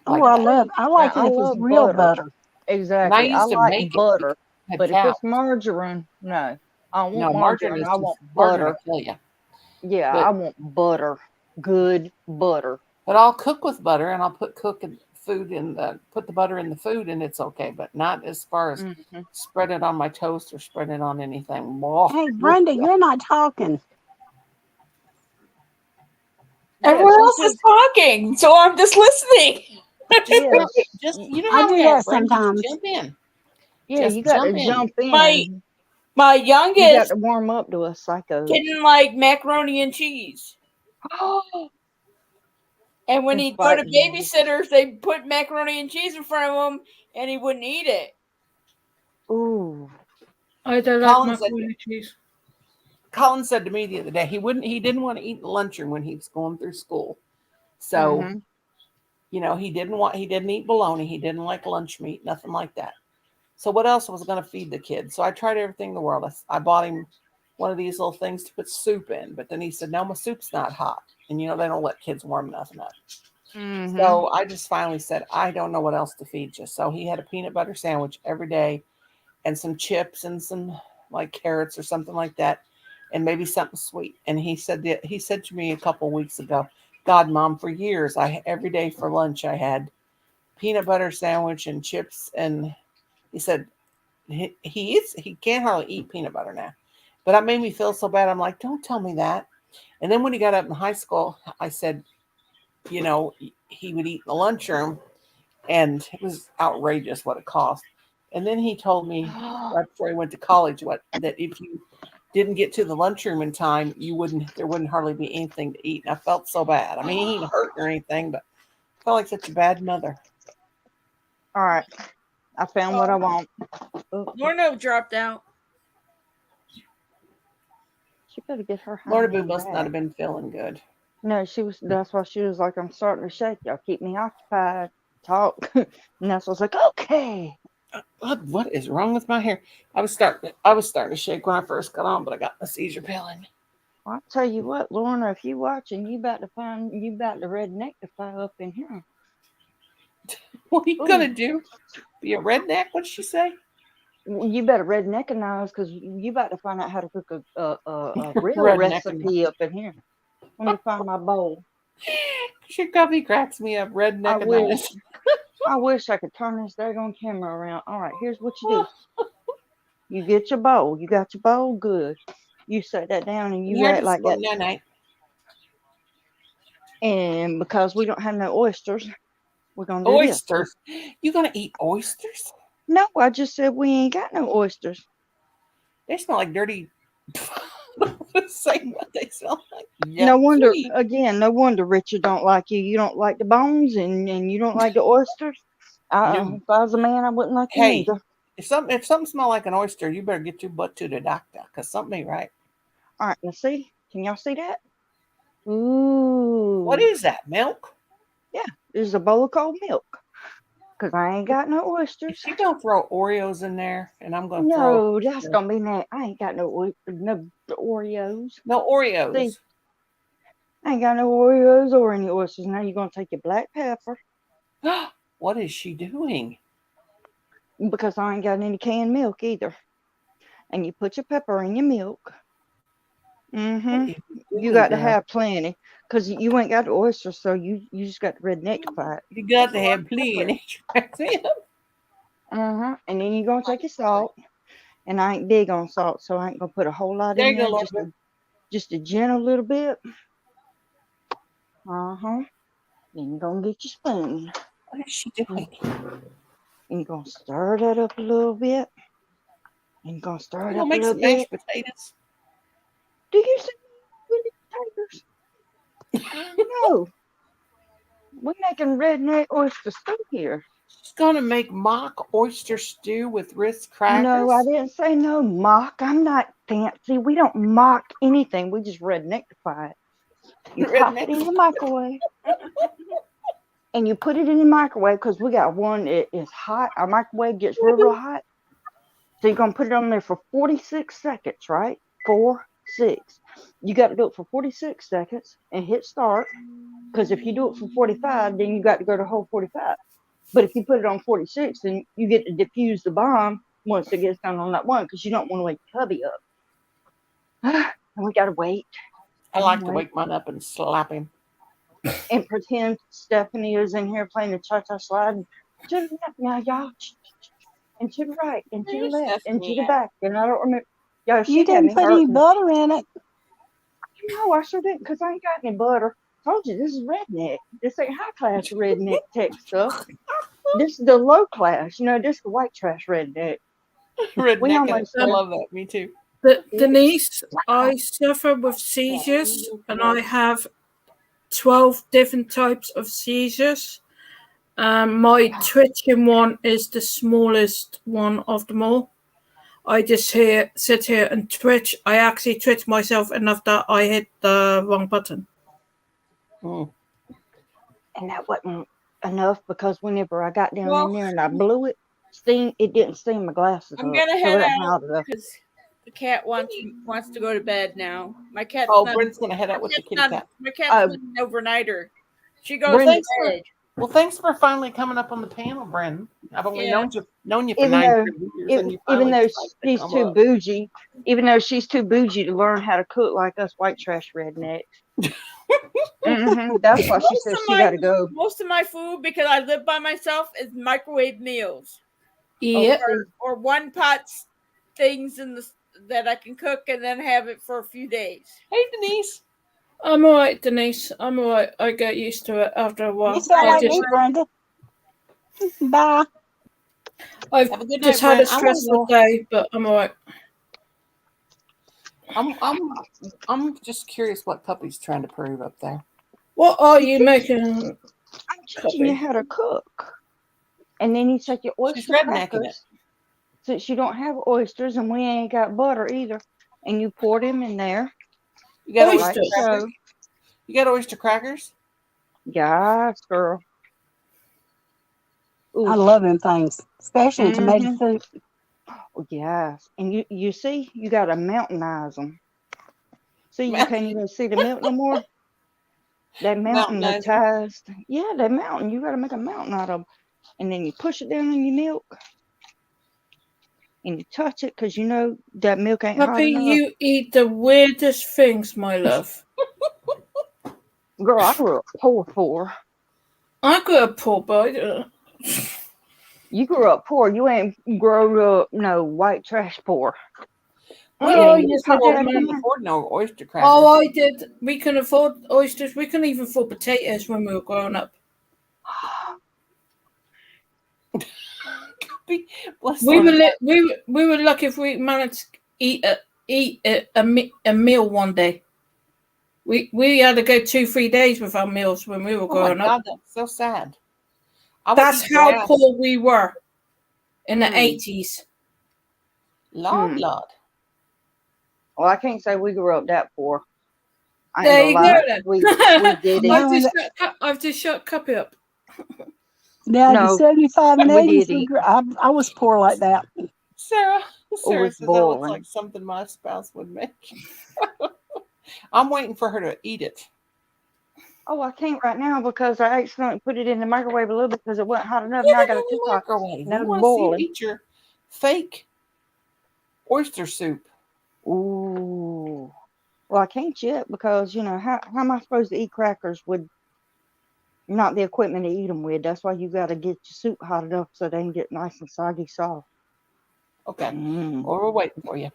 like Oh, I that. love. I like Now, it I if it's love real butter. butter. Exactly. I used to like make it butter, I had but if cows. it's margarine, no. I don't No, want margarine margarine. is I too want margarine butter. will kill you. Yeah, But I want butter. Good butter. but I'll cook with butter and I'll put put the butter in the food and it's okay. But not as far as Mm-hmm. spread it on my toast or spread it on anything. Whoa. Hey, Brenda, you're not talking. Yeah, Everyone she else is talking, so I'm just listening. yes, Just you know I how do we are, that Brenda. Just sometimes. jump in. yeah, Just you got to jump in. jump in. My You got youngest to warm up to us psychos. didn't like macaroni and cheese. And when That's he'd go to fighting. babysitters, they put macaroni and cheese in front of him, and he wouldn't eat it. Ooh. I don't like Colin said, macaroni and cheese. Colin said to me the other day he didn't want to eat lunchroom when he was going through school. So, Mm-hmm. you know, he didn't eat bologna, he didn't like lunch meat, nothing like that. So what else was going to feed the kid? So I tried everything in the world. I bought him one of these little things to put soup in, but then he said, no, my soup's not hot. And you know, they don't let kids warm nothing up. Mm-hmm. So I just finally said, I don't know what else to feed you. So he had a peanut butter sandwich every day and some chips and some like carrots or something like that, and maybe something sweet. And he said to me a couple weeks ago, God, Mom, for years, every day for lunch I had peanut butter sandwich and chips. And he said he can't hardly eat peanut butter now. But that made me feel so bad. I'm like, don't tell me that. And then when he got up in high school, I said, you know, he would eat in the lunchroom, and it was outrageous what it cost. And then he told me right before he went to college that if you didn't get to the lunchroom in time, there wouldn't hardly be anything to eat. And I felt so bad. I mean, he didn't hurt or anything, but I felt like such a bad mother. All right. I found what I want. Oh, Lorna dropped out. she better get her Lorna hind Boo must back. not have been feeling good. No, she was. That's why she was like, "I'm starting to shake. Y'all keep me occupied. Talk." And that's why I was like, "Okay." What is wrong with my hair? I was starting to shake when I first got on, but I got a seizure pill in me. Well, I'll tell you what, Lorna, if you watching, you about to redneck to fly up in here. What are you gonna do? Be a redneck? What'd she say? You better redneckinize because you about to find out how to cook a real Redneckinize. recipe up in here. Let me find my bowl. Your coffee cracks me up. Redneck. I wish I could turn this daggone camera around. All right, here's what you do. You get your bowl. You got your bowl? Good. You set that down and you act like that. Night. And because we don't have no oysters, we're going to do Oysters. You gonna eat oysters? No, I just said we ain't got no oysters. They smell like dirty. Say what they smell like. No wonder, Yucky. again, no wonder Richard don't like you. You don't like the bones and you don't like the oysters. No. If I was a man, I wouldn't like you Hey, either. if something smell like an oyster, you better get your butt to the doctor because something ain't right. All right, let's see. Can y'all see that? Ooh. What is that? Milk? There's a bowl of cold milk. Because I ain't got no oysters. She gonna throw Oreos in there, and I'm gonna throw No, that's going to be nasty. I ain't got no Oreos. no Oreos. See, I ain't got no Oreos or any oysters. Now you're going to take your black pepper What is she doing? because I ain't got any canned milk either. And you put your pepper in your milk. What Mm-hmm. are you You got to doing, have plenty because you ain't got the oyster, so you just got the redneck part. You got to have plenty. That's it. And then you're gonna take your salt, and I ain't big on salt, so I ain't gonna put a whole lot There in you go, there. Lord. Just a gentle little bit. Then you're gonna get your spoon, What is she doing? and you're gonna stir that up a little bit. And you're gonna stir We're it gonna up a make little some bit. mashed potatoes. Do you see potatoes? No, we're making redneck oyster stew here. She's gonna make mock oyster stew with Ritz crackers. No, I didn't say no mock. I'm not fancy. We don't mock anything. We just redneckify it. You pop it in the microwave. And you put it in the microwave because we got one that is hot. Our microwave gets real hot. So you're going to put it on there for 46 seconds, right? 4, 6. You got to do it for 46 seconds and hit start. Because if you do it for 45, then you got to go to whole 45. But if you put it on 46, then you get to diffuse the bomb once it gets done on that one because you don't want to wake the hubby up. And we got to wait. I like to wake mine up and slap him. And pretend Stephanie is in here playing the cha-cha slide. And to the left now, y'all. And to the right, and to the Where's left, and to Stephanie the at? back. And I don't remember. Yo, she You got me didn't put any hurting. butter in it. No, I sure didn't, because I ain't got any butter. Told you, this is redneck. This ain't high class redneck tech stuff. This is the low class. You know, this is the white trash redneck. Redneck. almost I done. love that. Me too. Denise, I suffer with seizures, and I have 12 different types of seizures. My twitching one is the smallest one of them all. I just sit here and twitch. I actually twitch myself enough that I hit the wrong button. Mm. And that wasn't enough because whenever I got down Well- in there and I blew it, it didn't sting my glasses I'm up. gonna So head that out held it. because the cat wants to go to bed now. My cat's Oh, not, Brent's gonna head out with the kitty cat. my cat's not an overnighter. She goes Brenda- to bed. Well, thanks for finally coming up on the panel, Brendan. I've only Yeah. known you for Even 9 though- years, and you Even finally though decided to she's come too up. bougie, to learn how to cook like us white trash rednecks. That's why she Most said of she my- got to go. Most of my food, because I live by myself, is microwave meals Yep. or one pot things that I can cook and then have it for a few days. Hey, Denise. I'm alright, Denise. I'm alright. I get used to it after a while. You sound I like just, me, Brenda. Bye. I've Have a good just night, had a Brent. I wanna stressful day, but I'm alright. I'm just curious what puppy's trying to prove up there. What are you making? I'm teaching you Copy. how to cook. And then you take your She's oyster rednecking crackers. Since you don't have oysters and we ain't got butter either. And you pour them in there. You got oyster Oysters. crackers? So, You got oyster crackers? yes, girl. Ooh. I love them things, especially in tomato soup. Oh, yes. And you see, you got to mountainize them. See, you can't even see the milk no more. That mountainized. Yeah, that mountain. You got to make a mountain out of them. And then you push it down in your milk. And you touch it because you know that milk ain't hot Puppy, enough. you eat the weirdest things, my love. Girl, I grew up poor. I grew up poor, but You grew up poor. You ain't grown up no white trash poor. Oh, you yes, put I that did, in Couldn't there. afford no oyster crackers. Oh, I did. We can afford oysters. We couldn't even afford potatoes when we were growing up. Bless We her. we were lucky if we managed to eat a meal one day. We had to go 2-3 days without meals when we were Oh my growing God, up. that's so sad. I would That's eat how grass. poor we were in the Hmm. 80s. Lord, Hmm. Lord. Well, I can't say we grew up that poor. I There ain't you gonna go lie. then. We did No. it. I've just shut Cuppy up. Now, the No, 75 and we 80s, did eat. I was poor like that. Sarah it's says that looks boring. like something my spouse would make. I'm waiting for her to eat it. Oh, I can't right now because I accidentally put it in the microwave a little bit because it wasn't hot enough. Put Now I it got in it too the hot. microwave. Now You it's want to see boiling. you eat your fake oyster soup. Ooh. Well, I can't yet because, how am I supposed to eat crackers with not the equipment to eat them with? That's why you got to get your soup hot enough so they can get nice and soggy soft. Okay. Mm. Well, we're waiting for you.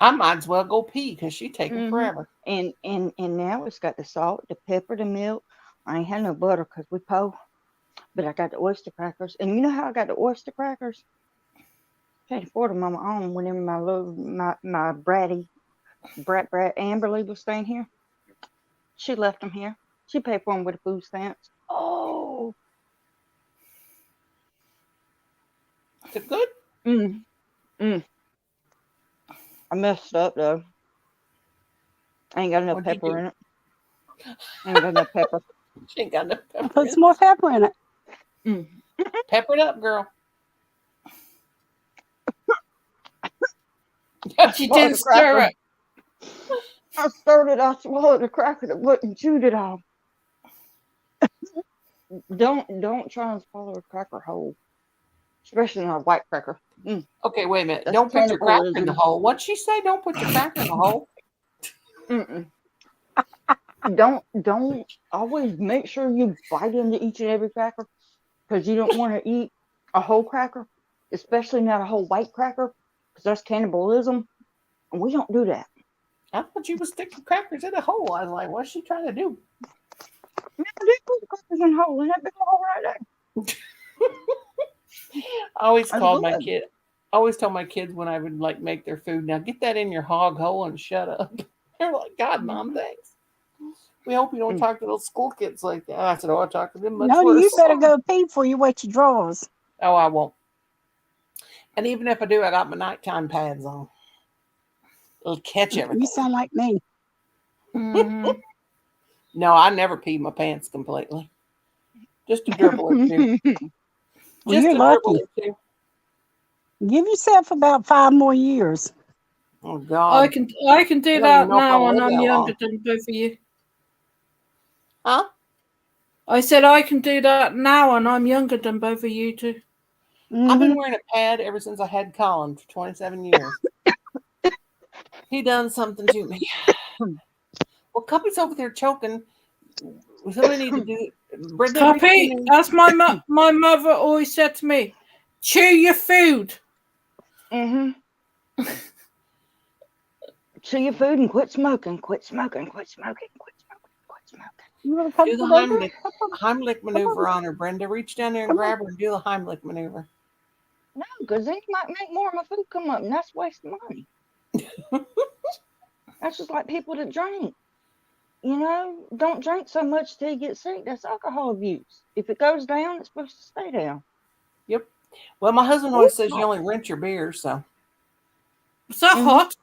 I might as well go pee because she's taking Mhm. forever. And now it's got the salt, the pepper, the milk. I ain't had no butter because we po. But I got the oyster crackers. And you know how I got the oyster crackers? Can't afford them on my own whenever my brat Amberly was staying here. She left them here. She paid for them with the food stamps. Oh. Is it good? I messed up though. I ain't got enough What'd you pepper do? in it. I ain't got enough pepper. She ain't got enough pepper. Put some more pepper in it. Pepper it up, girl. She didn't stir it. I stirred it. I swallowed the cracker that wouldn't chewed it off. Don't try and swallow a cracker whole, especially not a white cracker. Okay, wait a minute. That's Don't put your cracker in the cannibalism. hole. What'd she say? Don't put your cracker in the hole? Mm-mm. Don't always make sure you bite into each and every cracker because you don't want to eat a whole cracker, especially not a whole white cracker because that's cannibalism, and we don't do that. I thought you was sticking crackers in a hole. I was like, what's she trying to do? Man, I did put the crackers in the hole in that big hole right there. I always That's called my good. kid. I always tell my kids when I would like make their food, now get that in your hog hole and shut up. They're like, God, Mom, thanks. We hope you don't talk to those school kids like that. I said, oh, I talk to them much No, worse. you better go pee before you wet your drawers. Oh, I won't. And even if I do, I got my nighttime pads on. It'll catch everything. You sound like me. Mhm. No, I never pee my pants completely. Just a dribble or two. Well, Just you're a dribble lucky. or two. Give yourself about 5 more years. Oh, I God. can do I don't even that know if now, I'll and live I'm that younger long. than both of you. Huh? I said I can do that now, and I'm younger than both of you two. I've been Mhm. wearing a pad ever since I had Colin for 27 years. He done something to me. Well, Cuppy's over there choking. Somebody need to do. Brenda, reach Copy. in That's my my mother always said to me, chew your food. Chew your food and quit smoking. Quit smoking. Quit smoking. Quit smoking. Quit smoking. You want to and come do the to the Heimlich maneuver on her, Brenda. Reach down there and Come on. grab her and do the Heimlich maneuver. No, because then you might make more of my food come up, and that's waste of money. That's just like people that drink. Don't drink so much till you get sick. That's alcohol abuse. If it goes down, it's supposed to stay down. Yep. Well, my husband always says you only rinse your beer, so. Was that hot?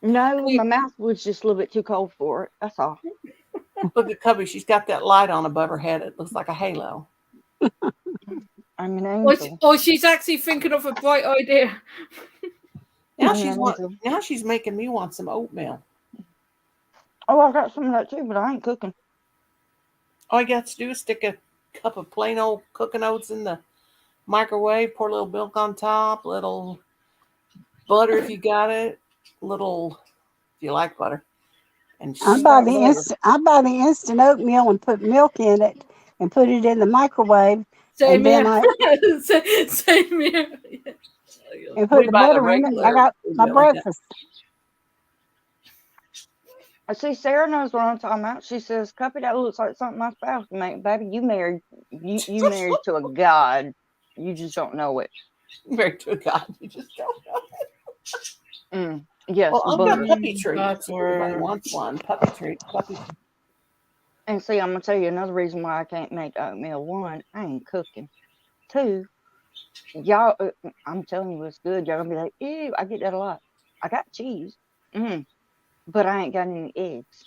No, my mouth was just a little bit too cold for it. That's all. Look at Cubby. She's got that light on above her head. It looks like a halo. I'm an angel. Oh, she's actually thinking of a bright idea. Now I'm an angel. she's making me want some oatmeal. Oh, I got some of that too, but I ain't cooking. All you got to do is stick a cup of plain old cooking oats in the microwave, pour a little milk on top, little butter if you got it, little if you like butter. And I buy the instant oatmeal and put milk in it and put it in the microwave. Same And then here. Same here. and put We the buy the butter in it. regular I got my oatmeal like that. breakfast. I see Sarah knows what I'm talking about. She says, "Cuppy, that looks like something my spouse would make." Baby, you married to a god. You just don't know it. Married to a god, you just don't know. Yes, Well, I've but got puppy treats. That's Everybody where- wants one. Puppy treats. and see, I'm gonna tell you another reason why I can't make oatmeal. One, I ain't cooking. Two, y'all, I'm telling you, it's good. Y'all gonna be like, "Ew," I get that a lot. I got cheese, but I ain't got any eggs.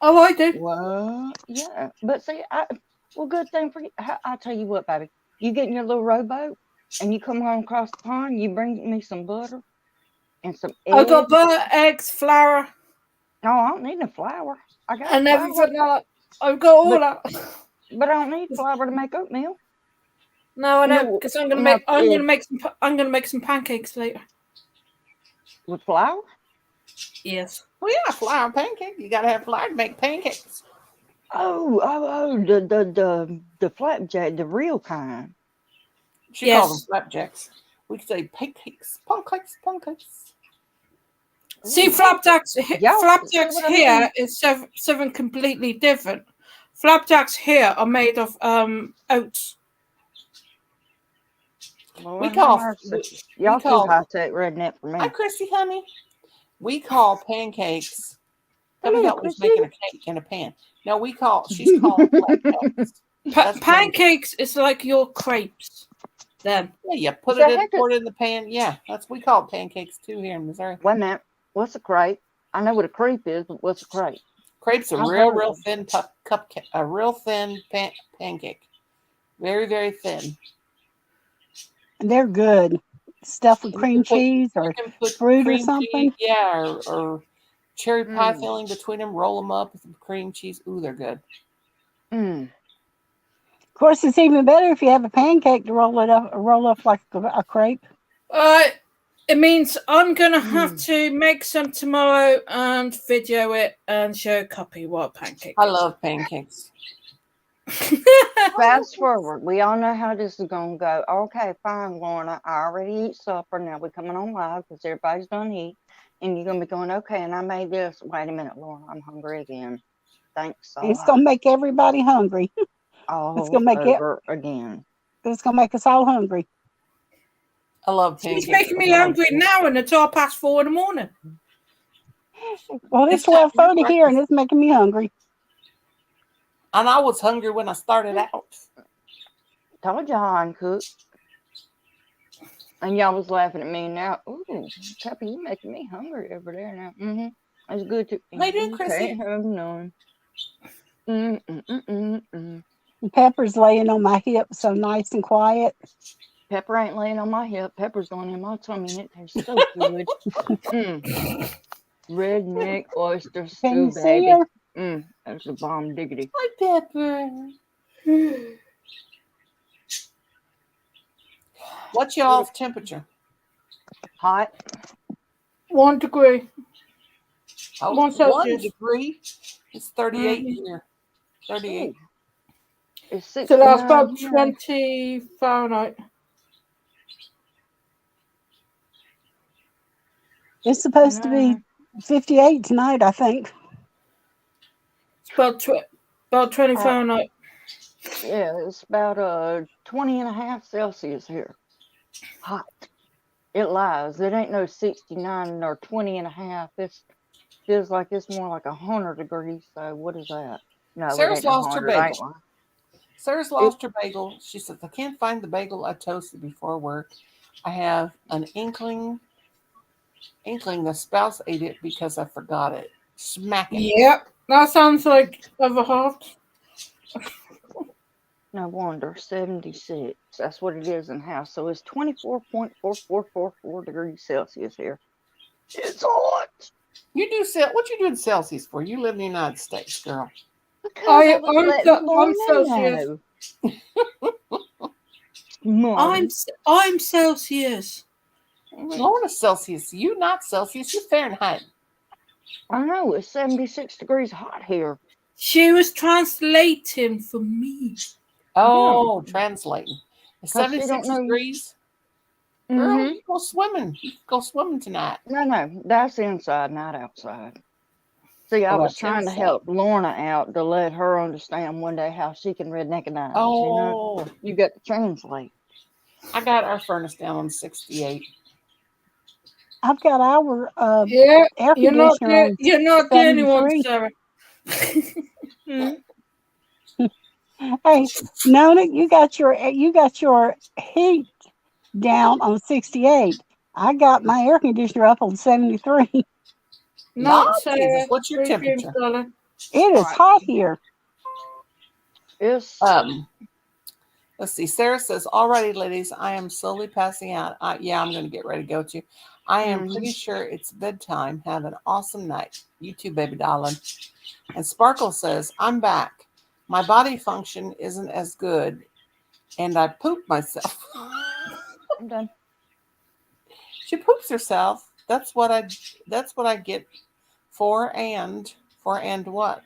Oh, I do. What? Yeah, but see, good thing for you. I'll tell you what, baby. You get in your little rowboat and you come home across the pond. You bring me some butter and some eggs. I got butter, eggs, flour, No, I don't need no flour. I got and flour, everything else. I've got all that. but I don't need flour to make oatmeal. No, I know No, because I'm gonna no, make. I'm it- gonna make some. I'm gonna make some pancakes later. with flour? Yes. Well, yeah, flour pancake. You gotta have flour to make pancakes. Oh, the flapjack, the real kind. She called them Yes. flapjacks. We could say pancakes, pancakes. See, Ooh, flapjacks. y'all see Flapjacks what I here mean? is something completely different. Flapjacks here are made of oats. Lord have call mercy. we Y'all too call high tech redneck for hi me. Chrissy, honey. We call pancakes. Debbie Hello, thought we was Chrissy. making a cake in a pan. No, she's calling flapjacks. That's Pancakes is like your crepes. Then yeah, you put So it in, heck, pour it in the pan. Yeah, we call it pancakes too here in Missouri. wait a minute. What's a crepe? I know what a crepe is, but what's a crepe? Crepes are I've real, heard real of thin cupcake, a real thin pancake, very, very thin. They're good. Stuffed with You cream can put cheese you or can put fruit or cream cheese, something. yeah, or cherry pie Mm, filling between them. Roll them up with some cream cheese. Ooh, they're good. mm. Of course, it's even better if you have a pancake to roll up like a crepe. it means I'm gonna have Mm. to make some tomorrow and video it and show Copy what a pancake I is. love pancakes. Fast forward. We all know how this is gonna go. Okay, fine, Lorna. I already eat supper. Now we're coming on live because everybody's done eat. And you're gonna be going, okay, and I made this. Wait a minute, Lorna, I'm hungry again. Thanks so It's much. gonna make everybody hungry. All gonna make it- over again. It's gonna make us all hungry. I love She's pancakes. making me hungry now, and it's 4:30 in the morning. Well, it's It's time for 12:30 here, and breakfast. it's making me hungry. And I was hungry when I started out. Told y'all I can cook. And y'all was laughing at me now. Ooh, Peppy, you making me hungry over there now. Mm-hmm. It's good to How you doing, you Chrissy? can't have none. Mm-mm-mm-mm-mm. And Pepper's laying on my hip, so nice and quiet. Pepper ain't laying on my hip. Pepper's going in my tummy, and it tastes so good. Redneck oyster Can you stew, see baby. her? That's a bomb diggity. Hi, Pepper. What's y'all's temperature? Hot. 1 degree. Oh, 1 Celsius. 1 degree. It's 38 Mhm. here. 38. Ooh, it's So that's 69 about here. 20 Fahrenheit. It's supposed to be 58 tonight, I think. It's about 20 Fahrenheit. Yeah, it's about 20 and a half Celsius here. Hot. It lies. It ain't no 69 or 20 and a half. It feels like it's more like 100 degrees. So what is that? No, it Sarah's ain't no lost her 100. I ain't bagel. lying. Sarah's lost her bagel. She says, I can't find the bagel I toasted before work. I have an inkling the spouse ate it because I forgot it. Smack it. Yep. That sounds like other half. No wonder. 76. That's what it is in house. So it's 24.4444 degrees Celsius here. It's hot. You do what you doing Celsius for? You live in the United States, girl. Because I was letting I'm Lorna Celsius. know. Mom. I'm Celsius. Lorna's Celsius. You not Celsius. You Fahrenheit. I know. It's 76 degrees hot here. She was translating for me. Oh, translating. It's 'Cause she 76 don't know- degrees. Girl, Mhm. you go swimming. You go swimming tonight. No, that's inside, not outside. See, I Oh, was that's trying to inside. help Lorna out to let her understand one day how she can redneckinize. You know, Oh, you got to translate. I got our furnace down on 68. I've got our Yeah, air you're not conditioner on you're not the only one, 73. Sarah. Mm. Hey, Nona, you got your heat down on 68. I got my air conditioner up on 73. Not Lord Sarah. Jesus, what's your Three James temperature? darling. It is hot here. It's Let's see. Sarah says, "Alrighty, ladies, I am slowly passing out. Yeah, I'm going to get ready to go to. I am pretty sure it's bedtime. Have an awesome night. You too, baby darling." And Sparkle says, "I'm back. My body function isn't as good and I pooped myself. I'm done. She poops herself. That's what I get for what?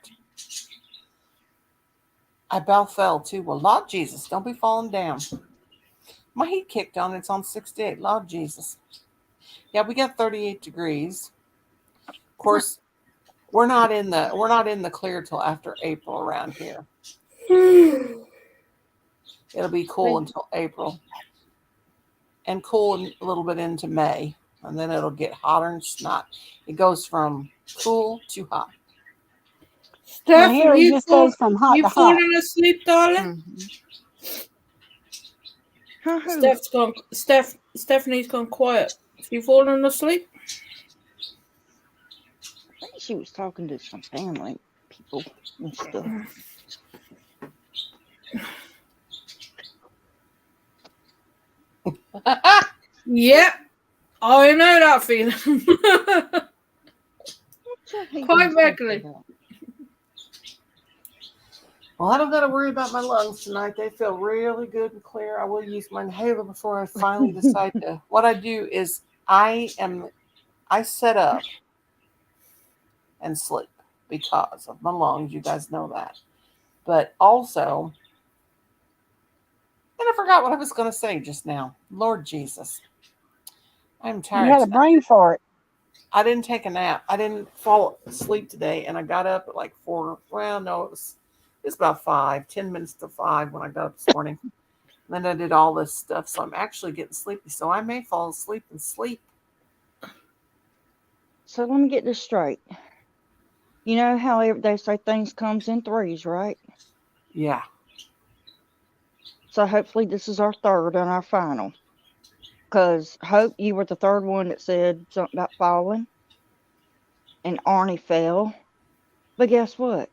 I about fell too. Well, Lord Jesus, don't be falling down. My heat kicked on. It's on 68. Lord Jesus. Yeah, we got 38 degrees. Of course, we're not in the clear till after April around here. It'll be cool until April, and cool a little bit into May, and then it'll get hotter and snot. It goes from cool to hot. Well, Steph, here it just goes from hot you to hot. falling asleep, darling? Stephanie's gone quiet. You falling asleep? I think she was talking to some family people and stuff. Yep. I know that feeling. Quite regularly. Well, I don't got to worry about my lungs tonight. They feel really good and clear. I will use my inhaler before I finally decide to. What I do is I set up and sleep because of my lungs. You guys know that. But also, and I forgot what I was going to say just now. Lord Jesus. I'm tired. You had a brain fart. I didn't take a nap. I didn't fall asleep today, and I got up at like 4. Well, no, it was about 10 minutes to 5 when I got up this morning. And then I did all this stuff, so I'm actually getting sleepy. So I may fall asleep and sleep. So let me get this straight. You know how they say things comes in threes, right? Yeah. So hopefully this is our third and our final. Because Hope, you were the third one that said something about falling. And Arnie fell. But guess what?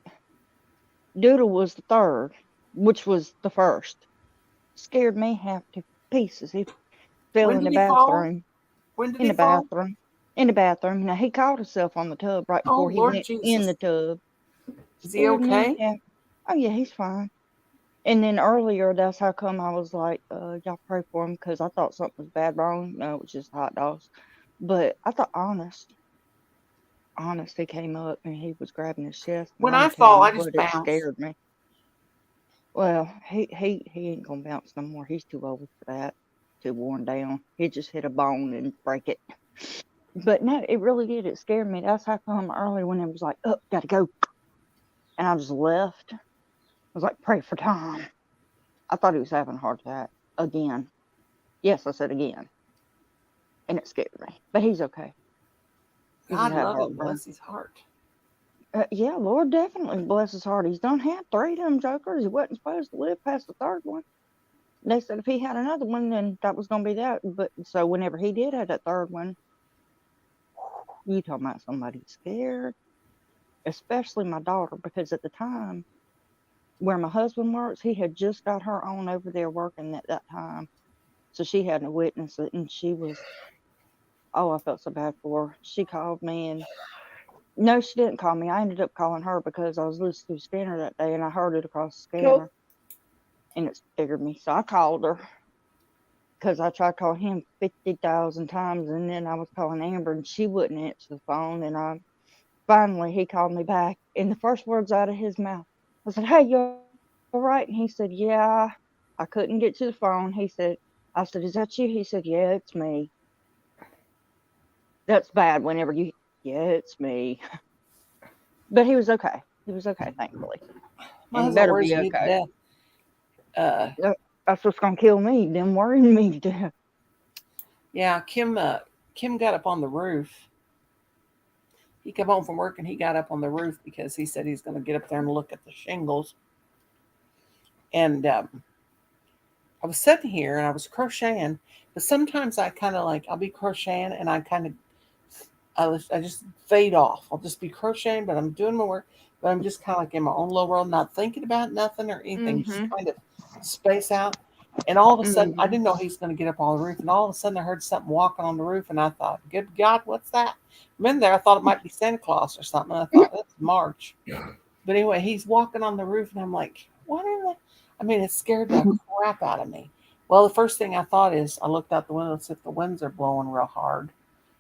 Doodle was the third, which was the first. Scared me half to pieces. He fell When in the did he fall? bathroom. When did In he the fall? bathroom. In the bathroom. Now, he caught himself on the tub right before he Lord went Jesus. in the tub. Is he okay? Oh, yeah, he's fine. And then earlier, that's how come I was like, y'all pray for him, because I thought something was bad wrong. No, it was just hot dogs. But I thought Honest, he came up and he was grabbing his chest. When I'm I telling fall, you I just what, it bounce. scared me. Well, he ain't gonna bounce no more. He's too old for that. Too worn down. He just hit a bone and break it. But no, it really did. It scared me. That's how come earlier when it was like, oh, gotta go. And I just left. I was like, pray for Tom. I thought he was having a heart attack again. Yes, I said again. And it scared me. But he's okay. He just God had love him. heartburn. Bless his heart. Yeah, Lord definitely bless his heart. He's done had 3 of them jokers. He wasn't supposed to live past the 3rd one. They said if he had another one, then that was going to be that. But so whenever he did have that 3rd one, you talking about somebody scared, especially my daughter, because at the time where my husband works, he had just got her on over there working at that time. So she hadn't witnessed it, and she was, oh, I felt so bad for her. She called me, and no, she didn't call me. I ended up calling her because I was listening to Scanner that day, and I heard it across the scanner, and it scared me. So I called her because I tried calling him 50,000 times, and then I was calling Amber, and she wouldn't answer the phone, and finally he called me back, and the first words out of his mouth, I said, hey, you all right? And he said, yeah. I couldn't get to the phone. I said, is that you? He said, yeah, it's me. That's bad whenever yeah, it's me. But he was okay. He was okay, thankfully. My And husband better worries be me to okay. death. That's what's gonna kill me. Them worrying me to death. Yeah, Kim got up on the roof. He came home from work and he got up on the roof because he said he's going to get up there and look at the shingles. And I was sitting here and I was crocheting, but sometimes I kind of like, I'll be crocheting and I just fade off. I'll just be crocheting, but I'm doing my work, but I'm just kind of like in my own little world, not thinking about nothing or anything, just kind of space out. And all of a sudden, I didn't know he was going to get up on the roof. And all of a sudden, I heard something walking on the roof. And I thought, good God, what's that? I'm in there. I thought it might be Santa Claus or something. And I thought, that's March. But anyway, he's walking on the roof. And I'm like, what is that? I mean, it scared the crap out of me. Well, the first thing I thought is I looked out the window and said the winds are blowing real hard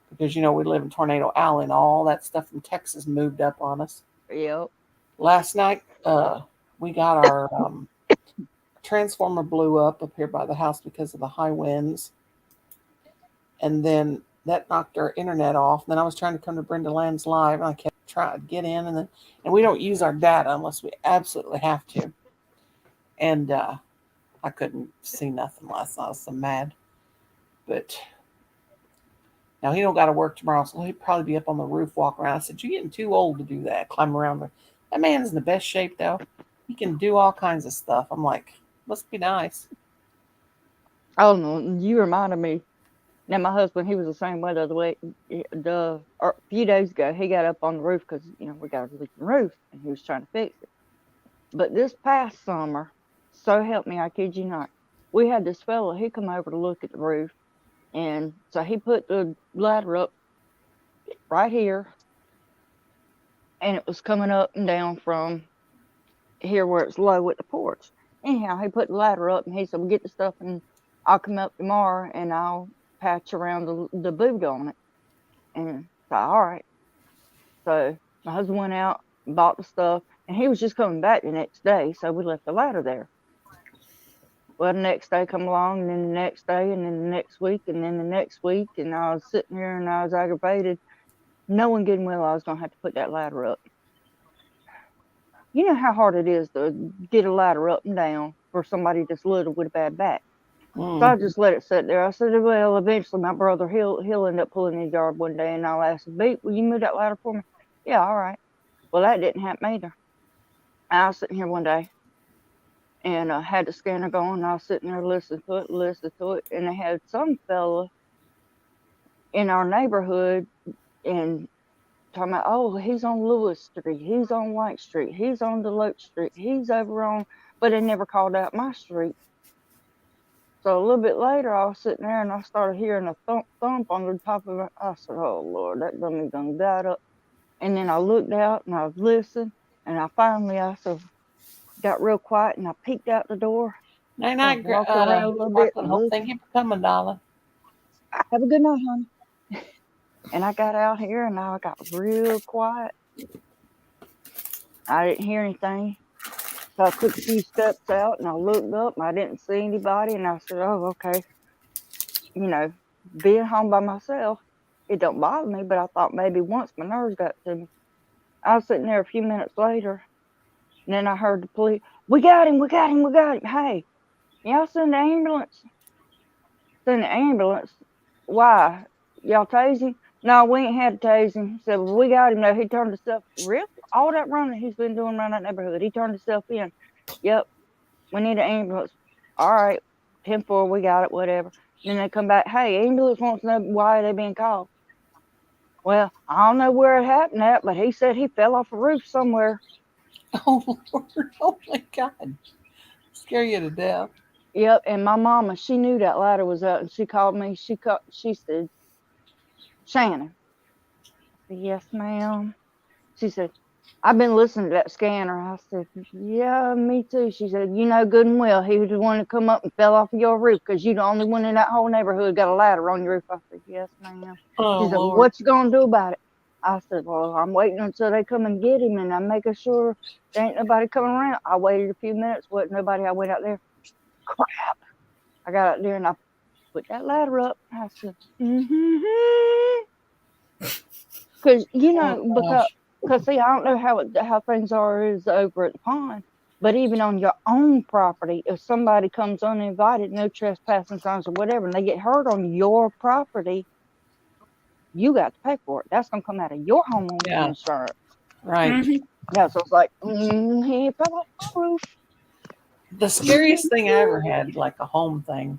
because we live in Tornado Alley and all that stuff from Texas moved up on us. Yep. Last night, we got our transformer blew up here by the house because of the high winds, and then that knocked our internet off. And then I was trying to come to Brenda Land's live, and I kept trying to get in, and we don't use our data unless we absolutely have to. And I couldn't see nothing last night. I was so mad. But now he don't got to work tomorrow, so he'd probably be up on the roof walking around. I said, "You're getting too old to do that, climb around there." That man's in the best shape, though. He can do all kinds of stuff. I'm like, must be nice. Oh no, you reminded me. Now my husband, he was the same way the other way. A few days ago, he got up on the roof because we got a leaking roof, and he was trying to fix it. But this past summer, so help me, I kid you not, we had this fella. He come over to look at the roof, and so he put the ladder up right here, and it was coming up and down from here where it's low at the porch. Anyhow, he put the ladder up, and he said, "Well, get the stuff, and I'll come up tomorrow, and I'll patch around the boot on it." And so, all right. So my husband went out and bought the stuff, and he was just coming back the next day, so we left the ladder there. Well, the next day come along, and then the next day, and then the next week, and then the next week, and I was sitting here, and I was aggravated, knowing good and well I was going to have to put that ladder up. You know how hard it is to get a ladder up and down for somebody that's little with a bad back. So I just let it sit there. I said, well, eventually my brother, he'll end up pulling his yard one day, and I'll ask him, "Beat, will you move that ladder for me?" "Yeah, all right." Well, that didn't happen either. I was sitting here one day, and I had the scanner going, and I was sitting there listening to it, and they had some fella in our neighborhood and talking about, "Oh, he's on Lewis Street, he's on White Street, he's on Deloach Street, he's over on," but they never called out my street. So a little bit later, I was sitting there, and I started hearing a thump on the top of it. I said, "Oh, Lord, that dummy done got up." And then I looked out, and I was listening, and I got real quiet, and I peeked out the door. Night, night, Walked around a little bit. the whole thing. Keep coming, darling. Have a good night, honey. And I got out here, and I got real quiet. I didn't hear anything. So I took a few steps out, and I looked up, and I didn't see anybody, and I said, "Oh, okay." Being home by myself, it don't bother me, but I thought maybe once my nerves got to me. I was sitting there a few minutes later, and then I heard the police, "We got him, we got him, we got him. Hey, y'all send the ambulance." "Send the ambulance? Why? Y'all tase him?" "No, we ain't had to tase him." Said, "Well, we got him though. He turned himself." "Really? All that running he's been doing around that neighborhood, he turned himself in?" "Yep. We need an ambulance." "All right. 10-4, we got it, whatever." Then they come back, "Hey, ambulance wants to know why they being called." "Well, I don't know where it happened at, but he said he fell off a roof somewhere." Oh, Lord. Oh, my God. Scare you to death. Yep, and my mama, she knew that ladder was up, and she called me. She said, "Shannon." I said, "Yes, ma'am." She said, "I've been listening to that scanner." I said, "Yeah, me too." She said, "You know good and well he was the one to come up and fell off of your roof because you're the only one in that whole neighborhood got a ladder on your roof." I said, "Yes, ma'am." Oh, She said, "Well, Lord. what you gonna do about it?" I said, "Well, I'm waiting until they come and get him, and I'm making sure there ain't nobody coming around." I waited a few minutes, wasn't nobody. I went out there. Crap. I got out there and I put that ladder up. I said, because Oh, gosh. because see, I don't know how things is over at the pond, but even on your own property, if somebody comes uninvited, no trespassing signs or whatever, and they get hurt on your property, you got to pay for it. That's gonna come out of your homeowner's Yeah. insurance. Right. Mhm. Yeah, so it's like, he fell off my roof. The scariest thing I ever had, like a home thing,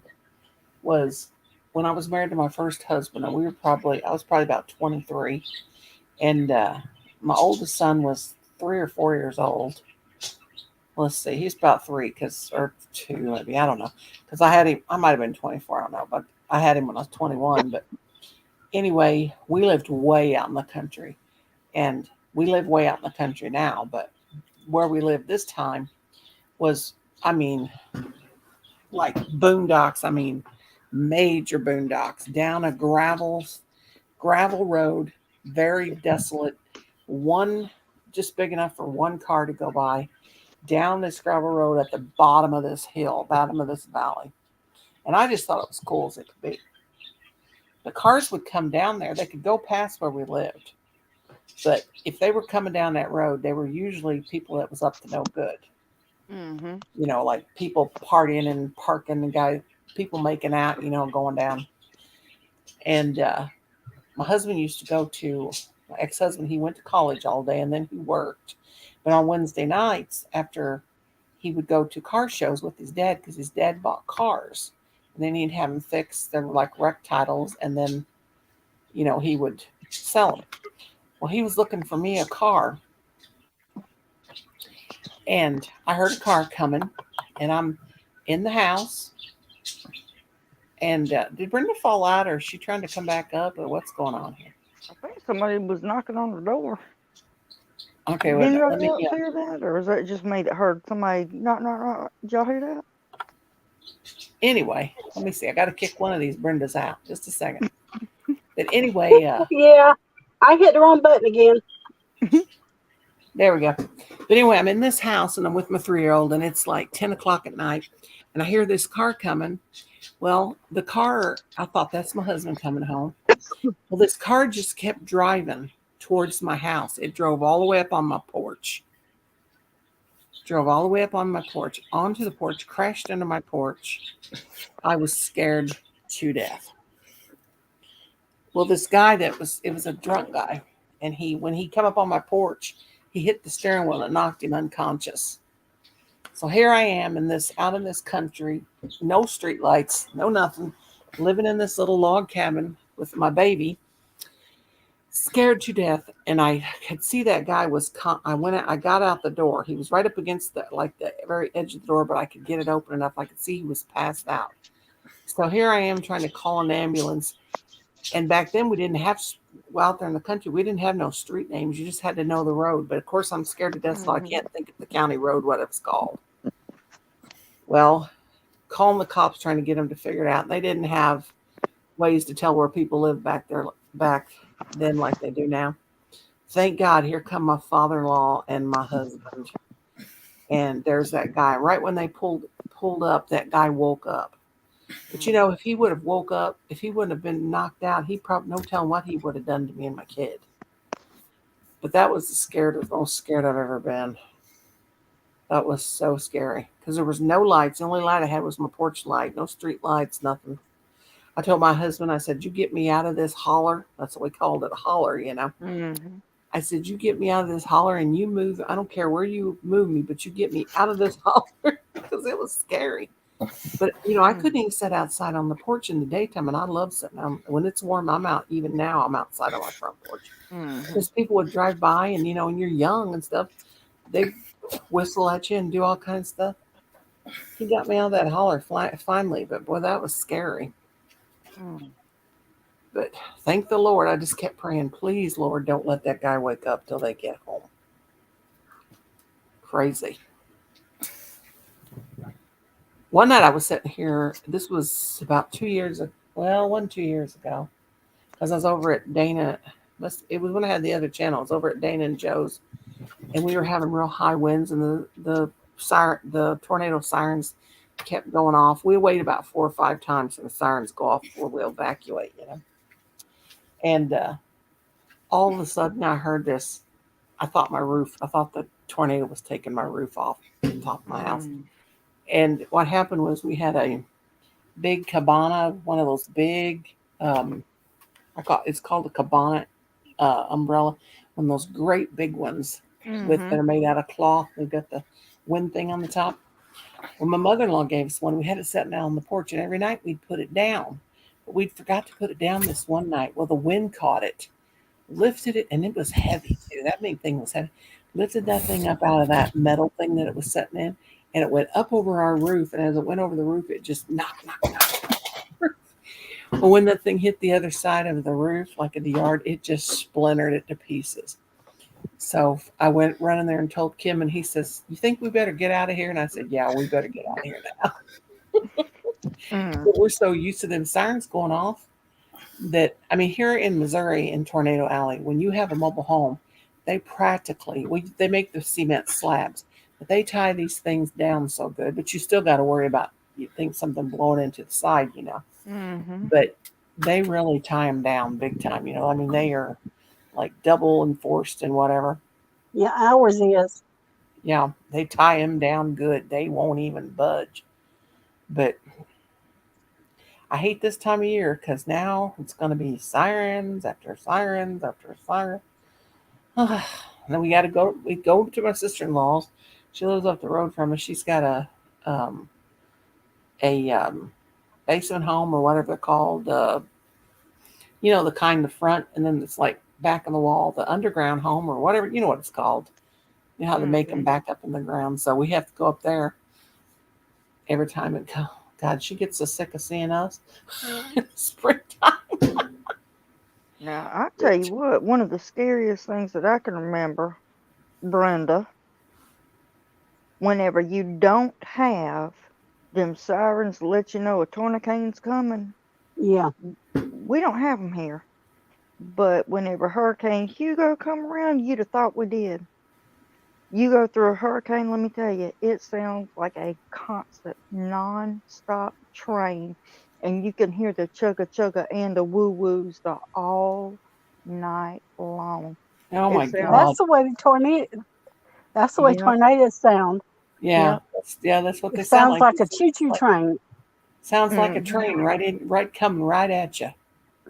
was when I was married to my first husband. And I was probably about 23. And my oldest son was 3 or 4 years old. Let's see, he's about 3, or 2, maybe. I don't know. Because I had him, I might have been 24, I don't know. But I had him when I was 21. But anyway, we lived way out in the country. And we live way out in the country now. But where we lived this time was I mean, like boondocks. I mean, major boondocks down a gravel road, very desolate. One just big enough for one car to go by. Down this gravel road at the bottom of this hill, bottom of this valley. And I just thought it was cool as it could be. The cars would come down there. They could go past where we lived. But if they were coming down that road, they were usually people that was up to no good. Mm-hmm. You know, like people partying and parking and people making out, you know, going down. And my husband used to go to, my ex-husband, he went to college all day and then he worked. But on Wednesday nights, after he would go to car shows with his dad because his dad bought cars. And then he'd have them fixed. They were like wreck titles. And then, you know, he would sell them. Well, he was looking for me a car. And I heard a car coming. And I'm in the house. And did Brenda fall out, or is she trying to come back up, or what's going on here? I think somebody was knocking on the door. Okay, Did well, let anybody me, else hear that, or is that just me that heard somebody knock, knock, knock? Did y'all hear that? anyway, let me see. I got to kick one of these Brendas out. Just a second. But anyway, Yeah, I hit the wrong button again. there we go. But anyway, I'm in this house and I'm with my 3-year-old, and it's like 10 o'clock at night, and I hear this car coming. Well, the car, I thought that's my husband coming home. Well, this car just kept driving towards my house. It drove all the way up on my porch. Drove all the way up on my porch, onto the porch, crashed under my porch. I was scared to death. Well, this guy it was a drunk guy. And when he come up on my porch, he hit the steering wheel and knocked him unconscious. So here I am out in this country, no street lights, no nothing, living in this little log cabin with my baby, scared to death. And I could see that guy I got out the door. He was right up against the very edge of the door, but I could get it open enough. I could see he was passed out. So here I am trying to call an ambulance. And back then we didn't have, out there in the country, we didn't have no street names. You just had to know the road. But of course I'm scared to death, so I can't think of the county road, what it's called. Well, calling the cops, trying to get them to figure it out. They didn't have ways to tell where people lived back then like they do now. Thank God, here come my father-in-law and my husband. And there's that guy. Right when they pulled up, that guy woke up. But you know, if he would have woke up, if he wouldn't have been knocked out, he probably, no telling what he would have done to me and my kid. But that was the most scared I've ever been. That was so scary because there was no lights. The only light I had was my porch light. No street lights, nothing. I told my husband, I said, you get me out of this holler. That's what we called it, a holler, you know. Mm-hmm. I said, you get me out of this holler and you move. I don't care where you move me, but you get me out of this holler because it was scary. But, you know, I couldn't even sit outside on the porch in the daytime, and I love sitting out. When it's warm, I'm out. Even now, I'm outside on my front porch. Because people would drive by, and, you know, when you're young and stuff, they whistle at you and do all kinds of stuff. He got me out of that holler finally, but, boy, that was scary. But thank the Lord. I just kept praying, please, Lord, don't let that guy wake up till they get home. Crazy. One night I was sitting here, this was about 2 years ago. Well, 1, 2 years ago. Because I was over at Dana. It was when I had the other channel. I was over at Dana and Joe's. And we were having real high winds, and the tornado sirens kept going off. We wait about 4 or 5 times for the sirens go off before we'll evacuate, you know. And all of a sudden I heard this. I thought the tornado was taking my roof off the top of my house. And what happened was we had a big cabana, one of those big, it's called a cabana umbrella, one of those great big ones that are made out of cloth. They've got the wind thing on the top. Well, my mother-in-law gave us one. We had it sitting out on the porch, and every night we'd put it down. But we'd forgot to put it down this one night. Well, the wind caught it, lifted it, and it was heavy too. That big thing was heavy. Lifted that thing up out of that metal thing that it was sitting in, and it went up over our roof. And as it went over the roof, it just knocked. Well, when that thing hit the other side of the roof, like in the yard, it just splintered it to pieces. So I went running there and told Kim, and he says, "You think we better get out of here?" And I said, "Yeah, we better get out of here now." Mm. But we're so used to them sirens going off that, I mean, here in Missouri in Tornado Alley, when you have a mobile home, they practically they make the cement slabs, but they tie these things down so good. But you still got to worry about, you think something blowing into the side, Mm-hmm. But they really tie them down big time. I mean, they are like double enforced and whatever. Yeah, ours is. Yeah, they tie them down good. They won't even budge. But I hate this time of year because now it's going to be sirens after sirens after sirens. And then we got to go. We go to my sister-in-law's. She lives up the road from us. She's got a basement home or whatever they're called. The kind in the front, and then it's like back in the wall, the underground home or whatever. You know what it's called. You know how they make them back up in the ground. So we have to go up there every time it goes. God, she gets so sick of seeing us in springtime. Now, I tell you what, one of the scariest things that I can remember, Brenda, whenever you don't have them sirens to let you know a tornado's coming, Yeah. we don't have them here. But whenever Hurricane Hugo come around, you'd have thought we did. You go through a hurricane, let me tell you, it sounds like a constant, non-stop train. And you can hear the chugga-chugga and the woo-woos the all night long. Oh my It sounds- God. That's the way the tornado. That's the way Yep. tornadoes sound. Yeah, that's what they It sound sounds like a choo-choo Like- train. Sounds like a Mhm. train right coming right at you.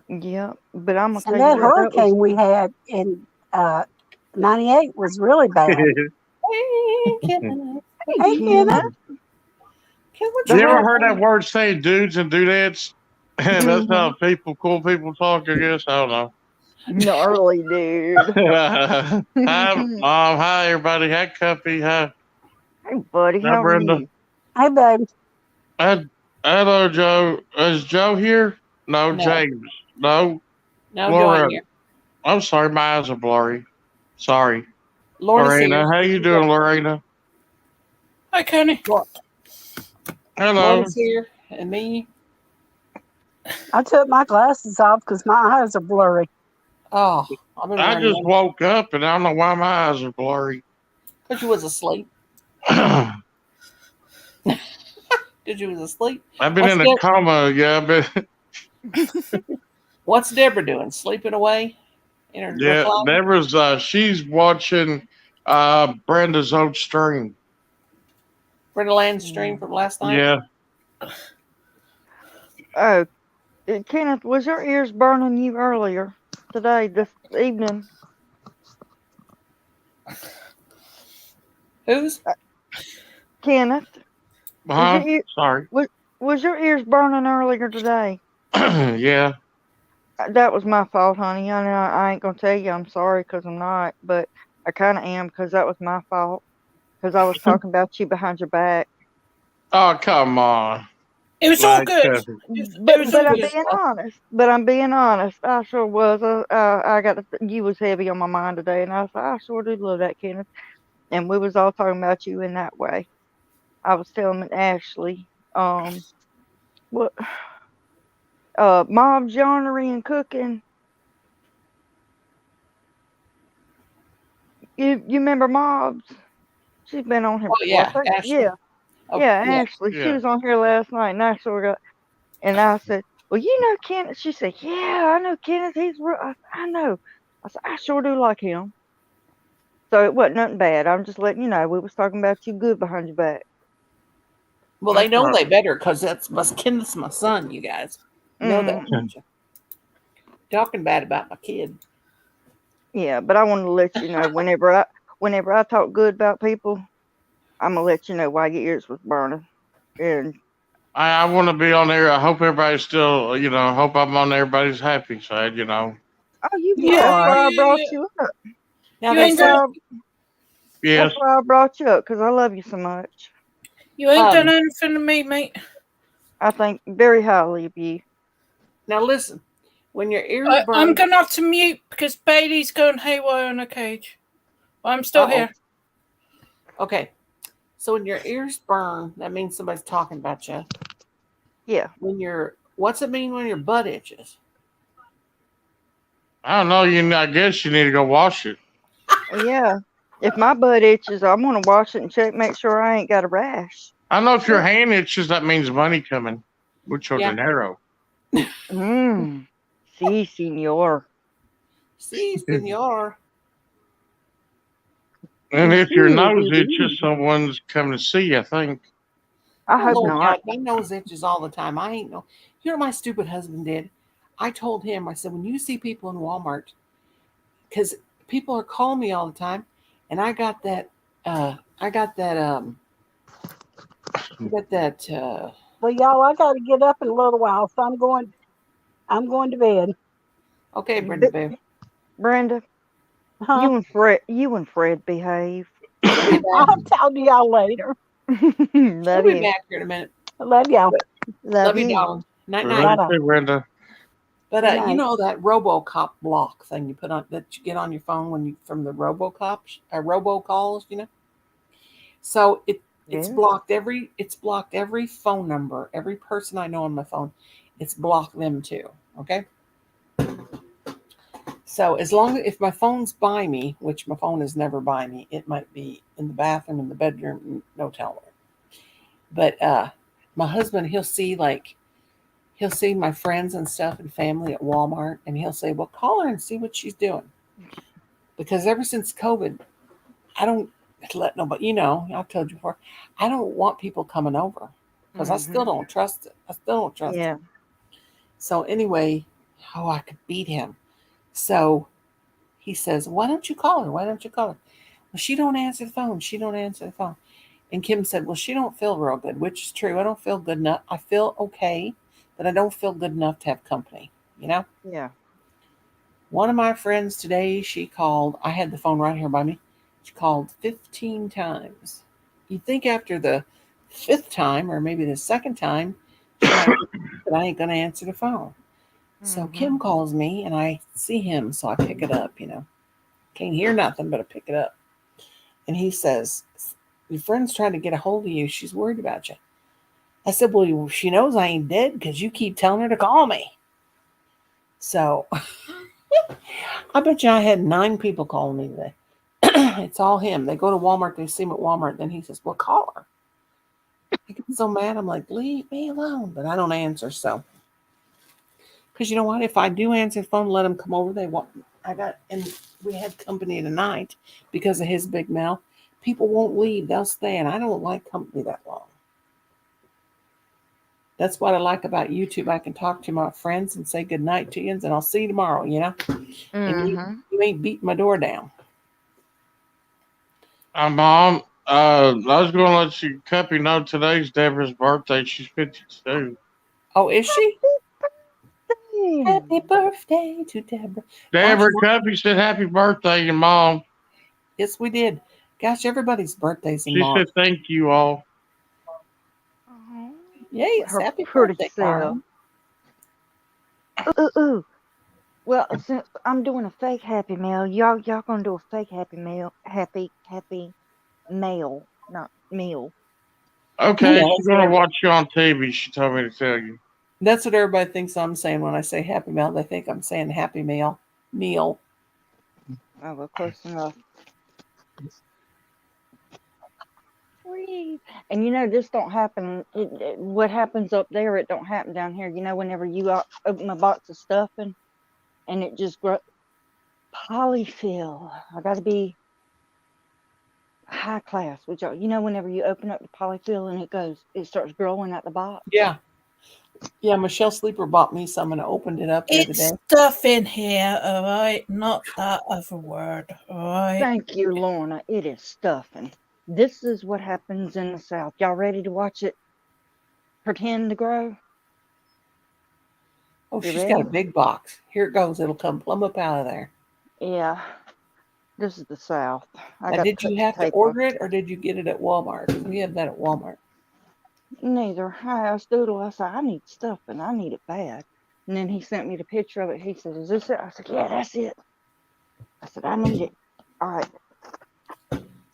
Yep, but I'm gonna tell And you that what, hurricane we had in '98 was really bad. Hey, Kevin. Hey, Kenneth. You ever heard that word saying dudes and dudettes? And that's how cool people talk, I guess. I don't know. gnarly dude. Hi, Mom. Hi, everybody. Hi, Cuppy. Hi, Hey, buddy, Hi, how are Brenda. you? Hey, babe. Hello, Joe. Is Joe here? No, No. James. No, No, Laura. Join here. I'm sorry, my eyes are blurry. Sorry. Lorna's Lorena, here. how you doing, Lorena? Hi, Kenny. Hello. Lorna's here. And me. I took my glasses off because my eyes are blurry. Oh, I've been I wearing just them woke up and I don't know why my eyes are blurry. because you was asleep. I've Because you was asleep. been What's in a Deb- coma. Yeah, What's Deborah doing? Sleeping away in her yeah. recliner? Deborah's she's watching Brenda's old stream. Brenda Land's stream from last night? Yeah. Oh, Kenneth, was your ears burning you earlier today, this evening? Who's? Kenneth, Huh? your ear- Sorry. was your ears burning earlier today? Yeah. That was my fault, honey. I know I ain't gonna tell you I'm sorry because I'm not, but I kind of am because that was my fault. Because I was talking about you behind your back. Oh, come on. It was all Like, good. But was I'm all being good. honest. But I'm being honest. I sure was. I got you was heavy on my mind today, and I said I sure do love that, Kenneth. And we was all talking about you in that way. I was telling Ashley, what, mom's yarnery and cooking. You remember Mobs? She's been on here. Oh, yeah, before. Ashley. Yeah. Oh, Yeah, Ashley. She Yeah. was on here last night, and I sort of, and I said, "Well, you know Kenneth." She said, "Yeah, I know Kenneth. He's real." I know. I said, "I sure do like him." So it wasn't nothing bad. I'm just letting you know we was talking about you good behind your back. Well, they know they better because that's Kenneth's my son, you guys. You know that, Mhm. don't you? Talking bad about my kid. Yeah, but I wanted to let you know whenever I talk good about people, I'm gonna let you know why your ears was burning. And I want to be on there. I hope everybody's still, I hope I'm on everybody's happy side, oh, you You that's are. why I brought you up. Now You they ain't say, done, Yes. That's why I brought you up because I love you so much. you ain't done Um, anything to me, mate. I think very highly of you. now listen, when your ears I'm burn, going to have to mute because Bailey's going haywire on a cage. I'm still Uh-oh. here. Okay. So when your ears burn, that means somebody's talking about you. Yeah. What's it mean when your butt itches? I don't know. I guess you need to go wash it. Yeah. If my butt itches, I'm gonna wash it and check, make sure I ain't got a rash. I know if your hand itches, that means money coming. Mucho Yeah. dinero. Sí, señor. Si, senor. And if your Sí, nose baby. itches, someone's coming to see you, I think. I Oh, hope Lord not. God, my nose itches all the time. I ain't no. You know what my stupid husband did? I told him, I said, when you see people in Walmart, because people are calling me all the time, and I got that, Well, y'all, I got to get up in a little while, so I'm going to bed. okay, Brenda Boo. Brenda, Huh? you and Fred behave. She'll be I'll back. talk to y'all later. She'll Love be you. back here in a minute. Love y'all. Love Love you, you. darling. Night, Love night. you Bye-bye. too, Brenda. But Good you night. know that RoboCop block thing you put on that you get on your phone when you from the RoboCop robocalls, you know. So it's Yeah. blocked every phone number, every person I know on my phone. It's blocked them too. Okay. So as long if my phone's by me, which my phone is never by me, it might be in the bathroom, in the bedroom, no telling where. But my husband, he'll see my friends and stuff and family at Walmart, and he'll say, "Well, call her and see what she's doing." Because ever since COVID, I don't let nobody. I've told you before, I don't want people coming over because I still don't trust it. I still don't trust it. Yeah. So anyway, I could beat him. So he says, "Why don't you call her? Why don't you call her?" Well, she don't answer the phone. She don't answer the phone. And Kim said, "Well, she don't feel real good," which is true. I don't feel good enough. I feel okay, but I don't feel good enough to have company. Yeah. One of my friends today, she called. I had the phone right here by me. She called 15 times. You'd think after the fifth time, or maybe the second time, she might but I ain't going to answer the phone. So Kim calls me, and I see him, so I pick it up. Can't hear nothing, but I pick it up. And he says, "Your friend's trying to get a hold of you. She's worried about you." I said, "Well, she knows I ain't dead because you keep telling her to call me." So I bet you I had 9 people calling me today. It's all him. They go to Walmart, they see him at Walmart, then he says, "Well, call her." I get so mad. I'm like, "Leave me alone." But I don't answer. So, because you know what? If I do answer the phone, let them come over. And we had company tonight because of his big mouth. People won't leave. They'll stay. And I don't like company that long. That's what I like about YouTube. I can talk to my friends and say good night to you, and I'll see you tomorrow, And you ain't beating my door down. Mom, I was going to let you Cuppy know today's Deborah's birthday. She's 52. Oh, is she? Yeah. Happy birthday to Deborah. Deborah Gosh, Cuppy said happy birthday, and Mom. yes, we did. Gosh, everybody's birthdays in She March. said thank you all. Yes, Her happy pretty birthday, self. darling. Ooh. Well, since I'm doing a fake happy mail, y'all gonna do a fake happy mail, happy mail, not meal. Okay, Yeah, she's going to watch you on TV. She told me to tell you. that's what everybody thinks I'm saying when I say happy meal. They think I'm saying happy meal. Oh, well, close enough. Whee! And this don't happen. What happens up there, it don't happen down here. Whenever you open a box of stuffing, and it just grows. Polyfill. I got to be high class. Which whenever you open up the polyfill and it starts growing at the box. Yeah. Yeah, Michelle Sleeper bought me some and I opened it up the other It's day. stuff in here, all right? Not that other word, all right? Thank you, Lorna. It is stuffing. This is what happens in the South. Y'all ready to watch it pretend to grow? Oh, You she's got a ready? big box. Here it goes. It'll come plumb up out of there. Yeah. This is the South. I Now, got did to cut you the have to tape off. order it or did you get it at Walmart? 'Cause we have that at Walmart. Neither. I asked Doodle. I said, I need stuffing. I need it bad. And then he sent me the picture of it. He said, is this it? I said, yeah, that's it. I said, I need it. All right.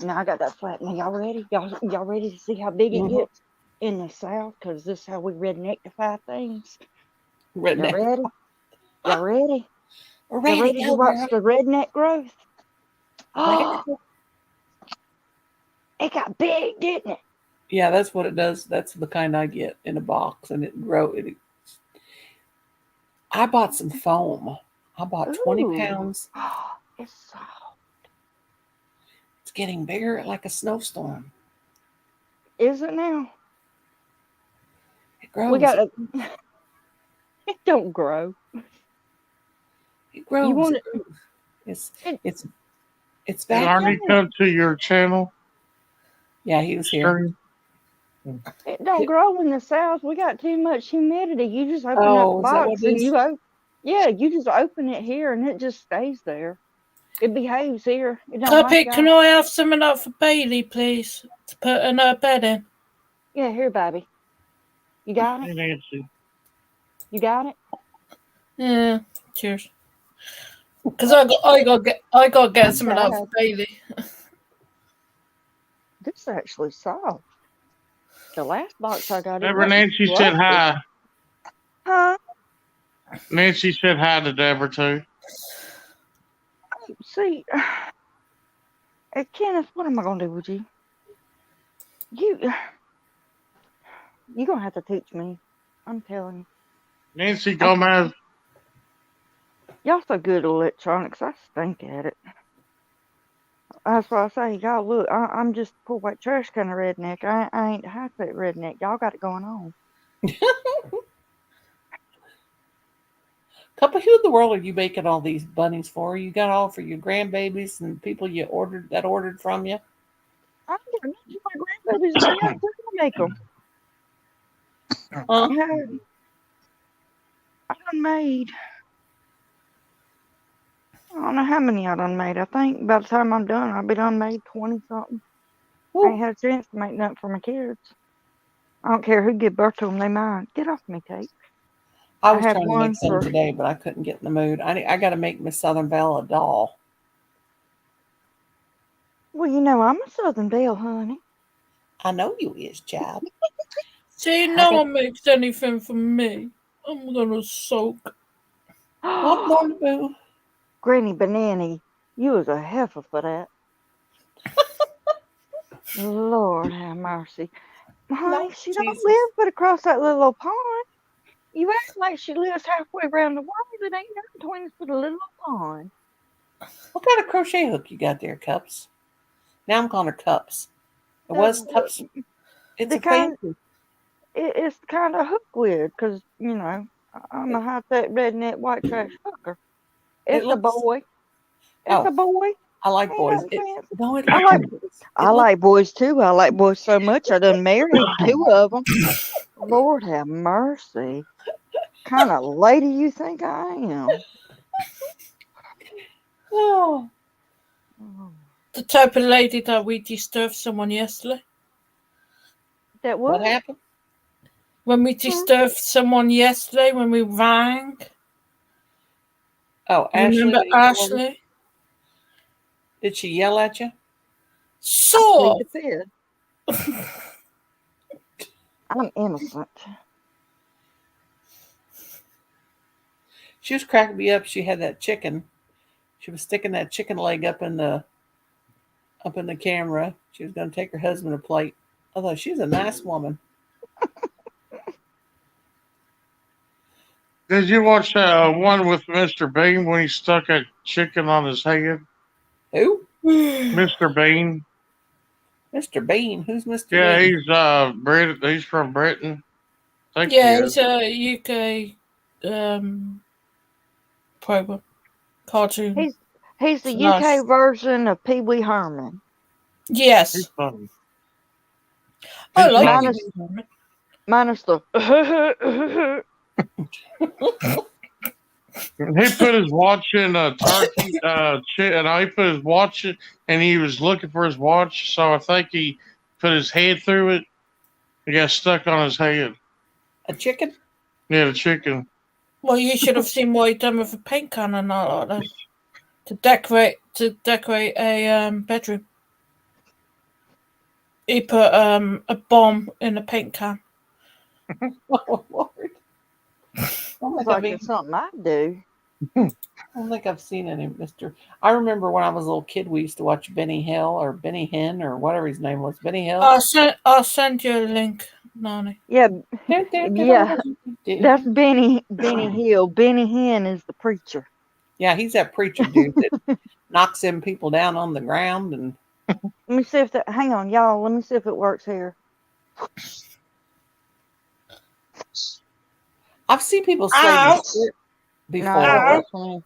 Now I got that flat. Now y'all ready? Y'all ready to see how big it Mhm. gets in the South? Because this is how we redneckify things. Y'all Redneck. ready? Y'all ready? We're Y'all ready to ready to go, watch girl. the redneck growth? Ready to Oh, go. it got big, didn't it? Yeah, that's what it does. That's the kind I get in a box, and it grow. I bought some foam. I bought 20 Ooh. pounds. It's soft. It's getting bigger like a snowstorm. Is it now? It grows. We got to. It don't grow. It grows. You want it? It's It- it's it's Did back. Arnie come to your channel? Yeah, he was here. Stream? It don't grow in the South. We got too much humidity. You just open Oh, up the is that what box it and is? you just open it here and it just stays there. It behaves here. It don't Puppy, like can y'all. I have some of that for Bailey, please? To put in her bed in. Yeah, here, baby. You got Hey, it. Nancy. You got it. Yeah, cheers. Because I got to get some of that for Bailey. This is actually soft. The last box I got. Deborah, Nancy said hi. Huh? Nancy said hi to Deborah too. See, Kenneth, what am I gonna do with you? You're gonna have to teach me. I'm telling you. Nancy Gomez. Y'all so good at electronics. I stink at it. That's why I say, y'all look. I'm just poor white trash kind of redneck. I ain't high tech redneck. Y'all got it going on. Couple, who in the world are you making all these bunnies for? You got all for your grandbabies and people you ordered from you? I don't know. My grandbabies been young too to make them. Huh? I done made. I don't know how many I done made. I think by the time I'm done, I'll be done made 20 something. I ain't had a chance to make nothing for my kids. I don't care who give birth to them, they mine. Get off me, Kate. I was had trying to one make some for- today, but I couldn't get in the mood. I got to make Miss Southern Belle a doll. Well, you know, I'm a Southern Belle, honey. I know you is, child. See, no one makes anything for me. I'm gonna soak. One more, boo. Granny Banani, you was a heifer for that. Lord have mercy. Honey, No, she don't Jesus. live but across that little old pond. You act like she lives halfway around the world. It ain't nothing between us but a little old pond. What kind of crochet hook you got there, Cups? Now I'm calling her Cups. It was Cups. It's the a kind- fancy. It's kind of hook weird because, you know, I'm a high-tech redneck white trash hooker. It's a looks- boy. It's a boy. I like Ain't boys. nothing fancy. No, it I like- looks- I like boys too. I like boys so much I done married 2 of them. Lord have mercy. Kind of lady you think I am? Oh, The type of lady that we disturbed someone yesterday. That what what? happened? When we disturbed someone yesterday, when we rang. Oh, Ashley. Remember Ashley? Did she yell at you? Sort Plead the fifth. I'm innocent. She was cracking me up. She had that chicken. She was sticking that chicken leg up in the camera. She was going to take her husband a plate. Although she's a nice woman. Did you watch one with Mr. Bean when he stuck a chicken on his head? Who? Mr. Bean. Mr. Bean. Who's Mr. Yeah, Bean? he's from Britain. Thank Yeah, you. it's a UK program. Cartoon. He's the Nice. UK version of Pee Wee Herman. Yes. He's funny. I He's like funny. it. Minus the. He put his watch in a turkey, he put his watch in, and he was looking for his watch, so I think he put his head through it. It got stuck on his head. A chicken? Yeah, the chicken. Well, you should have seen what he done with a paint can and all like that to decorate a bedroom. he put a bomb in a paint can. Oh Lord. I don't Sounds think like I've it's something I do. I don't think I've seen any Mr. I remember when I was a little kid, we used to watch Benny Hill or Benny Hinn or whatever his name was. Benny Hill. I'll send you a link, Nani. Yeah, yeah. That's Benny Hill. Benny Hinn is the preacher. Yeah, he's that preacher dude that knocks them people down on the ground. And Let me see if that. Hang on, y'all. Let me see if it works here. I've seen people slay Ow. the spirit before. No,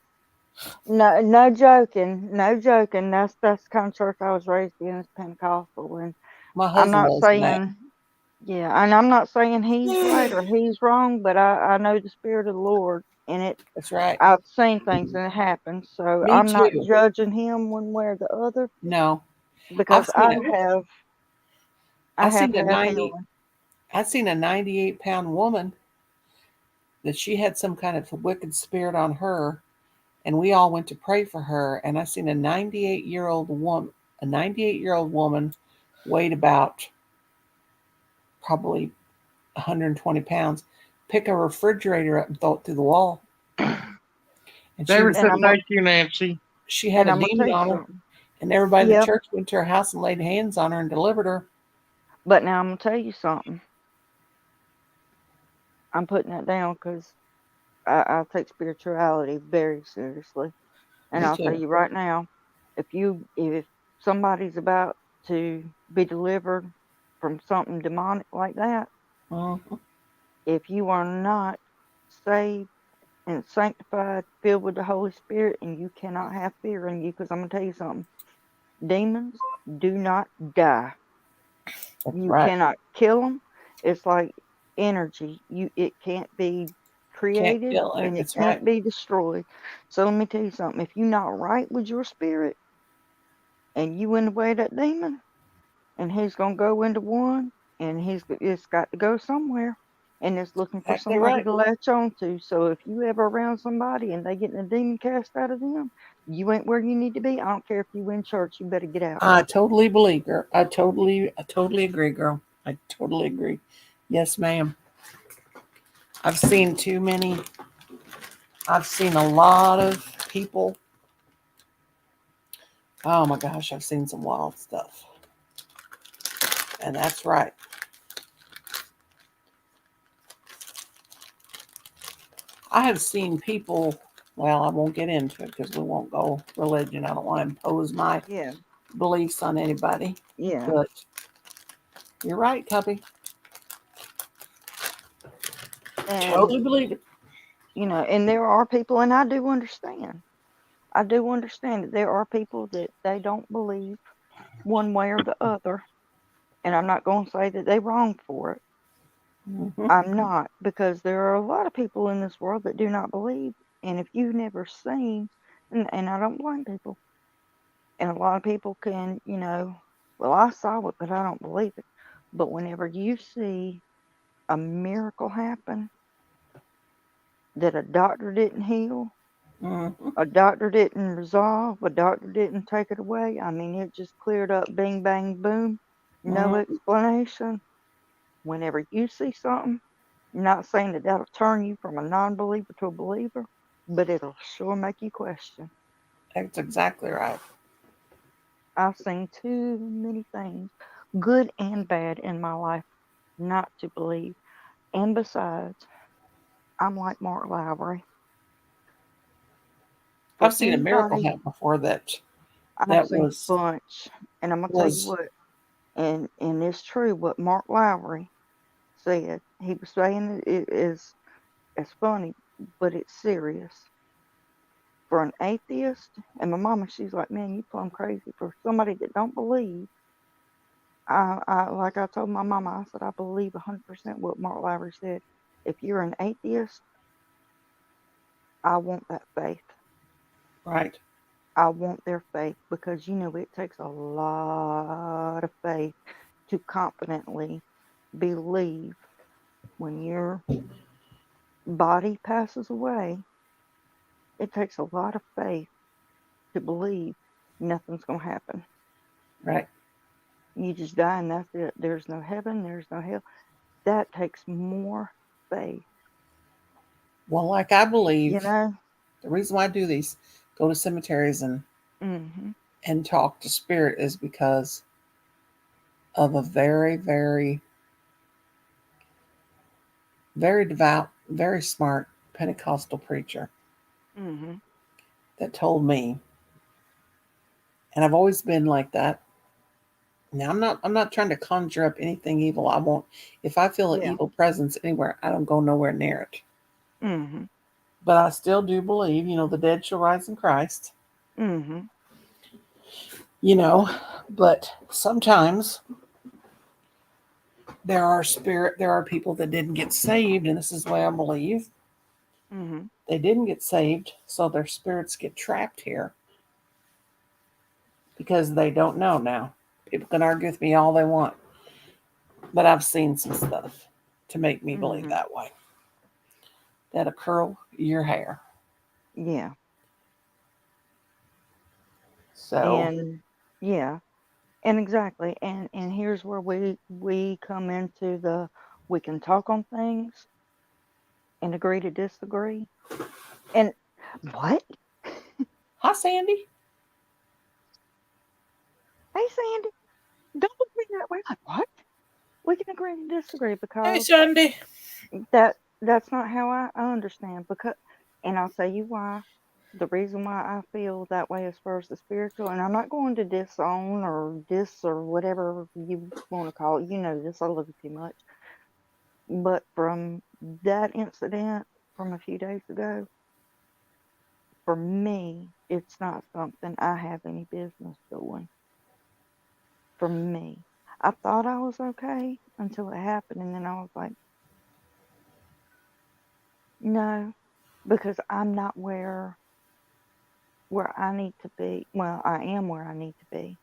but- no joking. No joking. That's the kind of church I was raised in, is Pentecostal, and My I'm husband not was in that. saying. Yeah, and I'm not saying he's right or he's wrong, but I know the Spirit of the Lord, and it. That's right. I've seen things and it happens, so Me I'm not too. judging him one way or the other No, because seen I it. have I've seen had a 90. healing. I've seen a 98-pound woman that she had some kind of wicked spirit on her, and we all went to pray for her. And I seen a 98-year-old woman. A 98-year-old woman weighed about probably 120 pounds. Pick a refrigerator up and throw it through the wall. And she, David was, said, I'm "Thank you, Nancy." she had And a I'm gonna tell demon you on her, something. and everybody in the Yep. church went to her house and laid hands on her and delivered her. But now I'm gonna tell you something. I'm putting that down because I take spirituality very seriously, and Me I'll tell too. you right now, if somebody's about to be delivered from something demonic like that, Mhm. if you are not saved and sanctified, filled with the Holy Spirit, and you cannot have fear in you, because I'm gonna tell you something, demons do not die. That's You right. cannot kill them. It's like energy. It can't be Can't created kill it. and it That's can't right. be destroyed. So let me tell you something. If you're not right with your spirit and you in the way of that demon, and he's gonna go into one, and it's got to go somewhere, and it's looking for Exactly somebody right. to latch on to. So if you ever around somebody and they getting a demon cast out of them, you ain't where you need to be. I don't care if you in church, you better get out. I totally believe her. I totally agree, girl. I totally agree. Yes, ma'am. I've seen too many. I've seen a lot of people. Oh my gosh, I've seen some wild stuff. And that's right. I have seen people, well, I won't get into it because we won't go religion. I don't want to impose my Yeah, beliefs on anybody. yeah. But you're right, Cubby. And Totally believe it. and there are people, and I do understand. I do understand that there are people that they don't believe one way or the other, and I'm not going to say that they're wrong for it. Mhm. I'm not, because there are a lot of people in this world that do not believe, and if you've never seen, and I don't blame people, and a lot of people can, well, I saw it, but I don't believe it. But whenever you see a miracle happen that a doctor didn't heal, Mhm. a doctor didn't resolve, a doctor didn't take it away. I mean, it just cleared up, bing, bang, boom, no Mhm. explanation. Whenever you see something, I'm not saying that that'll turn you from a non-believer to a believer, but it'll sure make you question. That's exactly right. I've seen too many things, good and bad, in my life not to believe. And besides, I'm like Mark Lowry. For I've seen a miracle anybody, happen before that I've seen a was bunch, and I'm gonna tell you was what. And it's true what Mark Lowry said. He was saying it is it's funny, but it's serious. For an atheist, and my mama, she's like, man, you plumb crazy. For somebody that don't believe, I like I told my mama, I said I believe 100% what Mark Lowry said. If you're an atheist, I want that faith. right. I want their faith, because it takes a lot of faith to confidently believe when your body passes away. It takes a lot of faith to believe nothing's going to happen. Right. You just die and that's it. There's no heaven, there's no hell. That takes more faith, Well, like I you believe know? the reason why I do these, go to cemeteries Mm-hmm. and talk to spirit, is because of a very, very, very devout, very smart Pentecostal preacher Mm-hmm. that told me, and I've always been like that. Now I'm not trying to conjure up anything evil. I won't. If I feel an Yeah. evil presence anywhere, I don't go nowhere near it. Mm-hmm. But I still do believe, the dead shall rise in Christ. Mm-hmm. But sometimes there are people that didn't get saved, and this is why I believe Mm-hmm. they didn't get saved, so their spirits get trapped here because they don't know now. People can argue with me all they want, but I've seen some stuff to make me believe Mm-hmm. that way. That'll curl your hair. Yeah. So And yeah. And exactly. And here's where we come into the we can talk on things and agree to disagree. And what? hi, Sandy. Hey Sandy, don't look at me that way. Like what? We can agree to disagree Hey, because Sandy. that's not how I understand. Because and I'll tell you why. The reason why I feel that way as far as the spiritual, and I'm not going to disown or whatever you want to call it. You know this, I love you too much. But from that incident from a few days ago, for me, it's not something I have any business doing. For me, I thought I was okay until it happened, and then I was like, no, because I'm not where I need to be. Well, I am where I need to be,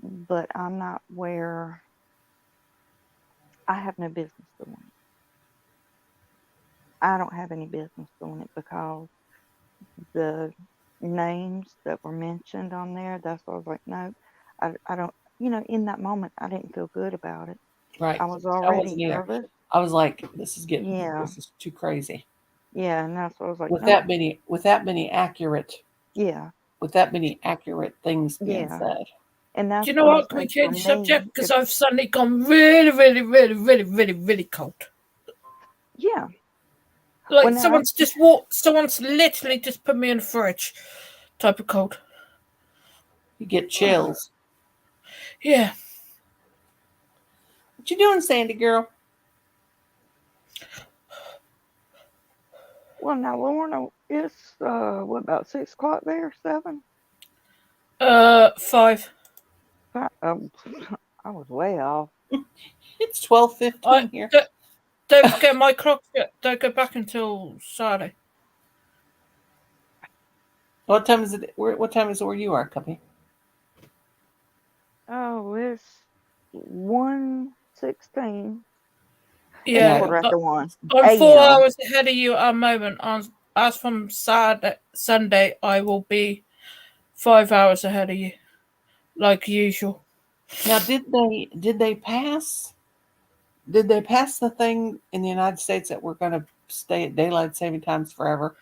but I'm not where I have no business doing it. I don't have any business doing it because the names that were mentioned on there, that's why I was like, no, I don't, in that moment, I didn't feel good about it. Right. I was I already wasn't either. nervous. I was like, Yeah. this is too crazy. Yeah. And that's why I was like, With nope. that many accurate Yeah. things being Yeah. said. And that's Do you know why I what? was Can we like, for change the me, subject? Because I've suddenly gone really, really, really, really, really, really cold. yeah. Like Well, now, someone's literally just put me in the fridge type of cold. You get chills. Yeah. What you doing, Sandy girl? well, now, Lorna, it's, what, about 6 o'clock there? 7? 5. I was way off. It's 12:15 here. Don't forget my clock. Don't go back until Saturday. What time is it? What time is it where you are, Cuppy? Oh, it's 1:16. Yeah, It's quarter after 1 I'm 4 a.m. hours ahead of you at the moment. As from Sunday, I will be 5 hours ahead of you, like usual. Now, did they pass? Did they pass the thing in the United States that we're going to stay at daylight saving times forever?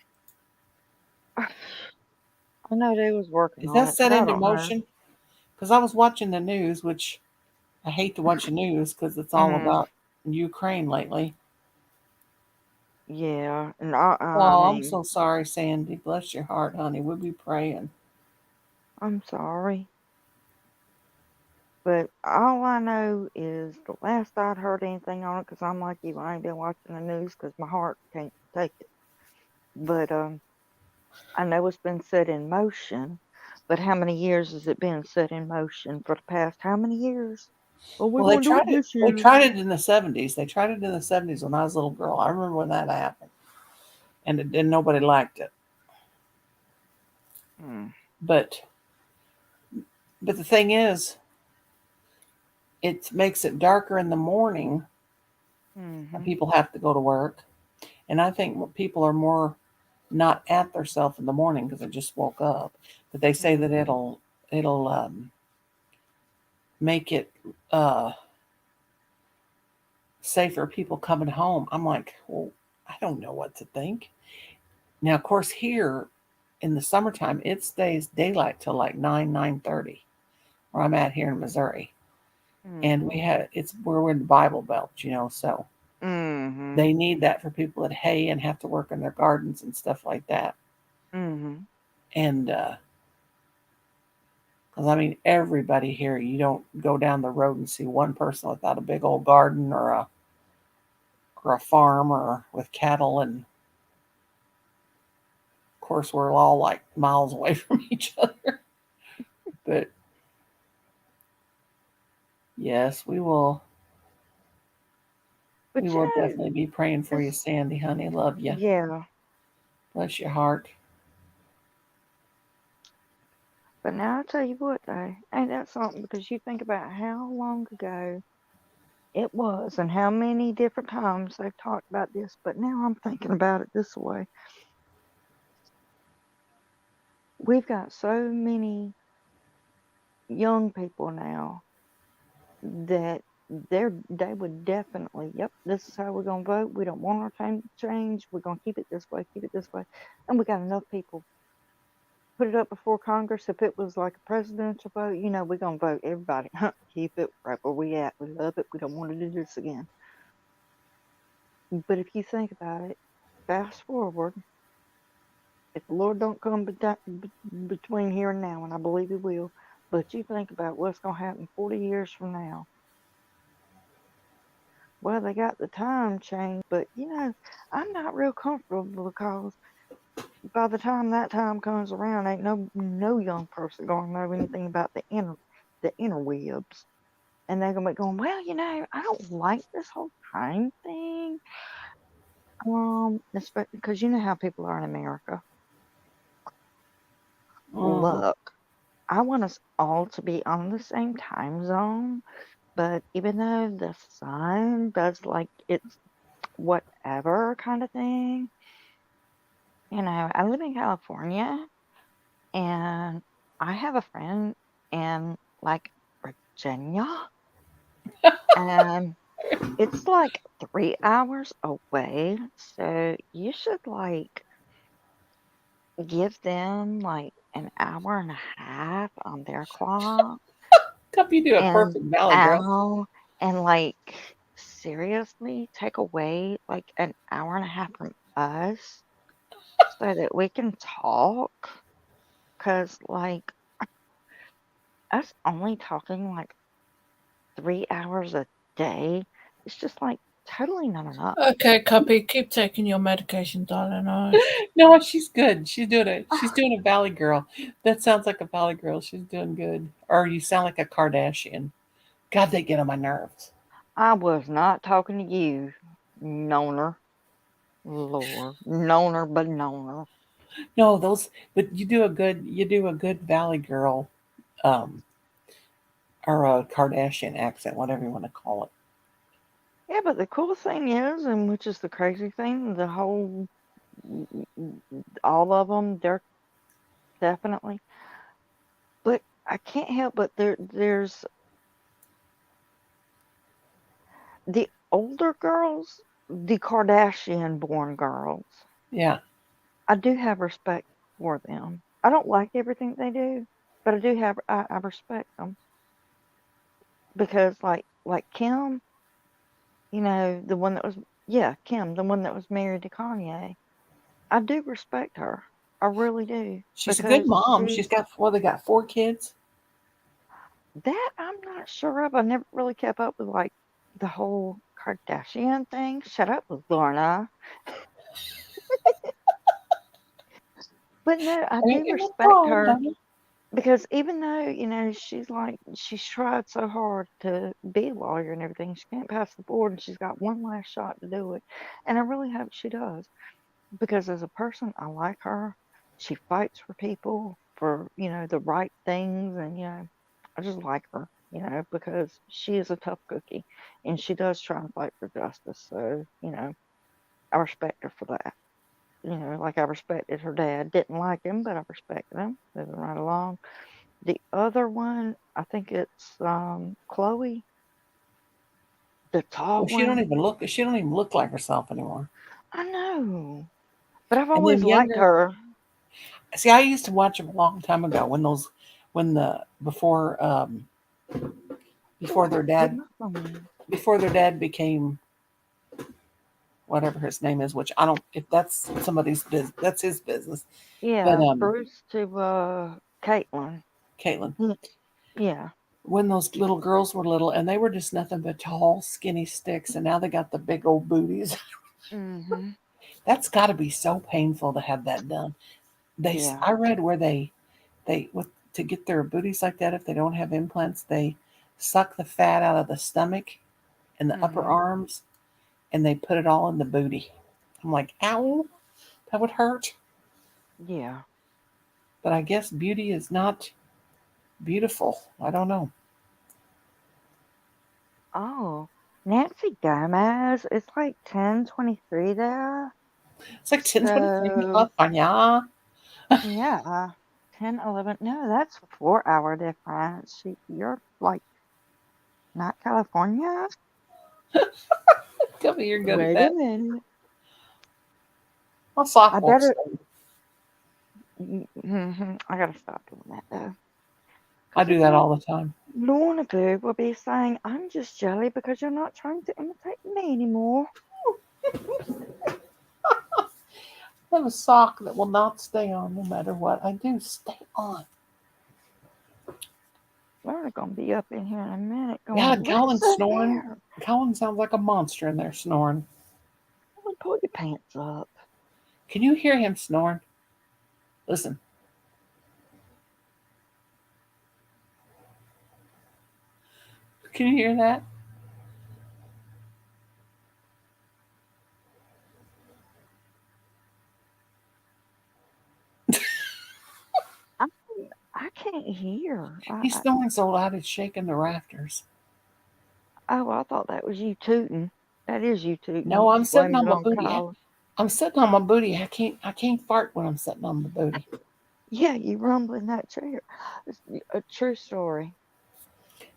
I know they was working Is on that it, set but I into don't know. motion? Because I was watching the news, which I hate to watch the news because it's all about Ukraine lately. Yeah, and Oh, I I'm mean, so sorry, Sandy. Bless your heart, honey. We'll be praying. I'm sorry, but all I know is the last I'd heard anything on it, because I'm like you, I ain't been watching the news because my heart can't take it. But I know it's been set in motion. But how many years has it been set in motion for the past? How many years? Well, we're Well, they going to do it tried it. this They year. tried it in the 70s. They tried it in the 70s when I was a little girl. I remember when that happened, and nobody liked it. But the thing is, it makes it darker in the morning, and people have to go to work. And I think people are more not at their self in the morning because they just woke up. But they say that it'll make it safer people coming home. I'm like, well, I don't know what to think. Now, of course, here in the summertime, it stays daylight till like 9:30, where I'm at here in Missouri. And we have we're in the Bible Belt, so Mm-hmm. they need that for people that hay and have to work in their gardens and stuff like that. Mm-hmm. And because I mean, everybody here, you don't go down the road and see one person without a big old garden or a farm or with cattle. And of course, we're all like miles away from each other. But yes, we will. But We you will know, definitely be praying for you, this, Sandy, honey. Love you. yeah. Bless your heart. But now I'll tell you what, though, ain't that something? Because you think about how long ago it was and how many different times they've talked about this. But now I'm thinking about it this way. We've got so many young people now that they would definitely, yep, this is how we're going to vote. We don't want our time to change. We're going to keep it this way, keep it this way. And we got enough people put it up before Congress. If it was like a presidential vote, we're going to vote everybody. Keep it right where we at. We love it. We don't want to do this again. But if you think about it, fast forward, if the Lord don't come between here and now, and I believe He will, but you think about what's going to happen 40 years from now. Well, they got the time change, but I'm not real comfortable because by the time that time comes around, ain't no young person gonna know anything about the interwebs, and they're gonna be going, well, I don't like this whole time thing, because you know how people are in America. Look, I want us all to be on the same time zone, but even though the sun does like it's whatever kind of thing, I live in California and I have a friend in like Virginia, and it's like 3 hours away. So you should like give them like an hour and a half on their clock. Cup, you do a And perfect Valley girl. and like seriously take away like an hour and a half from us so that we can talk. Cause like us only talking like 3 hours a day, it's just like totally not enough. Okay, Cuppy, keep taking your medication, darling. All right. No, she's good. She's doing it. She's doing a Valley girl. That sounds like a Valley girl. She's doing good. Or you sound like a Kardashian. God, they get on my nerves. I was not talking to you, Noner. Lord, Noner, but Noner. No, but you do a good Valley girl, um, or a Kardashian accent, whatever you want to call it. Yeah, but the cool thing is, and which is the crazy thing, all of them, they're definitely. But I can't help but there's the older girls, the Kardashian-born girls. Yeah. I do have respect for them. I don't like everything they do, but I respect them because like Kim, the one that was Kim, the one that was married to Kanye. I do respect her. I really do. She's a good Because mom. They got 4 kids. that I'm not sure of. I never really kept up with like the whole Kardashian thing. Shut up, Lorna. But no, I do Ain't no respect problem, her honey. because even though, she's tried so hard to be a lawyer and everything, she can't pass the board and she's got one last shot to do it. And I really hope she does. Because as a person, I like her. She fights for people for, the right things. And, I just like her, because she is a tough cookie and she does try and fight for justice. So, I respect her for that. Like I respected her dad. Didn't like him, but I respected him. Moving right along. The other one, I think it's Chloe, the tall Well, she don't one. even look. She don't even look like herself anymore. I know, but I've And then always liked younger. her. See, I used to watch them a long time ago before their With dad my phone. before their dad became whatever his name is, which I don't. If that's somebody's business, that's his business. But Yeah, Bruce to Caitlin. Caitlin, Yeah. when those little girls were little, and they were just nothing but tall, skinny sticks, and now they got the big old booties. Mm-hmm. That's got to be so painful to have that done. Yeah. I read where they with to get their booties like that if they don't have implants, they suck the fat out of the stomach and the upper Mm-hmm. arms, and they put it all in the booty. I'm like, ow, that would hurt. Yeah. But I guess beauty is not beautiful. I don't know. Oh, Nancy Gomez. It's like 10:23 there. It's like 10:23 So yeah. yeah, 10:11. No, that's a 4 hour difference. You're like not California. Tell me you're good at Wait a that. minute. I'll I softball. better. I gotta stop doing that though. I 'Cause do if that not, all the time. Lorna Boo will be saying, "I'm just jelly because you're not trying to imitate me anymore." I have a sock that will not stay on no matter what I do. Stay on. Lorna gonna be up in here in a minute going, Yeah, "Where's Colin's the snoring. hair? Colin sounds like a monster in there snoring. Pull your pants up." Can you hear him snoring? Listen. Can you hear that? I, I can't hear. He's snoring so loud it's shaking the rafters. Oh, I thought that was you tooting. That is you tooting. No, I'm sitting Blaming on it my on booty. Colin. I'm sitting on my booty. I can't fart when I'm sitting on my booty. Yeah, you rumbling that chair. It's a true story.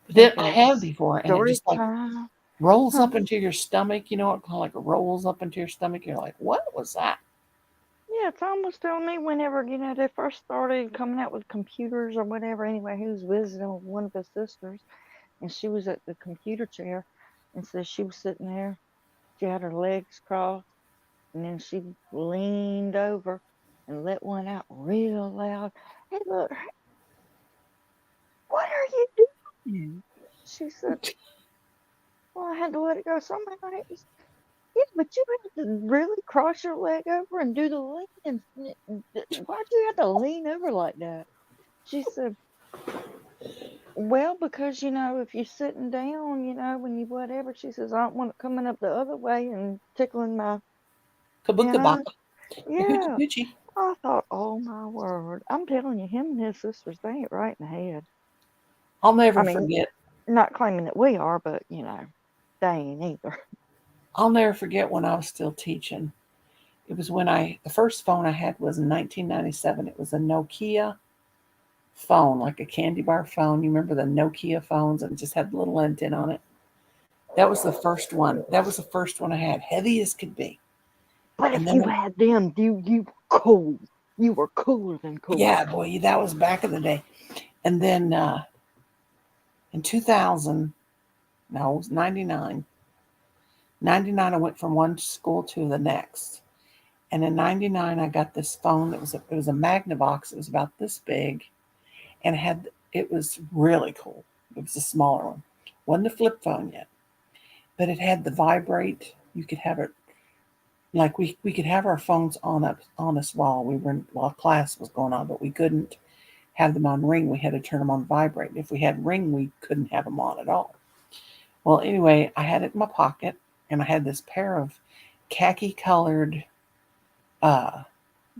That I Okay, have before, and it story just like time. rolls Huh. up into your stomach. You know what? Like it rolls up into your stomach. You're like, what was that? Yeah, Tom was telling me whenever, they first started coming out with computers or whatever. Anyway, he was visiting with one of his sisters, and she was at the computer chair, and so she was sitting there. She had her legs crossed, and then she leaned over and let one out real loud. Hey, look, what are you doing? She said, well, I had to let it go somehow. Yeah, but you had to really cross your leg over and do the lean. Why'd you have to lean over like that? She said, well, because, if you're sitting down, when you whatever, she says, I don't want it coming up the other way and tickling my, you Kabuka know? baka. Hoochie Yeah. coochie. I thought, oh my word. I'm telling you, him and his sisters, they ain't right in the head. I'll never I mean, forget. not claiming that we are, but, they ain't either. I'll never forget when I was still teaching. It was when the first phone I had was in 1997. It was a Nokia phone, like a candy bar phone. You remember the Nokia phones, and it just had a little antenna on it. That was the first one. That was the first one I had, heavy as could be. But And if then, you had them, you were cool. You were cooler than cool. yeah, boy, that was back in the day. And then in 2000, no, it was 99. 99, I went from one school to the next. And in 99, I got this phone. It was a Magnavox. It was about this big, and it was really cool. It was a smaller one. Wasn't a flip phone yet, but it had the vibrate. You could have it like we could have our phones on us while class was going on, but we couldn't have them on ring. We had to turn them on vibrate. If we had ring, we couldn't have them on at all. Well, anyway, I had it in my pocket, and I had this pair of khaki colored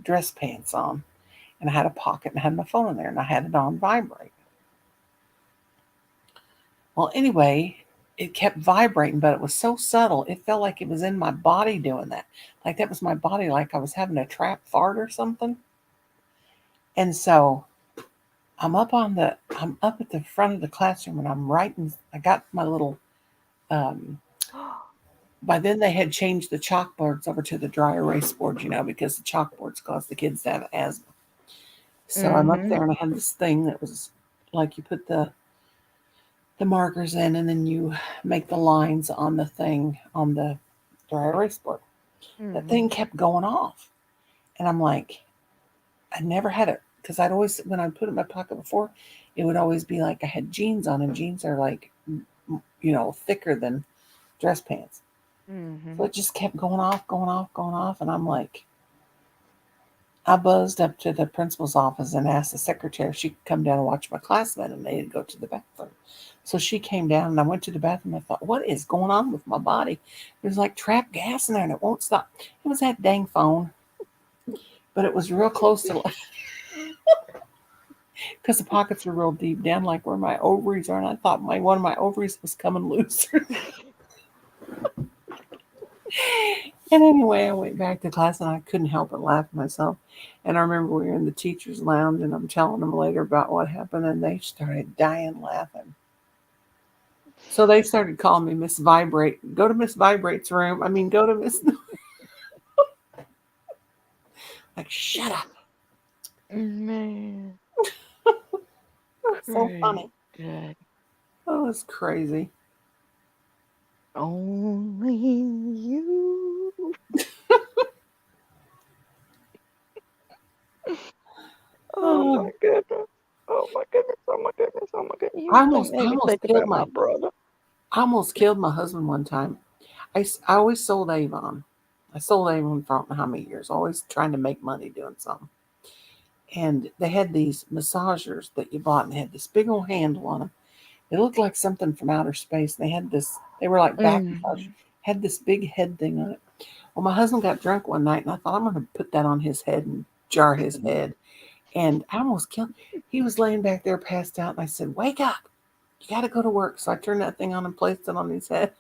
dress pants on, and I had a pocket and I had my phone in there, and I had it on vibrate. Well, anyway, it kept vibrating, but it was so subtle. It felt like it was in my body doing that. Like that was my body, like I was having a trap fart or something. And so I'm up at the front of the classroom and I'm writing. I got my little, by then they had changed the chalkboards over to the dry erase board, because the chalkboards caused the kids to have asthma. So I'm up there and I had this thing that was like you put the markers in and then you make the lines on the thing on the dry erase board. That thing kept going off. And I'm like, I never had it because I'd always, when I put it in my pocket before, it would always be like I had jeans on, and jeans are like, thicker than dress pants. So it just kept going off, going off, going off. And I'm like, I buzzed up to the principal's office and asked the secretary if she could come down and watch my classmate, and they had to go to the bathroom. So she came down and I went to the bathroom. I thought, what is going on with my body? There's like trapped gas in there and it won't stop. It was that dang phone, but it was real close to because the pockets were real deep down, like where my ovaries are. And I thought one of my ovaries was coming loose. And anyway, I went back to class and I couldn't help but laugh at myself. And I remember we were in the teacher's lounge and I'm telling them later about what happened and they started dying laughing. So they started calling me Miss Vibrate. Go to Miss Vibrate's room. Go to Miss. Like, shut up. Man. So funny. Good. Oh, it's crazy. Only you. Oh my goodness. Oh my goodness. Oh my goodness. Oh my goodness. I almost killed my brother. I almost killed my husband one time. I always sold Avon. I sold Avon for I don't know how many years, always trying to make money doing something. And they had these massagers that you bought and they had this big old handle on them. It looked like something from outer space. They were like back massage, had this big head thing on it. Well, my husband got drunk one night and I thought I'm going to put that on his head and jar his head. And I almost killed him. He was laying back there passed out and I said, wake up. You got to go to work. So I turned that thing on and placed it on his head.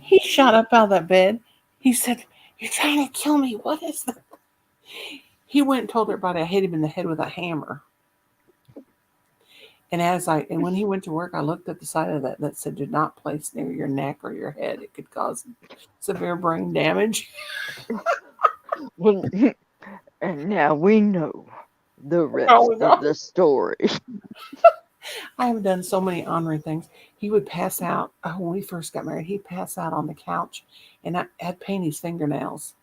He shot up out of that bed. He said, you're trying to kill me. What is that? He went and told everybody I hit him in the head with a hammer. And when he went to work, I looked at the side of that said, do not place near your neck or your head. It could cause severe brain damage. Well, and now we know the rest of the story. I have done so many honoring things. He would pass out. When we first got married, he'd pass out on the couch and I'd paint his fingernails.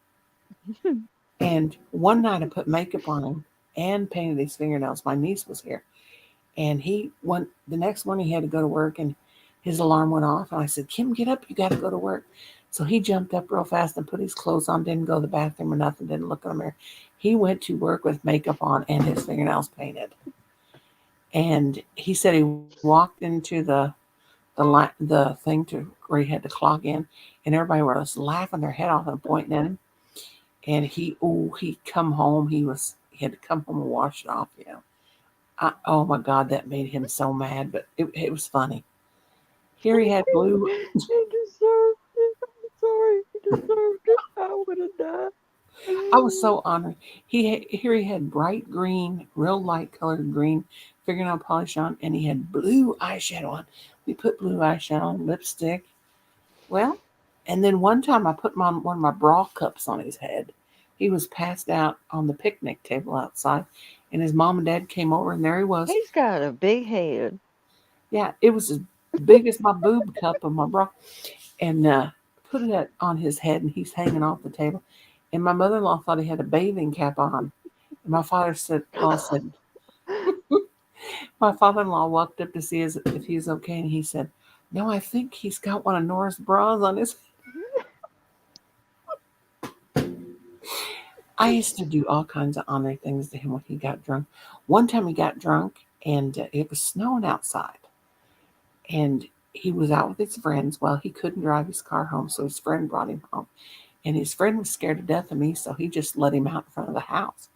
And one night I put makeup on him and painted his fingernails. My niece was here. And the next morning he had to go to work and his alarm went off. And I said, Kim, get up. You got to go to work. So he jumped up real fast and put his clothes on, didn't go to the bathroom or nothing, didn't look in the mirror. He went to work with makeup on and his fingernails painted. And he said he walked into the thing where he had to clock in, and everybody was laughing their head off and pointing at him. And he'd come home. He had to come home and wash it off. Oh my God, that made him so mad, but it was funny. Here he had blue. He deserved it. I'm sorry. He deserved it. I would have died. I was so honored. Here he had bright green, real light colored green fingernail polish on, and he had blue eyeshadow on. We put blue eyeshadow on, lipstick. Well, and then one time I put one of my bra cups on his head. He was passed out on the picnic table outside, and his mom and dad came over, and there he was. He's got a big head. Yeah, it was as big as my boob cup of my bra, and put it on his head, and he's hanging off the table. And my mother-in-law thought he had a bathing cap on. And my father-in-law said, my father-in-law walked up to see if he was okay, and he said, no, I think he's got one of Nora's bras on his I used to do all kinds of honoring things to him when he got drunk. One time he got drunk, and it was snowing outside. And he was out with his friends. Well, he couldn't drive his car home, so his friend brought him home. And his friend was scared to death of me, so he just let him out in front of the house.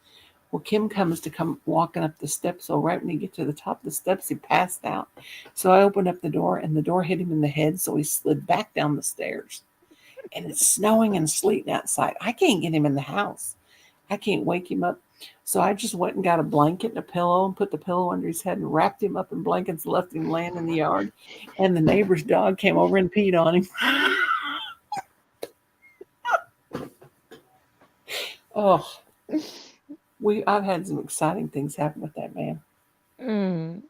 Well, Kim comes to come walking up the steps. So right when he get to the top of the steps, he passed out. So I opened up the door, and the door hit him in the head, so he slid back down the stairs. And it's snowing and sleeting outside. I can't get him in the house. I can't wake him up. So I just went and got a blanket and a pillow and put the pillow under his head and wrapped him up in blankets, left him laying in the yard. And the neighbor's dog came over and peed on him. Oh, I've had some exciting things happen with that man. Mm.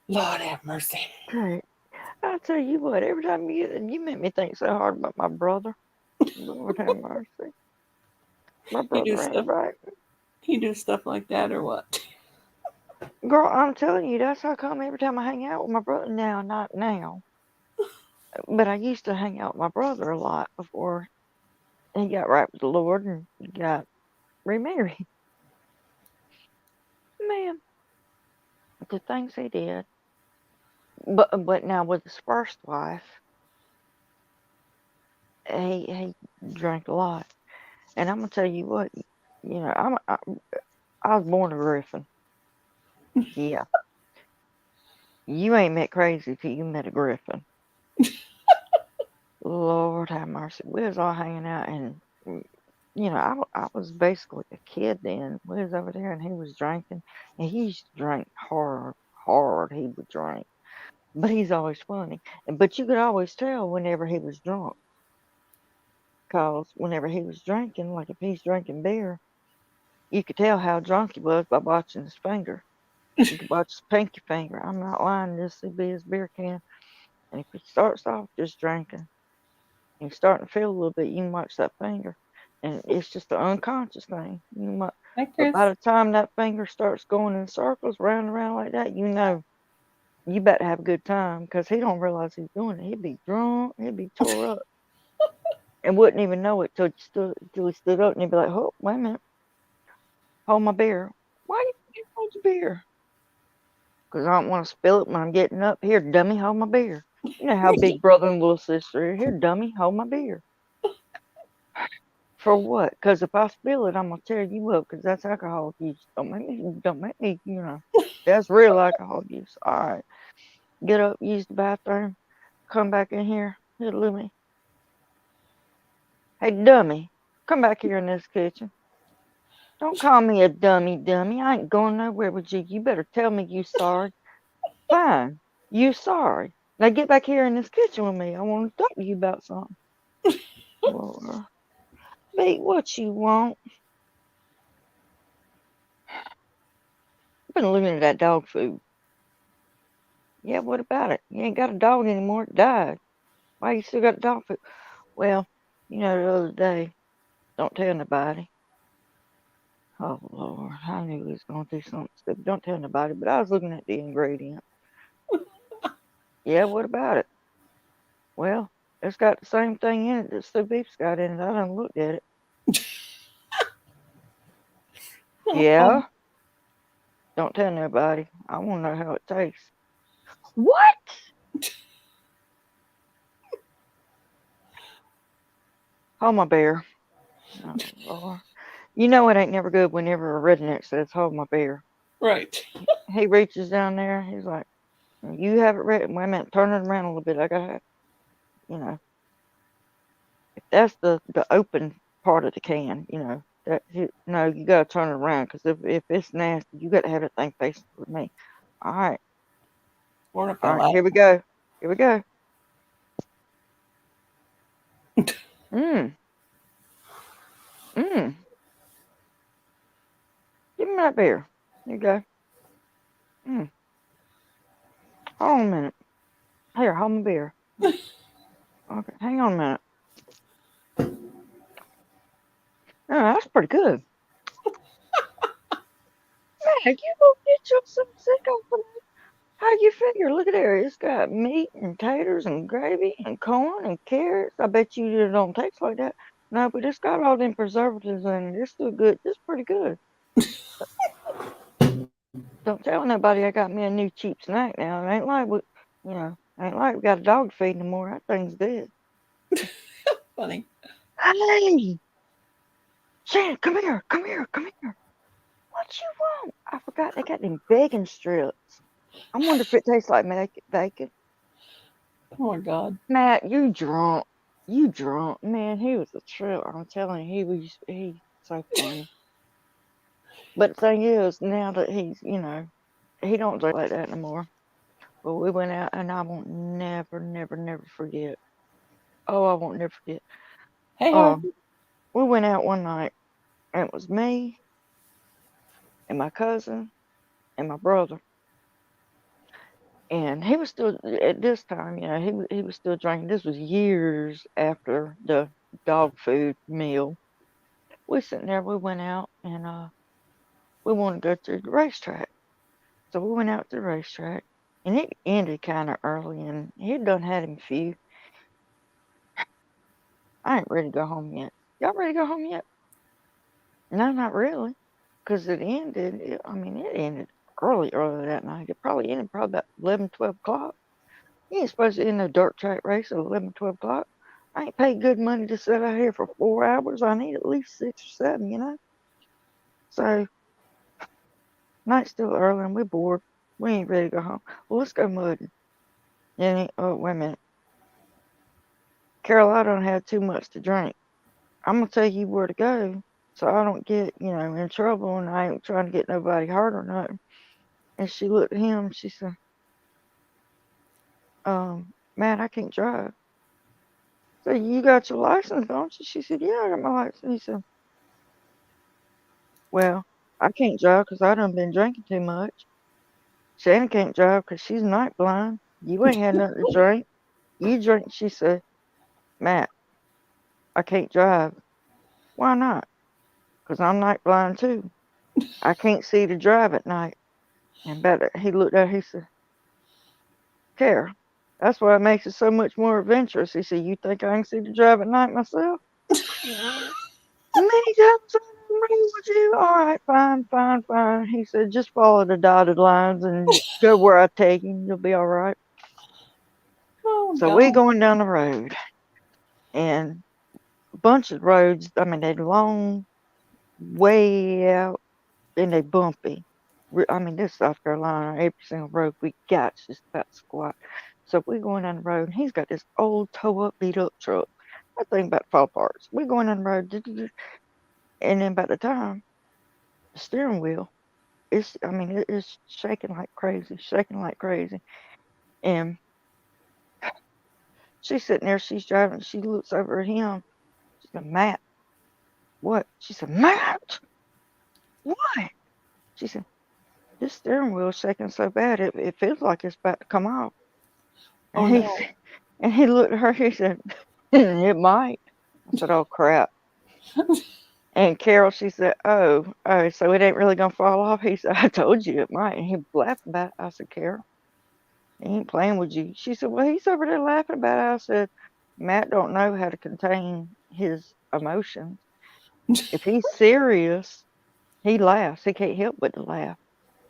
Lord have mercy. Great. I'll tell you what, every time you make me think so hard about my brother. Lord have mercy. My You do brother ain't stuff. right. You do stuff like that or what? Girl, I'm telling you, that's how come every time I hang out with my brother now, not now. But I used to hang out with my brother a lot before he got right with the Lord and got remarried. Man, the things he did. But now with his first wife, he drank a lot. And I'm gonna tell you what, you know, I was born a griffin. Yeah. You ain't met crazy till you met a griffin. Lord have mercy. We was all hanging out, and you know, I was basically a kid then. We was over there, and he was drinking, and he used to drink hard. He would drink, but he's always funny. But you could always tell whenever he was drunk, cause whenever he was drinking, like if he's drinking beer, you could tell how drunk he was by watching his finger. You could watch his pinky finger. I'm not lying. This would be his beer can. And if he starts off just drinking, and he's starting to feel a little bit, you can watch that finger. And it's just an unconscious thing. Hey, But Chris. by the time that finger starts going in circles, round and round like that, you know, you better have a good time because he don't realize he's doing it. He'd be drunk. He'd be tore up. And wouldn't even know it till he stood up and he'd be like, oh, wait a minute. Hold my beer. Why you hold your beer? Because I don't want to spill it when I'm getting up. Here, dummy, hold my beer. You know how big brother and little sister are. Here, dummy, hold my beer. For what? Because if I spill it, I'm going to tear you up because that's alcohol use. Don't make me, you know. That's real alcohol use. All right. Get up, use the bathroom, come back in here. Here, Louie. Hey, dummy, come back here in this kitchen. Don't call me a dummy. I ain't going nowhere with you. You better tell me you sorry. Fine. You sorry. Now get back here in this kitchen with me. I want to talk to you about something. Lord. Be what you want. I've been looking at that dog food. Yeah, what about it? You ain't got a dog anymore. It died. Why you still got dog food? Well, you know, the other day, don't tell nobody. Oh, Lord, I knew he was going to do something stupid. Don't tell nobody, but I was looking at the ingredient. Yeah, what about it? Well, it's got the same thing in it that Stu Beef's got in it. I done looked at it. Yeah? Don't tell nobody. I want to know how it tastes. What? Hold my beer. Oh, Lord. You know it ain't never good whenever a redneck says, hold my beer. Right. He reaches down there. He's like, you have it ready. Wait a minute. Turn it around a little bit. I got to, you know. If that's the open part of the can, you know. No, you got to turn it around because if it's nasty, you got to have that thing facing with me. All right. All All right. Here we go. Mmm. Give me that beer. Here you go. Hold on a minute. Here, hold my beer. Okay, hang on a minute. Oh, that's pretty good. Man, you gonna get yourself sick off of that? How you figure? Look at there. It's got meat and taters and gravy and corn and carrots. I bet you it don't taste like that. No, but it's got all them preservatives in it. It's still good. It's pretty good. Don't tell nobody I got me a new cheap snack now. It ain't like we got a dog to feed no more. That thing's dead. Funny. Hey, Shannon, come here. What you want? I forgot they got them bacon strips. I wonder if it tastes like bacon. Oh my God. Matt, you drunk. Man, he was a trip. I'm telling you, he's so funny. But the thing is, now that he's, he don't drink like that no more. But we went out, and I won't never, never, never forget. Oh, I won't never forget. Hey, Oh, hon. we went out one night, and it was me and my cousin and my brother. And he was still at this time, he was still drinking. This was years after the dog food meal. We sitting there, we went out, and we wanted to go to the racetrack. So we went out to the racetrack, and it ended kind of early, and he'd done had him a few. I ain't ready to go home yet. Y'all ready to go home yet? No, not really, because it ended. It ended early that night. It probably ended about 11, 12 o'clock. You ain't supposed to end a dirt track race at 11, 12 o'clock. I ain't paid good money to sit out here for 4 hours. I need at least 6 or 7, So, night's still early and we're bored. We ain't ready to go home. Well, let's go mudding. Oh, wait a minute. Carol, I don't have too much to drink. I'm going to tell you where to go so I don't get, in trouble, and I ain't trying to get nobody hurt or nothing. And she looked at him. She said, Matt, I can't drive. So you got your license, don't you? She said, yeah, I got my license. He said, well, I can't drive because I done been drinking too much. Shannon can't drive because she's night blind. You ain't had nothing to drink. You drink. She said, Matt, I can't drive. Why not? Because I'm night blind too. I can't see to drive at night. And he looked at her, he said, Carol, that's why it makes it so much more adventurous. He said, you think I can see to drive at night myself? Many times I'm agree with you. All right, fine. He said, just follow the dotted lines and go where I take him. You'll be all right. Oh, So God. we're going down the road, and a bunch of roads, they're long, way out, and they bumpy. This South Carolina, every single road we got just about squat. So we're going down the road, and he's got this old tow-up, beat-up truck. That thing about to fall apart. So we're going down the road, and then by the time the steering wheel, it's shaking like crazy. And she's sitting there, she's driving, she looks over at him. She said, Matt, what? She said, Matt, what? She said, this steering wheel is shaking so bad, it feels like it's about to come off. Oh, And no. and he looked at her, he said, it might. I said, oh, crap. And Carol, she said, oh, so it ain't really going to fall off? He said, I told you it might. And he laughed about it. I said, Carol, he ain't playing with you. She said, well, he's over there laughing about it. I said, Matt don't know how to contain his emotions. If he's serious, he laughs. He can't help but to laugh.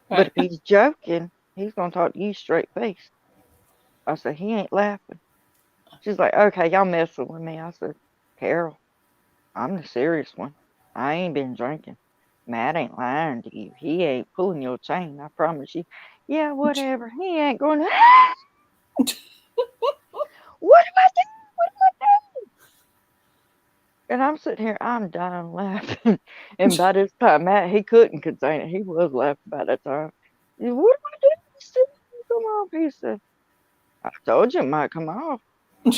But if he's joking, he's going to talk to you straight face. I said, he ain't laughing. She's like, okay, y'all messing with me. I said, Carol, I'm the serious one. I ain't been drinking. Matt ain't lying to you. He ain't pulling your chain. I promise you. Yeah, whatever. He ain't going to. What do I do? What do I do? And I'm sitting here, I'm dying laughing. And by this time, Matt, he couldn't contain it. He was laughing by that time. What do I do? This thing come off. He said, I told you it might come off. And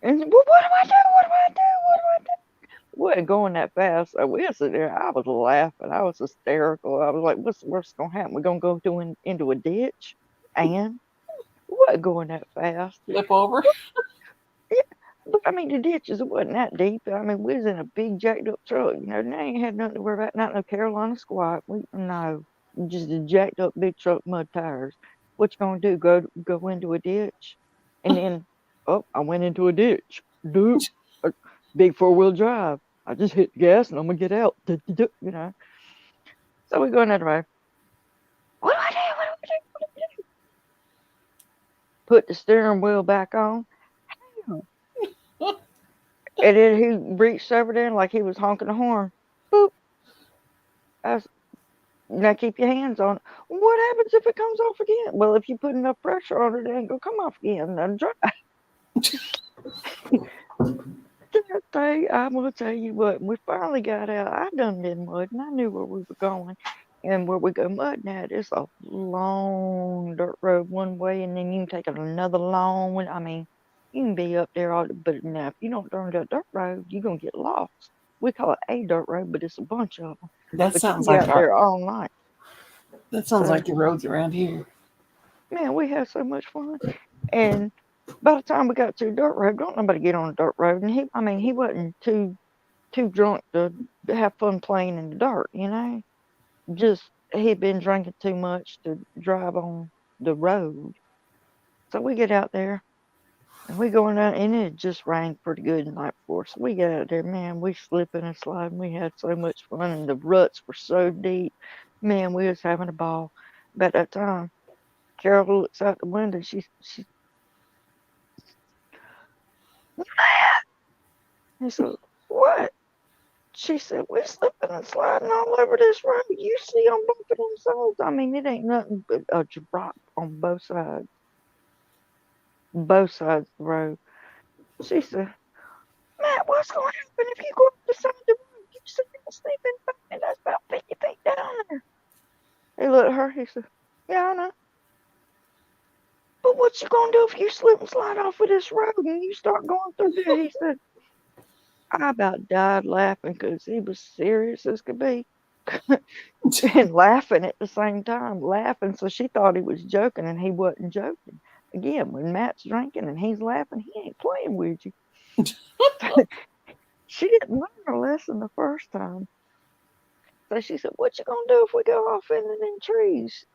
well, what do I do? Wasn't going that fast. So we were sitting there. I was laughing. I was hysterical. I was like, what's the worst going to happen? We're going to go into a ditch? And wasn't going that fast. Flip over. Yeah, but the ditches, it wasn't that deep. We was in a big jacked up truck. They ain't had nothing to worry about. Not no Carolina squat. No, just a jacked up big truck, mud tires. What you gonna do? Go into a ditch? And then, I went into a ditch. Dude, big 4-wheel drive. I just hit the gas and I'm gonna get out. So we go down the road. What do I do? Put the steering wheel back on. And then he reached over there like he was honking the horn. Boop. Now keep your hands on it. What happens if it comes off again? Well, if you put enough pressure on it, it ain't gonna come off again. Then dry. that day, I will tell you what, we finally got out. I done been mudding. I knew where we were going. And where we go mudding at, it's a long dirt road one way, and then you can take another long one. I mean, you can be up there all but now if you don't learn that dirt road, you're gonna get lost. We call it a dirt road, but it's a bunch of them. That But you can sounds be like out there all night. that sounds So, like the roads around here. man, we had so much fun. And by the time we got to the dirt road, don't nobody get on the dirt road. And he wasn't too drunk to have fun playing in the dirt, you know. Just he'd been drinking too much to drive on the road. So we get out there and we going out, and it just rained pretty good the night before. So we get out there, man, we slipping and sliding. We had so much fun, and the ruts were so deep. Man, we was having a ball. About that time, Carol looks out the window. She he said, "What?" She said, "We're slipping and sliding all over this road. You see I'm bumping them sides. I mean, it ain't nothing but a drop on both sides of the road." She said, "Matt, what's going to happen if you go up the side of the road? You see me sleeping, and that's about 50 feet down there." He looked at her. He said, "Yeah, I know. But what you gonna do if you slip and slide off of this road and you start going through there?" He said, I about died laughing because he was serious as could be. And laughing at the same time, laughing. So she thought he was joking, and he wasn't joking. Again, when Matt's drinking and he's laughing, he ain't playing with you. She didn't learn her lesson the first time. So she said, "What you gonna do if we go off into them trees?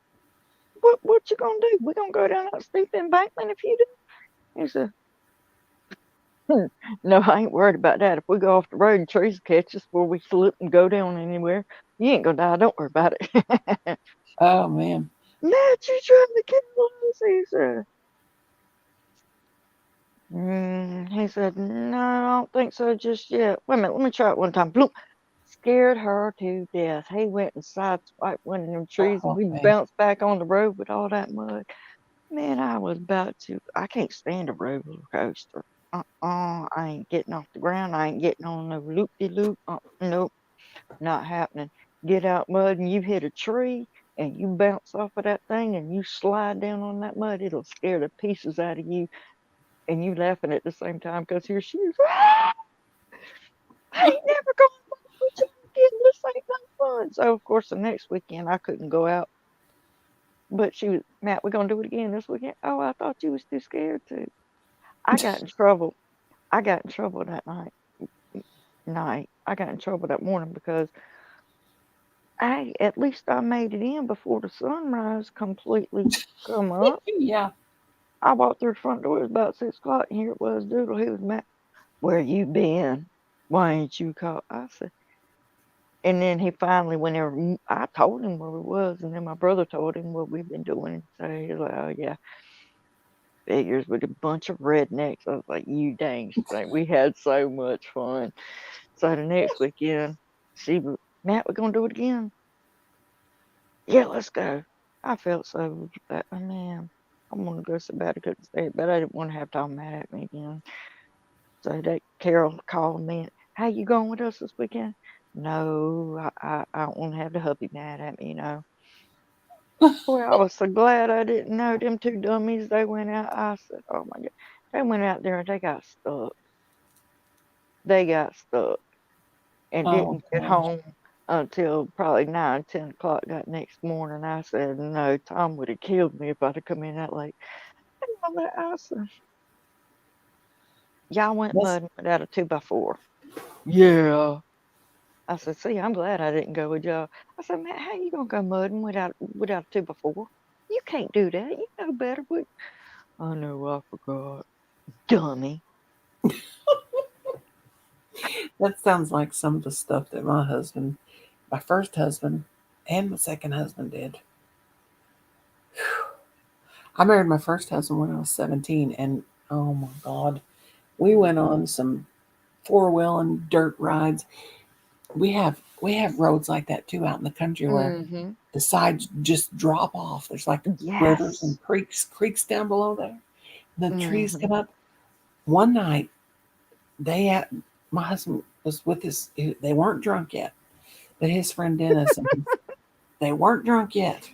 What you gonna do? We gonna go down that steep embankment if you do?" He said, "No, I ain't worried about that. If we go off the road and trees catch us before we slip and go down anywhere, you ain't gonna die. Don't worry about it." Oh man. "Matt, you trying to kill us?" He said. He said, "No, I don't think so just yet. Wait a minute, let me try it one time." Bloop. Scared her to death. He went and sideswiped one of them trees, and Oh, we man. bounced back on the road with all that mud. Man, I was about to. I can't stand a roller coaster. I ain't getting off the ground. I ain't getting on no loop-de-loop. Nope, not happening. Get out mud and you hit a tree and you bounce off of that thing and you slide down on that mud. It'll scare the pieces out of you, and you laughing at the same time because here she is. "Ah, I ain't never going with you again. This ain't no fun." So of course the next weekend I couldn't go out. But she was, "Matt, we're gonna do it again this weekend." "Oh, I thought you was too scared to." I got in trouble. I got in trouble that night. I got in trouble that morning because at least I made it in before the sunrise completely come up. Yeah. I walked through the front door. It was about 6 o'clock, and here it was. Doodle, he was mad. "Where you been? Why ain't you called?" I said, and then he finally, whenever I told him where we was, and then my brother told him what we've been doing. So he was like, "Oh yeah, figures with a bunch of rednecks." I was like, "You dang straight." We had so much fun. So the next weekend, she was, "Matt, we're gonna do it again." "Yeah, let's go." I felt so bad. Man, I wanted to go so bad I couldn't stay, but I didn't want to have Tom mad at me again. So that Carol called me and, "Hey, you going with us this weekend?" "No, I don't want to have the hubby mad at me, you know." Boy, I was so glad I didn't know them two dummies. They went out. I said, "Oh my God." They went out there and they got stuck. They got stuck and Oh didn't get gosh. home until probably 9, 10 o'clock that next morning. I said, "No, Tom would have killed me if I'd have come in that late." And all that, I said, "Y'all went That's mudding without a 2x4. "Yeah." I said, "See, I'm glad I didn't go with y'all." I said, "Man, how you gonna go mudding without a 2x4? You can't do that. You know better." "I know, I forgot. Dummy." that sounds like some of the stuff that my first husband and my second husband did. I married my first husband when I was 17, and oh my God, we went on some four-wheel and dirt rides. We have roads like that too out in the country where Mm-hmm. the sides just drop off. There's like rivers Yes. and creeks down below there. The trees Mm-hmm. come up. One night, they my husband was with they weren't drunk yet, but his friend Dennis, and they weren't drunk yet.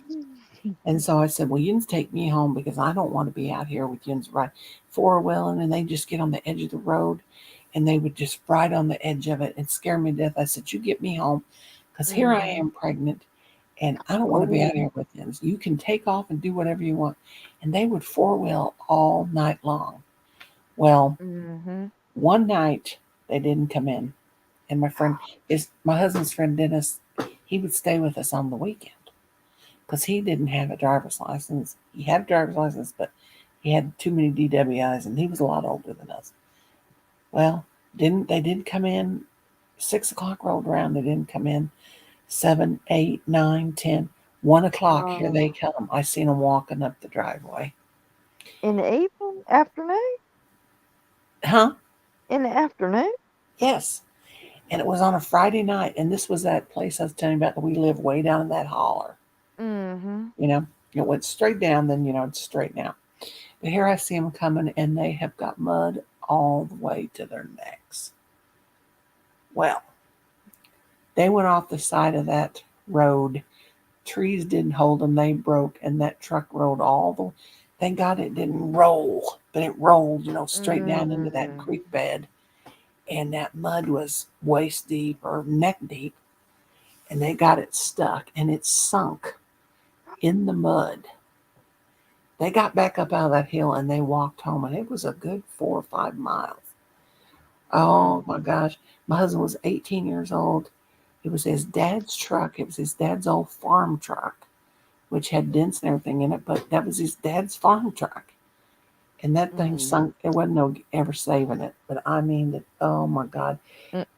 And so I said, well, you can take me home because I don't want to be out here with you right four-wheeling. And they just get on the edge of the road and they would just ride on the edge of it and scare me to death. I said, you get me home because here I am pregnant and I don't want to be out here with them. So you can take off and do whatever you want. And they would four-wheel all night long. Well, one night they didn't come in. And my husband's friend Dennis, he would stay with us on the weekend because he didn't have a driver's license. He had a driver's license, but he had too many DWIs, and he was a lot older than us. Well, they didn't come in. 6 o'clock rolled around. They didn't come in. 7, 8, 9, 10, 1 o'clock. Here they come. I seen them walking up the driveway. In the evening, afternoon? Huh? In the afternoon? Yes. And it was on a Friday night. And this was that place I was telling you about that we live way down in that holler. You know, it went straight down, then, it's straight now. But here I see them coming, and they have got mud all the way to their necks. Well, they went off the side of that road. Trees didn't hold them. They broke, and that truck rolled all the way. Thank God it didn't roll, but it rolled, straight down into that creek bed. And that mud was waist deep or neck deep. And they got it stuck, and it sunk in the mud. They got back up out of that hill, and they walked home, and it was a good 4 or 5 miles. Oh, my gosh. My husband was 18 years old. It was his dad's truck. It was his dad's old farm truck, which had dents and everything in it, but that was his dad's farm truck. And that thing sunk. There wasn't no ever saving it. But I mean, oh my God.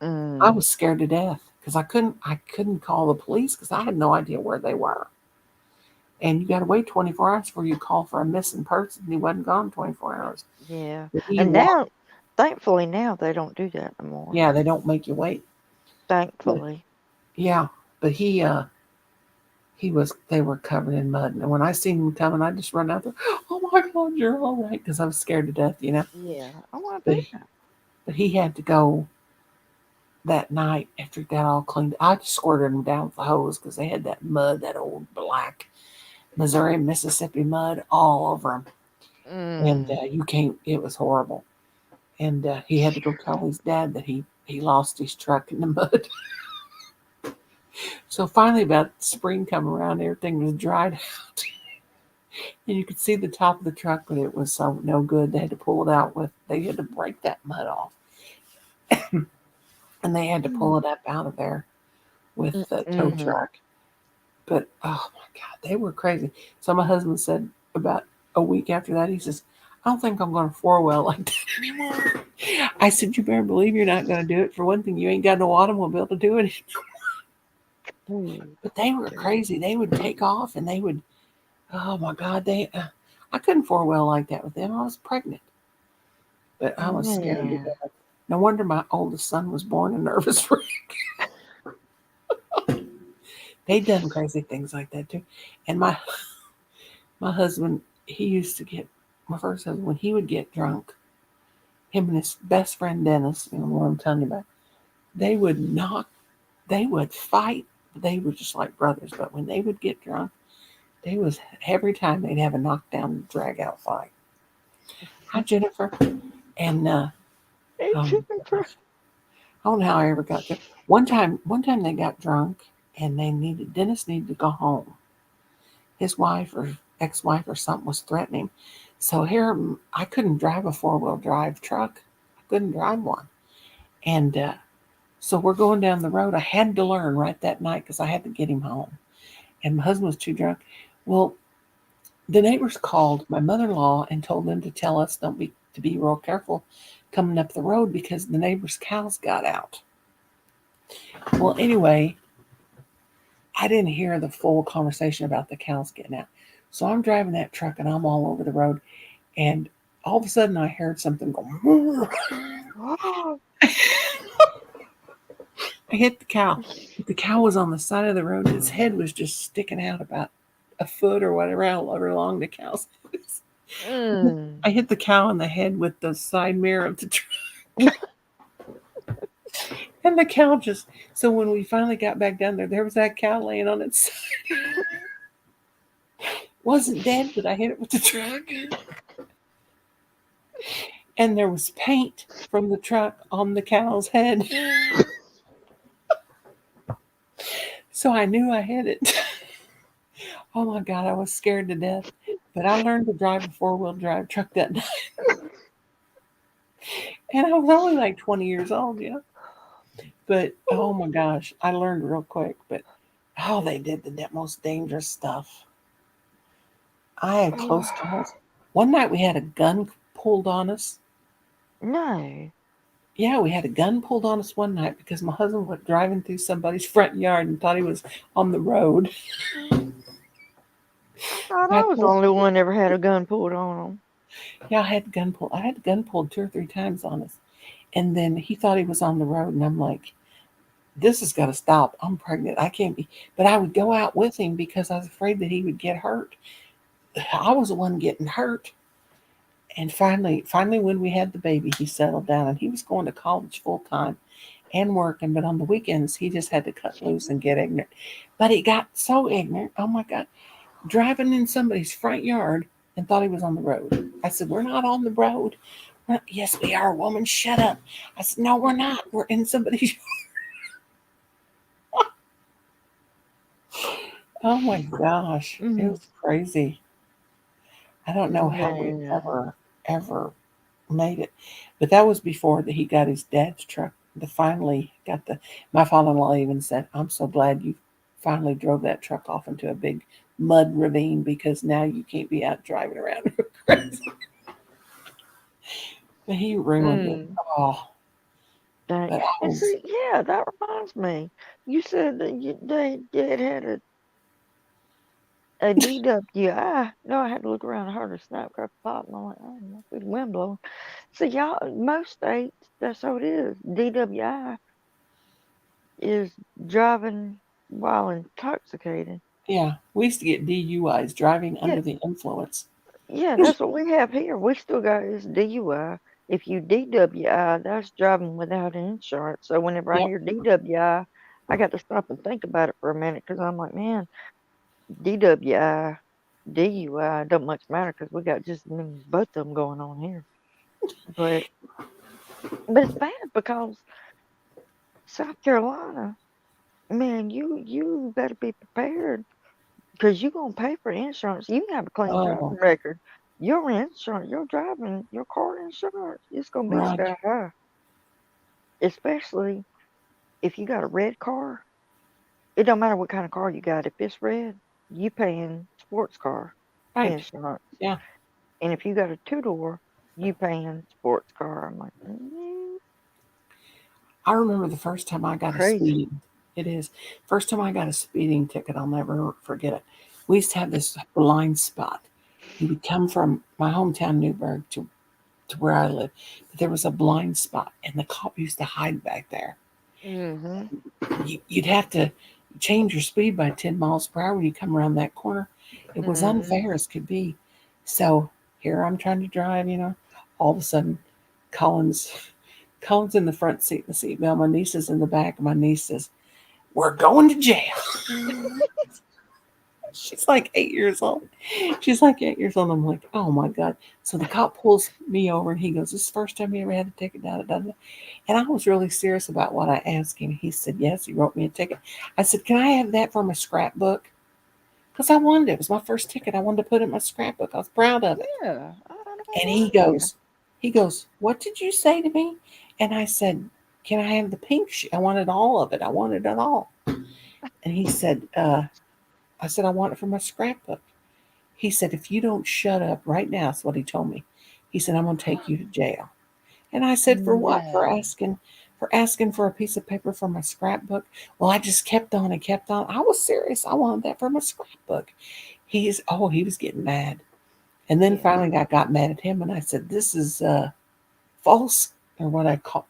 I was scared to death because I couldn't call the police because I had no idea where they were. And you got to wait 24 hours before you call for a missing person. He wasn't gone 24 hours. Yeah. And now, thankfully, now they don't do that anymore. Yeah, they don't make you wait. Thankfully. Yeah, but they were covered in mud. And when I seen him coming, I just run out there, oh my God, you're all right. Because I was scared to death, Yeah, I want to do that. But he had to go that night after he got all cleaned. I just squirted him down with the hose because they had that mud, that old black Missouri, Mississippi mud all over him. And it was horrible. And he had to go tell his dad that he lost his truck in the mud. So finally, about spring come around, everything was dried out. And you could see the top of the truck, but it was so no good. They had to pull it out they had to break that mud off. And they had to pull it up out of there with the tow truck. But, oh my God, they were crazy. So my husband said about a week after that, he says, I don't think I'm going to four-wheel like that anymore. I said, you better believe you're not going to do it. For one thing, you ain't got no automobile to do it. But they were crazy. They would take off and they would, oh my God, I couldn't four-wheel like that with them. I was pregnant. But I was scared to death. No wonder my oldest son was born a nervous wreck. They done crazy things like that too. And my husband, he used to get, my first husband, when he would get drunk, him and his best friend Dennis, the one I'm telling you about, they would fight. They were just like brothers. But when they would get drunk, every time they'd have a knockdown, drag out fight. Hi, Jennifer. And Jennifer. I don't know how I ever got there. One time they got drunk and Dennis needed to go home. His wife or ex-wife or something was threatening him. So here, I couldn't drive a four-wheel drive truck. I couldn't drive one. And so we're going down the road. I had to learn right that night because I had to get him home. And my husband was too drunk. Well, the neighbors called my mother-in-law and told them to tell us to be real careful coming up the road because the neighbor's cows got out. Well, anyway, I didn't hear the full conversation about the cows getting out. So I'm driving that truck and I'm all over the road. And all of a sudden I heard something go. I hit the cow. The cow was on the side of the road. Its head was just sticking out about a foot or whatever, however long the cow's head is. I hit the cow in the head with the side mirror of the truck. And the cow just, so when we finally got back down there was that cow laying on its side. Wasn't dead, but I hit it with the truck. And there was paint from the truck on the cow's head. So I knew I hit it. Oh my God, I was scared to death. But I learned to drive a 4-wheel drive truck that night. And I was only like 20 years old, you know. But oh my gosh, I learned real quick. But they did the most dangerous stuff. I had close calls. One night we had a gun pulled on us. No. Yeah, we had a gun pulled on us one night because my husband went driving through somebody's front yard and thought he was on the road. I thought I was the only one that ever had a gun pulled on him. Yeah, I had the gun pulled. I had the gun pulled 2 or 3 times on us. And then he thought he was on the road. And I'm like, this has got to stop. I'm pregnant. I can't be. But I would go out with him because I was afraid that he would get hurt. I was the one getting hurt. And finally, when we had the baby, he settled down and he was going to college full time and working. But on the weekends, he just had to cut loose and get ignorant. But he got so ignorant. Oh my God. Driving in somebody's front yard and thought he was on the road. I said, we're not on the road. Yes, we are, woman. Shut up. I said, no, we're not. We're in somebody's yard. Oh my gosh. It was crazy. I don't know how we ever made it. But that was before that he got his dad's truck. My father-in-law even said, I'm so glad you finally drove that truck off into a big mud ravine because now you can't be out driving around crazy. But he ruined it. Oh. And see, yeah, that reminds me. You said that your dad had a DWI. No, I had to look around and heard a snapcracker pop, and I'm like, oh, must be the wind blowing. So y'all, most states, that's how it is. DWI is driving while intoxicated. Yeah, we used to get DUIs, driving under the influence. Yeah, that's what we have here. We still got this DUI. If you DWI, that's driving without insurance. So whenever I hear DWI, I got to stop and think about it for a minute because I'm like, man, DWI, DUI don't much matter because we got just both of them going on here. But it's bad because South Carolina, man, you better be prepared because you're gonna pay for insurance. You can have a clean driving record. Your insurance, your car insurance, it's gonna be sky high. Especially if you got a red car. It don't matter what kind of car you got. If it's red, you paying sports car insurance. Yeah. And if you got a 2-door, you paying sports car. I'm like, I remember the first time I got a speeding. It is. First time I got a speeding ticket, I'll never forget it. We used to have this blind spot. You would come from my hometown, Newburgh, to where I live. But there was a blind spot, and the cop used to hide back there. You'd have to change your speed by 10 miles per hour when you come around that corner. It was unfair as could be. So here I'm trying to drive, all of a sudden Colin's in the front seat, the seatbelt. My niece is in the back. My niece says, we're going to jail. She's like 8 years old. I'm like, oh my God. So the cop pulls me over and he goes, this is the first time you ever had a ticket? And I was really serious about what I asked him. He said, yes, he wrote me a ticket. I said, can I have that for my scrapbook? Because I wanted it. It was my first ticket. I wanted to put it in my scrapbook. I was proud of it. Yeah. And he goes, what did you say to me? And I said, can I have the pink sheet? I wanted all of it. I wanted it all. And he said, I said, I want it for my scrapbook. He said, if you don't shut up right now, that's what he told me. He said, I'm going to take you to jail. And I said, for what? For asking for a piece of paper for my scrapbook? Well, I just kept on and kept on. I was serious. I wanted that for my scrapbook. He was getting mad. And then finally I got mad at him and I said, this is false, or what I call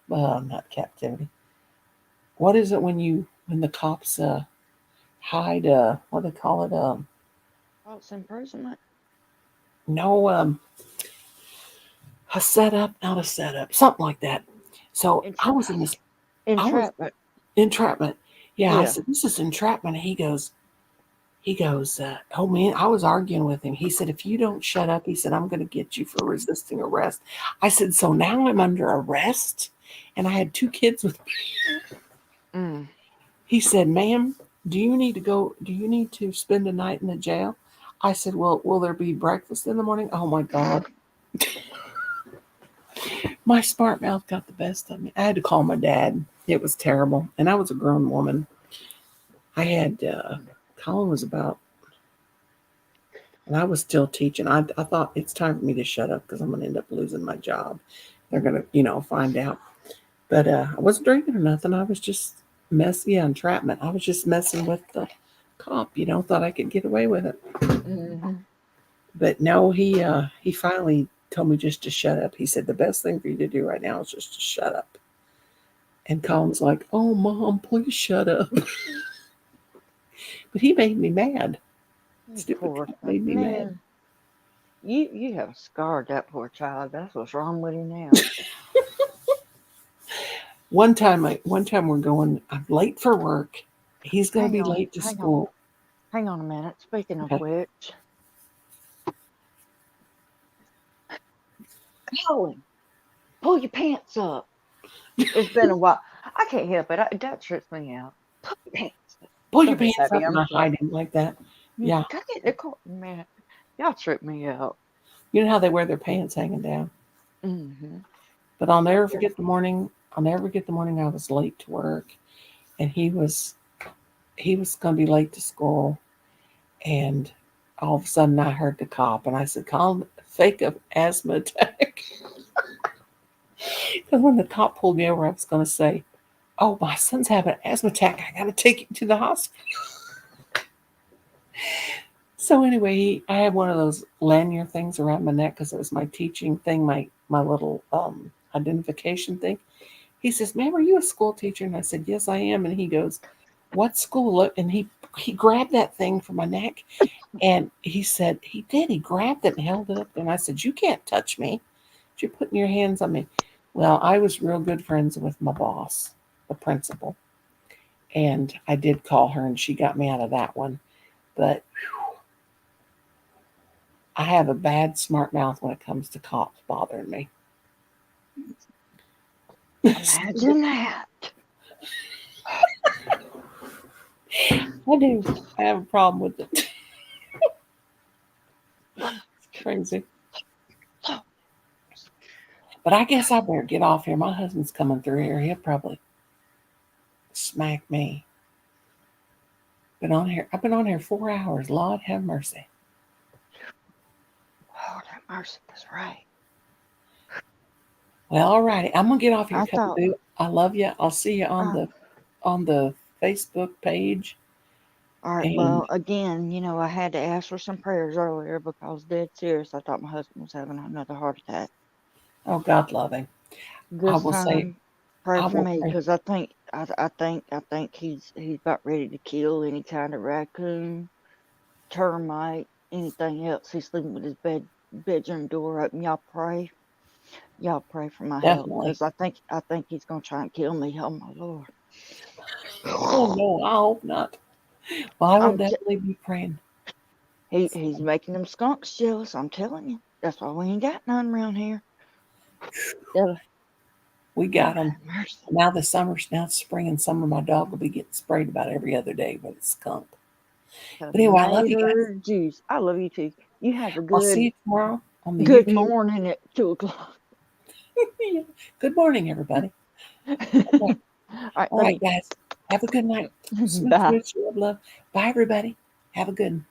not captivity. What is it when the cops hide what do they call it? False imprisonment? No, not a setup, something like that. So I was in this Entrapment. entrapment. Yeah, I Yeah. said, this is entrapment. And he goes, oh man, I was arguing with him. He said, if you don't shut up, he said, I'm going to get you for resisting arrest. I said, so now I'm under arrest? And I had 2 kids with me. Mm. He said, ma'am, do you need to spend a night in the jail? I said, well, will there be breakfast in the morning? Oh my God. My smart mouth got the best of me. I had to call my dad. It was terrible. And I was a grown woman. I had, Colin was about, and I was still teaching. I thought it's time for me to shut up because I'm going to end up losing my job. They're going to, find out. But I wasn't drinking or nothing. I was just entrapment. I was just messing with the cop, thought I could get away with it. Mm-hmm. But no, he finally told me just to shut up. He said, the best thing for you to do right now is just to shut up. And Colin's like, oh, Mom, please shut up. But he made me mad. Stupid Poor cop made me mad. man. You have scarred that poor child. That's what's wrong with him now. One time I'm late for work. He's going to be late to school. Hang on a minute. Speaking of Okay. which, Colin, pull your pants up. It's been a while. I can't help it. That trips me out. Pull your pants up. Pull your Okay, pants up baby, and I'm I hide him like that. Yeah. Go get the court, man. Y'all trip me out. You know how they wear their pants hanging down. Mm-hmm. But I'll never forget the morning I was late to work, and he was going to be late to school, and all of a sudden I heard the cop, and I said, "Colin, fake an asthma attack." Because when the cop pulled me over, I was going to say, "Oh, my son's having an asthma attack. I got to take him to the hospital." So anyway, I had one of those lanyard things around my neck because it was my teaching thing, my little identification thing. He says, "Ma'am, are you a school teacher?" And I said, "Yes, I am." And he goes, "What school?" And he grabbed that thing from my neck, and he said he did. He grabbed it and held it up, and I said, "You can't touch me. You're putting your hands on me." Well, I was real good friends with my boss, the principal, and I did call her, and she got me out of that one. But I have a bad smart mouth when it comes to cops bothering me. Imagine that. I do. I have a problem with it. It's crazy. But I guess I better get off here. My husband's coming through here. He'll probably smack me. I've been on here 4 hours. Lord have mercy. Lord have mercy. That's right. Well, all righty. I'm gonna get off here. I thought- Cuckoo. I love you. I'll see you on the Facebook page. All right. And- Well, again, I had to ask for some prayers earlier because dead serious. I thought my husband was having another heart attack. Oh, God love him. This will say- time, pray I for will me pray. because I think he's about ready to kill any kind of raccoon, termite, anything else. He's sleeping with his bedroom door open. Y'all pray for my help Definitely. because I think he's gonna try and kill me. Oh my Lord. Oh no, I hope not. Well, I will I'm t- definitely be praying. He's making them skunks jealous. I'm telling you. That's why we ain't got none around here. Yeah. We got them. Mercy. Now it's spring and summer. My dog will be getting sprayed about every other day with a skunk. But anyway, I love you guys. Tomato juice. I love you too. You have a I'll see good you tomorrow on the good YouTube. morning at 2:00. Good morning, everybody. All right, All right, guys. Have a good night. Sweet, Bye. sweet, love. Bye, everybody. Have a good one.